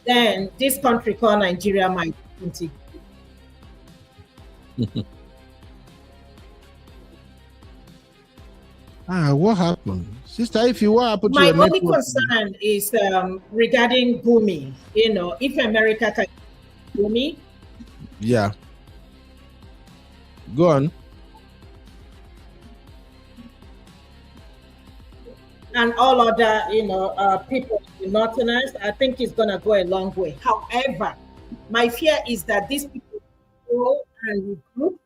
then this country called Nigeria might continue. What happened? Sister Ify, what happened to My your only network? concern is regarding Gumi. You know, if America can Gumi. Yeah. Go on. And all other, people, the Northerners, I think it's going to go a long way. However, my fear is that these people go and regroup.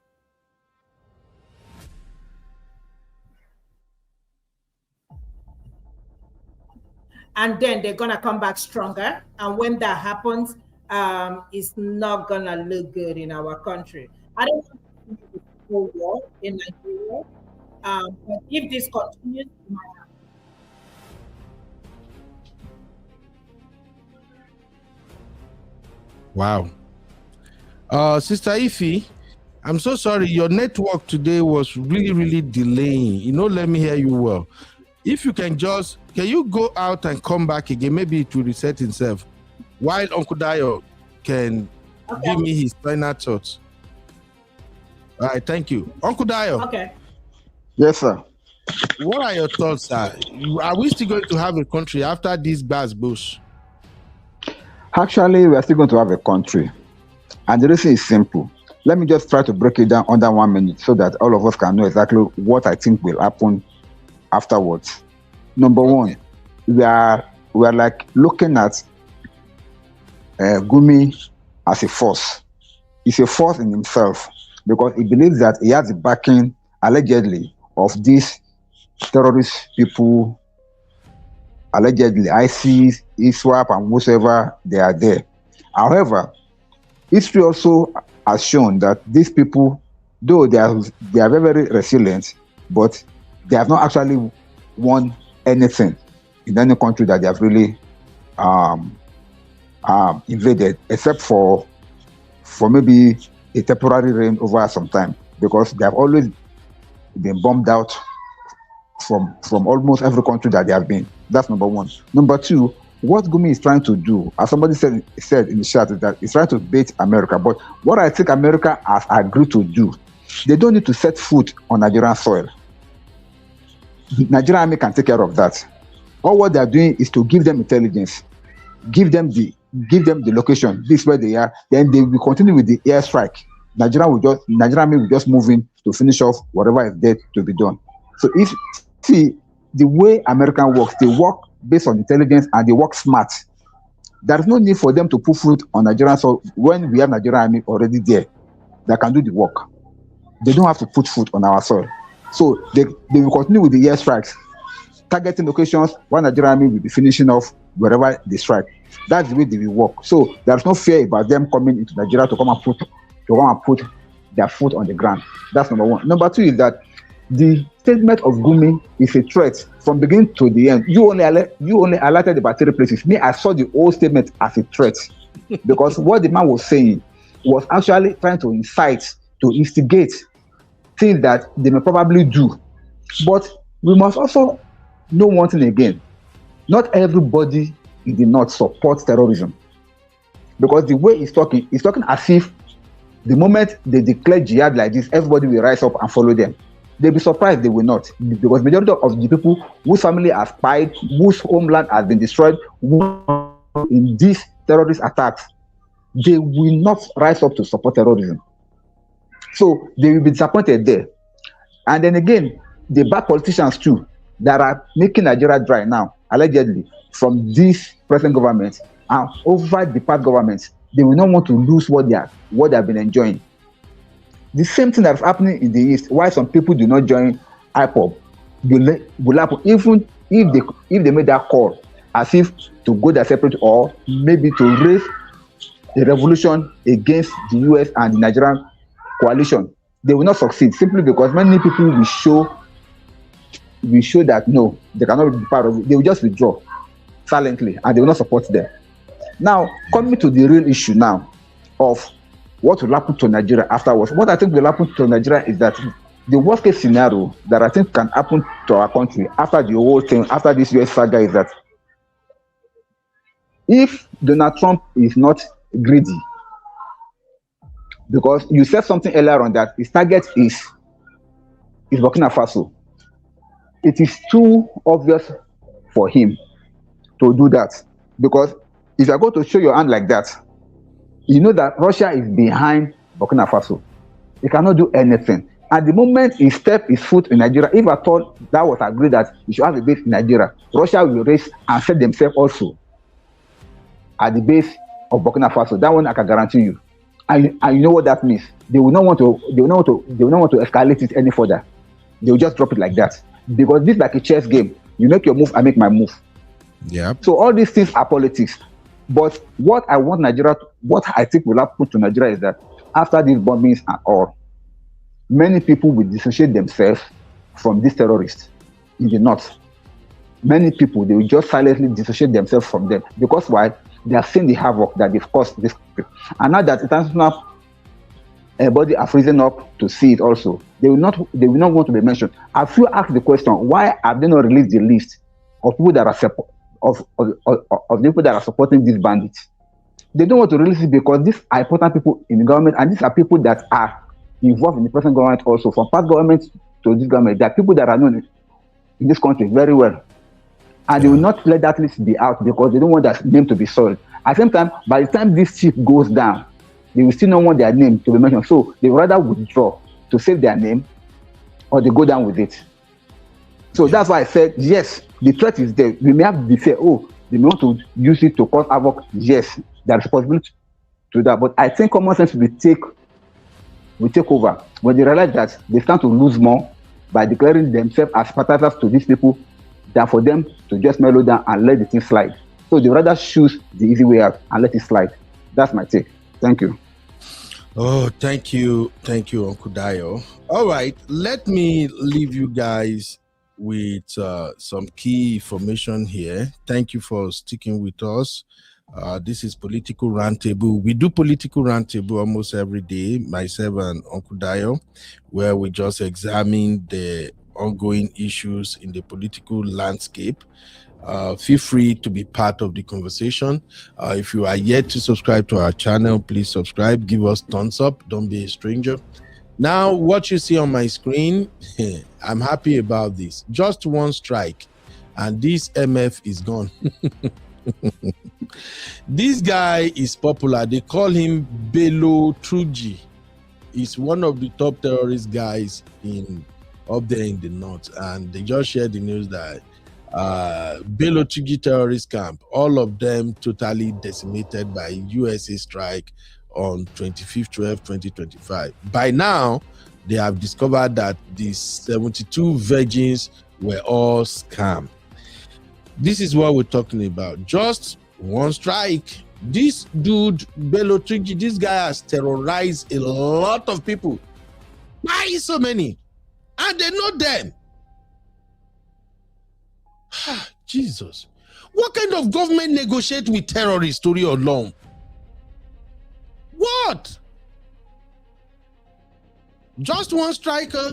And then they're going to come back stronger. And when that happens, it's not going to look good in our country. I don't want to see the whole war in Nigeria. But if this continues, it might happen. Wow. Sister Ify, I'm so sorry. Your network today was really, really delaying. Let me hear you well. If you can you go out and come back again? Maybe it will reset itself. While Uncle Dayo can give me his final thoughts. All right, thank you. Uncle Dayo. Okay. Yes, sir. What are your thoughts, sir? Are we still going to have a country after this gas bush? Actually, we are still going to have a country. And the reason is simple. Let me just try to break it down under 1 minute so that all of us can know exactly what I think will happen afterwards. Number one, we are like looking at Gumi as a force. He's a force in himself because he believes that he has the backing, allegedly, of these terrorist people, allegedly ISIS, ISWAP, and whoever they are there. However, history also has shown that these people, though they are very, very resilient, but they have not actually won anything in any country that they have really invaded, except for maybe a temporary reign over some time, because they have always been bombed out from almost every country that they have been. That's number one. Number two, what Gumi is trying to do, as somebody said in the chat, is that he's trying to bait America. But what I think America has agreed to do, they don't need to set foot on Nigerian soil. Nigerian army can take care of that. All what they are doing is to give them intelligence, give them the location. This is where they are. Then they will continue with the airstrike. Nigerian army will just move in to finish off whatever is there to be done. So see the way American works, they work based on intelligence and they work smart. There is no need for them to put foot on Nigerian soil when we have Nigerian army already there that can do the work. They don't have to put foot on our soil. So they will continue with the airstrikes, targeting locations while Nigerian army will be finishing off wherever they strike. That's the way they will work. So there's no fear about them coming into Nigeria to come and put their foot on the ground. That's number one. Number two is that the statement of Gumi is a threat from beginning to the end. You only highlighted about 3 places. Me, I saw the whole statement as a threat because what the man was saying was actually trying to incite, to instigate things that they may probably do. But we must also know one thing again. Not everybody in the North supports terrorism. Because the way he's talking as if the moment they declare jihad like this, everybody will rise up and follow them. They'll be surprised they will not. Because majority of the people whose family are spied, whose homeland has been destroyed in these terrorist attacks, they will not rise up to support terrorism. So they will be disappointed there. And then again, the bad politicians too, that are making Nigeria dry now, allegedly, from this present government, and over the past governments, they will not want to lose what they have been enjoying. The same thing that's happening in the East, why some people do not join IPOB, will happen even if they made that call as if to go their separate or maybe to raise a revolution against the US and the Nigerian coalition. They will not succeed simply because many people will show that no, they cannot be part of it. They will just withdraw silently and they will not support them. Now, coming to the real issue now of what will happen to Nigeria afterwards. What I think will happen to Nigeria is that the worst case scenario that I think can happen to our country after the whole thing, after this US saga, is that if Donald Trump is not greedy, because you said something earlier on that his target is Burkina Faso. It is too obvious for him to do that, because if you are going to show your hand like that, you know that Russia is behind Burkina Faso. He cannot do anything. At the moment he steps his foot in Nigeria, if at all that was agreed that he should have a base in Nigeria, Russia will raise and set themselves also at the base of Burkina Faso. That one I can guarantee you. And you know what that means. They will not want to escalate it any further. They will just drop it like that. Because this is like a chess game. You make your move, I make my move. Yeah. So all these things are politics. But what I think will happen to Nigeria is that after these bombings and all, many people will dissociate themselves from these terrorists in the north. Many people, they will just silently dissociate themselves from them. Because why? They have seen the havoc that they've caused this country. And now that international body are freezing up to see it also, they will not want to be mentioned. Have you asked the question, why have they not released the list of people that are of the people that are supporting these bandits? They don't want to release it because these are important people in the government, and these are people that are involved in the present government also. From past government to this government, there are people that are known in this country very well. And they will not let that list be out because they don't want that name to be soiled. At the same time, by the time this chief goes down, they will still not want their name to be mentioned. So they would rather withdraw to save their name, or they go down with it. So that's why I said, yes, the threat is there. We may have to be fair. Oh, they may want to use it to cause havoc. Yes, there is possibility to that. But I think common sense will take over when they realize that they stand to lose more by declaring themselves as sympathizers to these people than for them to just mellow down and let the thing slide. So they rather choose the easy way out and let it slide. That's my take. Thank you. Oh, thank you, Uncle Dayo. All right, let me leave you guys with some key information here. Thank you for sticking with us. This is Political Roundtable. We do Political Roundtable almost every day, myself and Uncle Dayo, where we just examine the ongoing issues in the political landscape. Feel free to be part of the conversation. If you are yet to subscribe to our channel, please subscribe, give us thumbs up, don't be a stranger. Now, what you see on my screen, I'm happy about this. Just one strike, and this MF is gone. This guy is popular. They call him Bello Turji. He's one of the top terrorist guys up there in the north, and they just shared the news that Bello Turji terrorist camp, all of them totally decimated by USA strike on 25th 12 2025. By now, they have discovered that the 72 virgins were all scam. This is what we're talking about. Just one strike. This dude, Bello Turji, this guy has terrorized a lot of people. Why so many? And they know them. Jesus. What kind of government negotiate with terrorists to your long? What? Just one striker.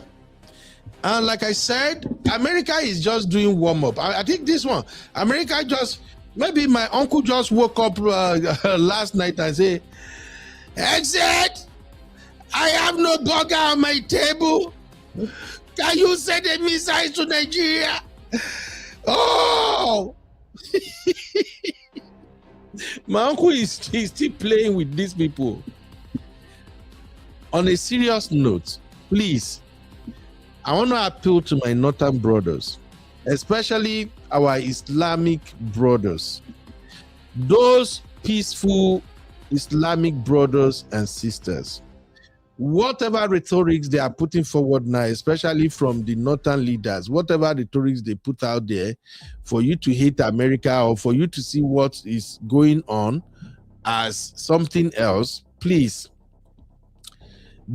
And like I said, America is just doing warm-up. I think this one, America just, maybe my uncle just woke up last night and say, exit, I have no burger on my table. Can you send a missile to Nigeria? Oh! My uncle is still playing with these people. On a serious note, please, I want to appeal to my northern brothers, especially our Islamic brothers. those peaceful Islamic brothers and sisters, whatever rhetorics they are putting forward now, especially from the northern leaders, whatever rhetorics they put out there for you to hate America or for you to see what is going on as something else, please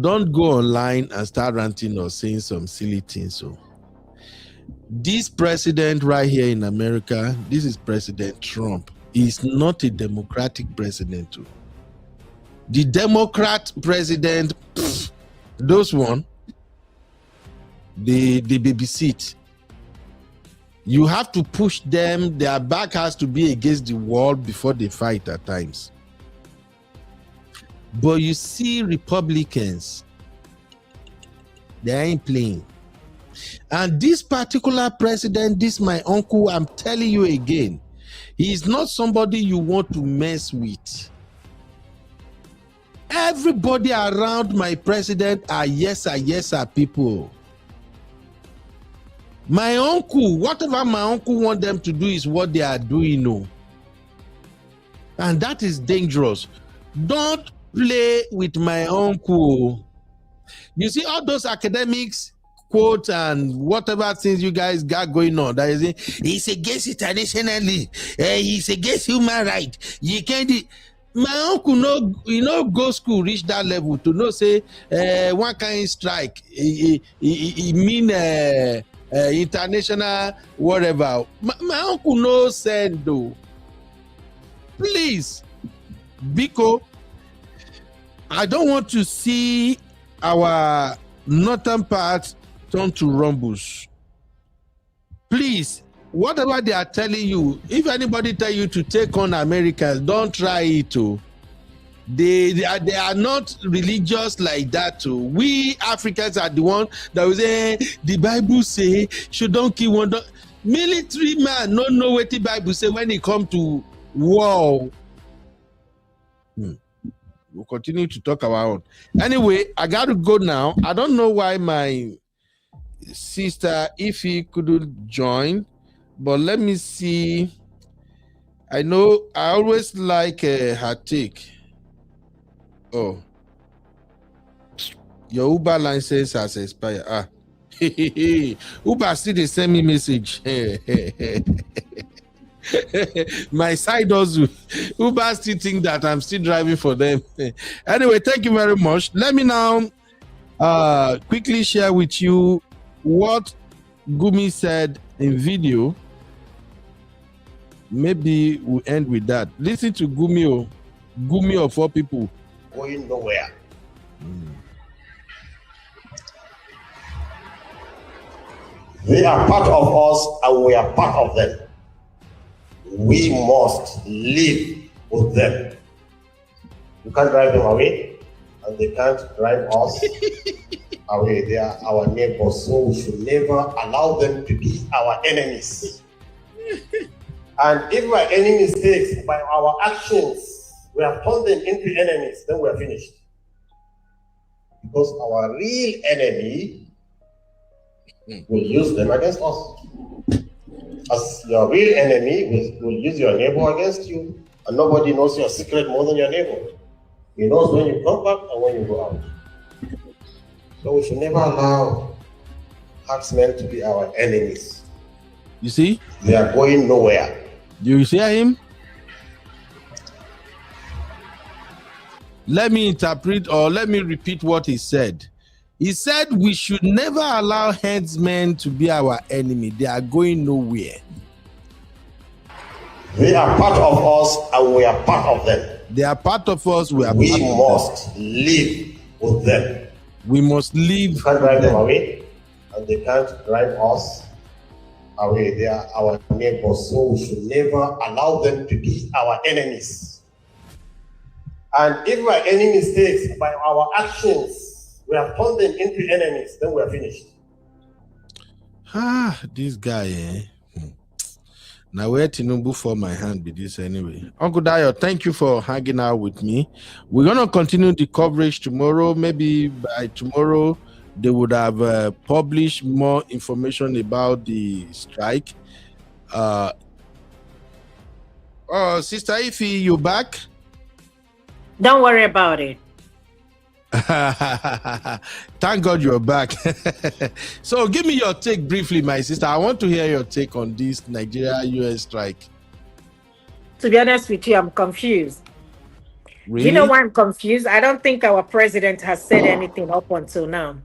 don't go online and start ranting or saying some silly things. So this president right here in America, this is President Trump. He's not a democratic president too. The Democrat president, those one, they babysit. You have to push them. Their back has to be against the wall before they fight at times. But you see Republicans, they ain't playing. And this particular president, this my uncle, I'm telling you again, he is not somebody you want to mess with. Everybody around my president are yes sir people. My uncle, whatever my uncle want them to do is what they are doing, no. And that is dangerous. Don't play with my uncle. You see all those academics quotes and whatever things you guys got going on, that is, he's against internationally, he's against human rights. You can't. My uncle no go school reach that level to know say one kind strike. He mean international whatever. My uncle no send though. Please, Biko, I don't want to see our northern part turn to rumbles. Please, whatever they are telling you, if anybody tell you to take on Americans, don't try it too. They are not religious like that too. We Africans are the one that will say the Bible say should don't kill one. Military man don't know what the Bible say when it come to war. We'll continue to talk about it. Anyway, I got to go now. I don't know why my sister Ify couldn't join, but let me see. I know I always like her take. Oh, your Uber license has expired. Uber still they send me message. My side also, Uber still think that I'm still driving for them. Anyway, thank you very much. Let me now quickly share with you what Gumi said in video. Maybe we'll end with that. Listen to Gumi of all people. Going nowhere. They are part of us and we are part of them. We must live with them. You can't drive them away and they can't drive us away. They are our neighbors, so we should never allow them to be our enemies. And if by any mistakes, by our actions, we have turned them into enemies, then we are finished. Because our real enemy will use them against us. As your real enemy will use your neighbor against you, and nobody knows your secret more than your neighbor. He knows when you come back and when you go out. So we should never allow herdsmen to be our enemies. You see? They are going nowhere. Do you hear him? Let me interpret or let me repeat what he said. He said we should never allow herdsmen to be our enemy. They are going nowhere. They are part of us and we are part of them. They are part of us. We must live with them. We must live. You can't drive them away and they can't drive us away. They are our neighbors, so we should never allow them to be our enemies. And if by any mistakes, by our actions, we have turned them into enemies, then we are finished. This guy, Now where Tinubu for my hand with this anyway. Uncle Dayo, thank you for hanging out with me. We're gonna continue the coverage tomorrow. Maybe by tomorrow they would have published more information about the strike. Oh, Sister Ify, you back? Don't worry about it. Thank God you're back. So give me your take briefly, my sister. I want to hear your take on this Nigeria-US strike. To be honest with you, I'm confused. Really? You know why I'm confused? I don't think our president has said anything up until now.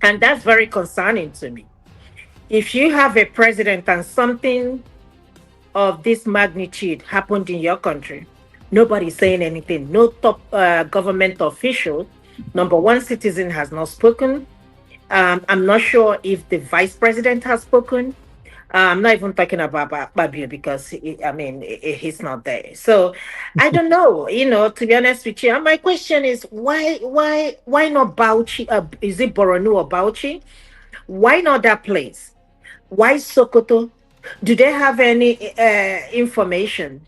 And that's very concerning to me. If you have a president and something of this magnitude happened in your country, nobody's saying anything. No top government official, number one citizen has not spoken. I'm not sure if the vice president has spoken. I'm not even talking about Babio because he's not there. So I don't know. To be honest with you, and my question is why not Bauchi? Is it Boronu or Bauchi? Why not that place? Why Sokoto? Do they have any information?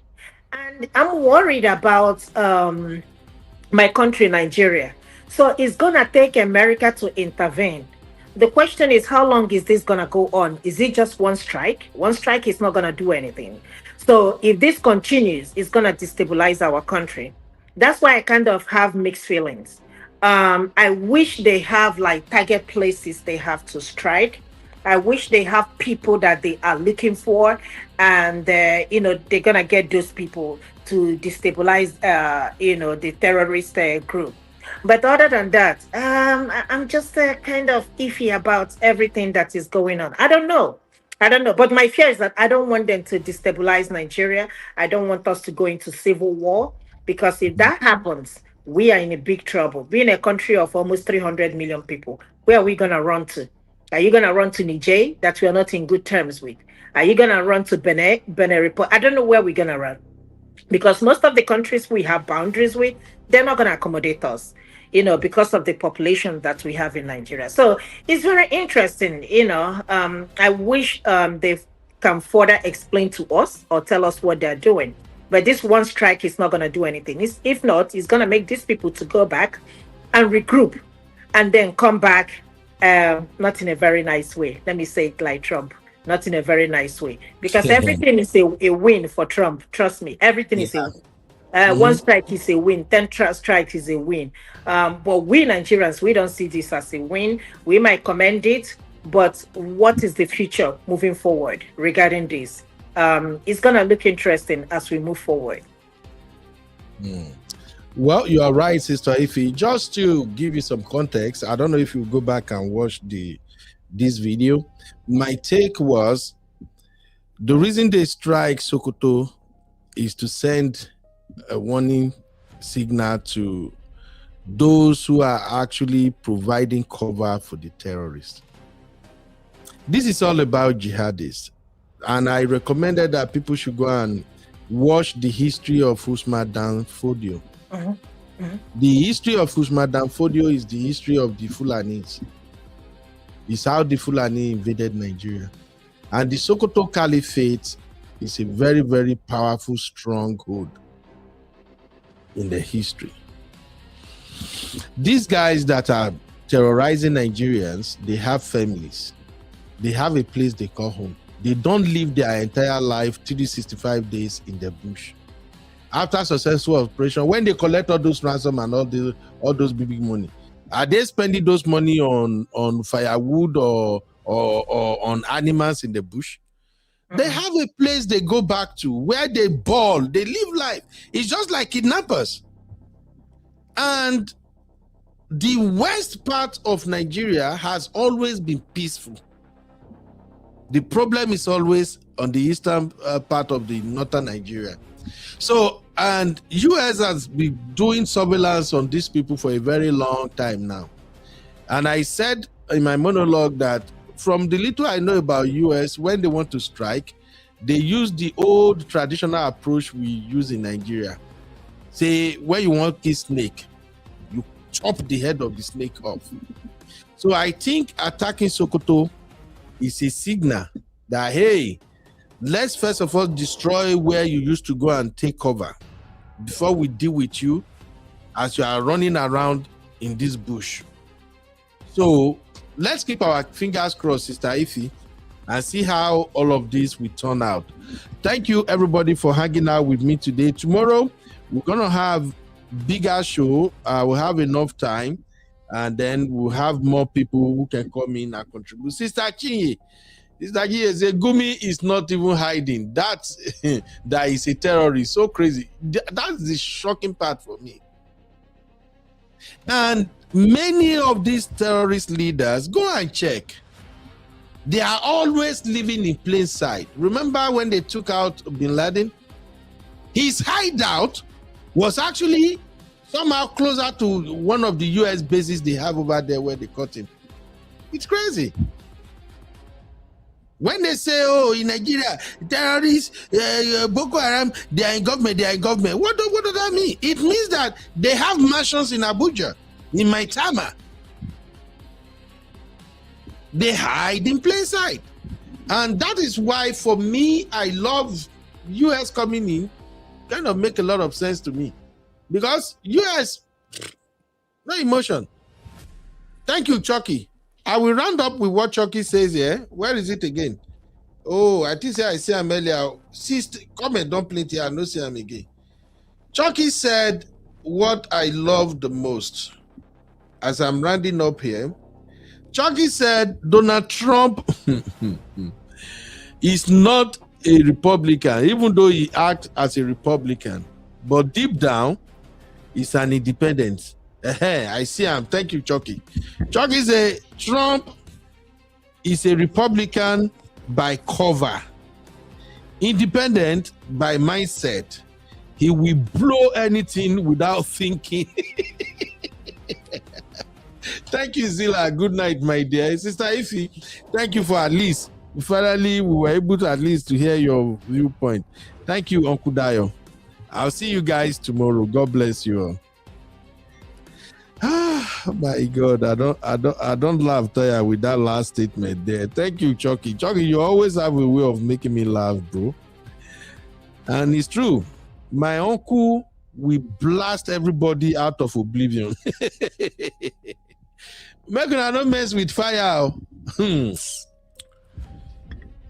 And I'm worried about my country, Nigeria. So it's gonna take America to intervene. The question is, how long is this gonna go on? Is it just one strike? One strike is not gonna do anything. So if this continues, it's gonna destabilize our country. That's why I kind of have mixed feelings. I wish they have like target places they have to strike. I wish they have people that they are looking for, and they're gonna get those people to destabilize the terrorist group. But other than that, I'm just kind of iffy about everything that is going on. I don't know. But my fear is that I don't want them to destabilize Nigeria. I don't want us to go into civil war, because if that happens, we are in a big trouble. Being a country of almost 300 million people, where are we going to run to? Are you going to run to Niger, that we are not in good terms with? Are you going to run to Benin Republic? I don't know where we're going to run, because most of the countries we have boundaries with, they're not going to accommodate us, because of the population that we have in Nigeria. So it's very interesting, I wish they can further explain to us or tell us what they're doing. But this one strike is not going to do anything. If not, it's going to make these people to go back and regroup and then come back, not in a very nice way. Let me say it like Trump. Not in a very nice way, because everything is a win for Trump. Trust me, everything is a win. One strike is a win, 10 strikes is a win. But we Nigerians, we don't see this as a win. We might commend it, but what is the future moving forward regarding this? It's going to look interesting as we move forward. Well, you are right, Sister Ify. Just to give you some context, I don't know if you go back and watch this video. My take was, the reason they strike Sokoto is to send a warning signal to those who are actually providing cover for the terrorists. This is all about jihadists, and I recommended that people should go and watch the history of Usman Dan Fodio. The history of Usman Dan Fodio is the history of the Fulanis. It's how the Fulani invaded Nigeria. And the Sokoto Caliphate is a very, very powerful stronghold in the history. These guys that are terrorizing Nigerians, they have families. They have a place they call home. They don't live their entire life 365 days in the bush. After successful operation, when they collect all those ransom and all those big money, are they spending those money on firewood or on animals in the bush? They have a place they go back to where they ball, they live life. It's just like kidnappers. And the west part of Nigeria has always been peaceful. The problem is always on the eastern part of the northern Nigeria. So, and US has been doing surveillance on these people for a very long time now. And I said in my monologue that from the little I know about US, when they want to strike, they use the old traditional approach we use in Nigeria. Say, when you want to kill snake, you chop the head of the snake off. So I think attacking Sokoto is a signal that, hey, let's first of all destroy where you used to go and take cover before we deal with you as you are running around in this bush. So let's keep our fingers crossed, Sister Ify, and see how all of this will turn out. Thank you, everybody, for hanging out with me today. Tomorrow, we're going to have bigger show. We'll have enough time, and then we'll have more people who can come in and contribute. Sister Chinye said, Gumi is not even hiding. That is a terrorist. So crazy. That's the shocking part for me. And many of these terrorist leaders, go and check. They are always living in plain sight. Remember when they took out Bin Laden? His hideout was actually somehow closer to one of the US bases they have over there where they caught him. It's crazy. When they say, oh, in Nigeria, terrorists, Boko Haram, they are in government, What does that mean? It means that they have mansions in Abuja, in Maitama. They hide in plain sight. And that is why, for me, I love US coming in. Kind of make a lot of sense to me. Because US, no emotion. Thank you, Chucky. I will round up with what Chucky says here. Where is it again? Oh, I think I see him earlier. Comment, don't play it here. I don't see him again. Chucky said what I love the most. As I'm rounding up here, Chucky said Donald Trump is not a Republican, even though he acts as a Republican. But deep down, he's an independent. I see him. Thank you, Chucky. Chucky said Trump is a Republican by cover, independent by mindset. He will blow anything without thinking. Thank you, Zilla. Good night, my dear. Sister Ify, thank you for at least, finally, we were able to at least to hear your viewpoint. Thank you, Uncle Dayo. I'll see you guys tomorrow. God bless you all. Oh my God, I don't laugh, Toya, with that last statement there. Thank you, Chucky. Chucky, you always have a way of making me laugh, bro. And it's true. My uncle will blast everybody out of oblivion. Make I don't mess with fire.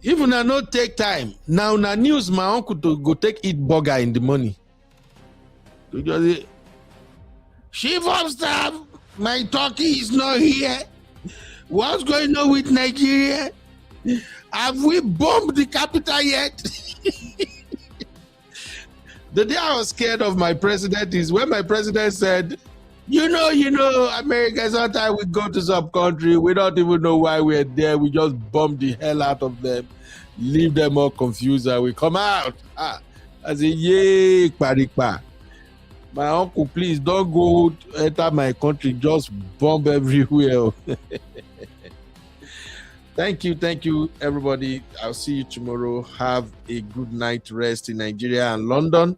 Even I not take time. Now news my uncle to go take eat burger in the morning. Because Chief of Staff, my turkey is not here. What's going on with Nigeria? Have we bombed the capital yet? The day I was scared of my president is when my president said, you know, America, sometimes we go to some country, we don't even know why we're there. We just bomb the hell out of them, leave them all confused, and we come out. I say, yay, parikpa. My uncle, please don't go enter my country, just bomb everywhere. Thank you, everybody. I'll see you tomorrow. Have a good night rest in Nigeria and London.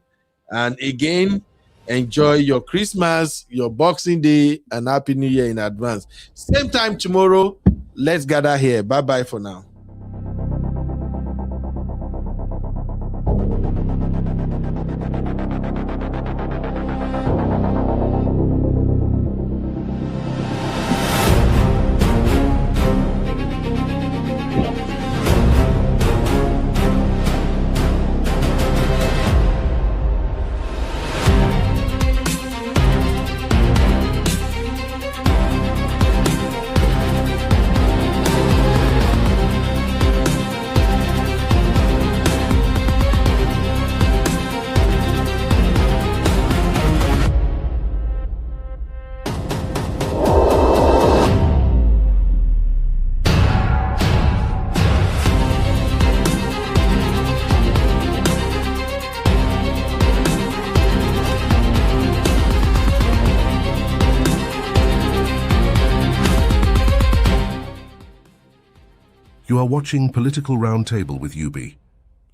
And again, enjoy your Christmas, your Boxing Day, and Happy New Year in advance. Same time tomorrow. Let's gather here. Bye-bye for now. You are watching Political Roundtable with UB.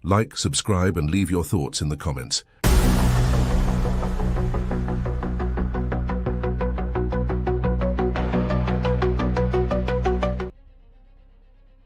Like, subscribe, and leave your thoughts in the comments.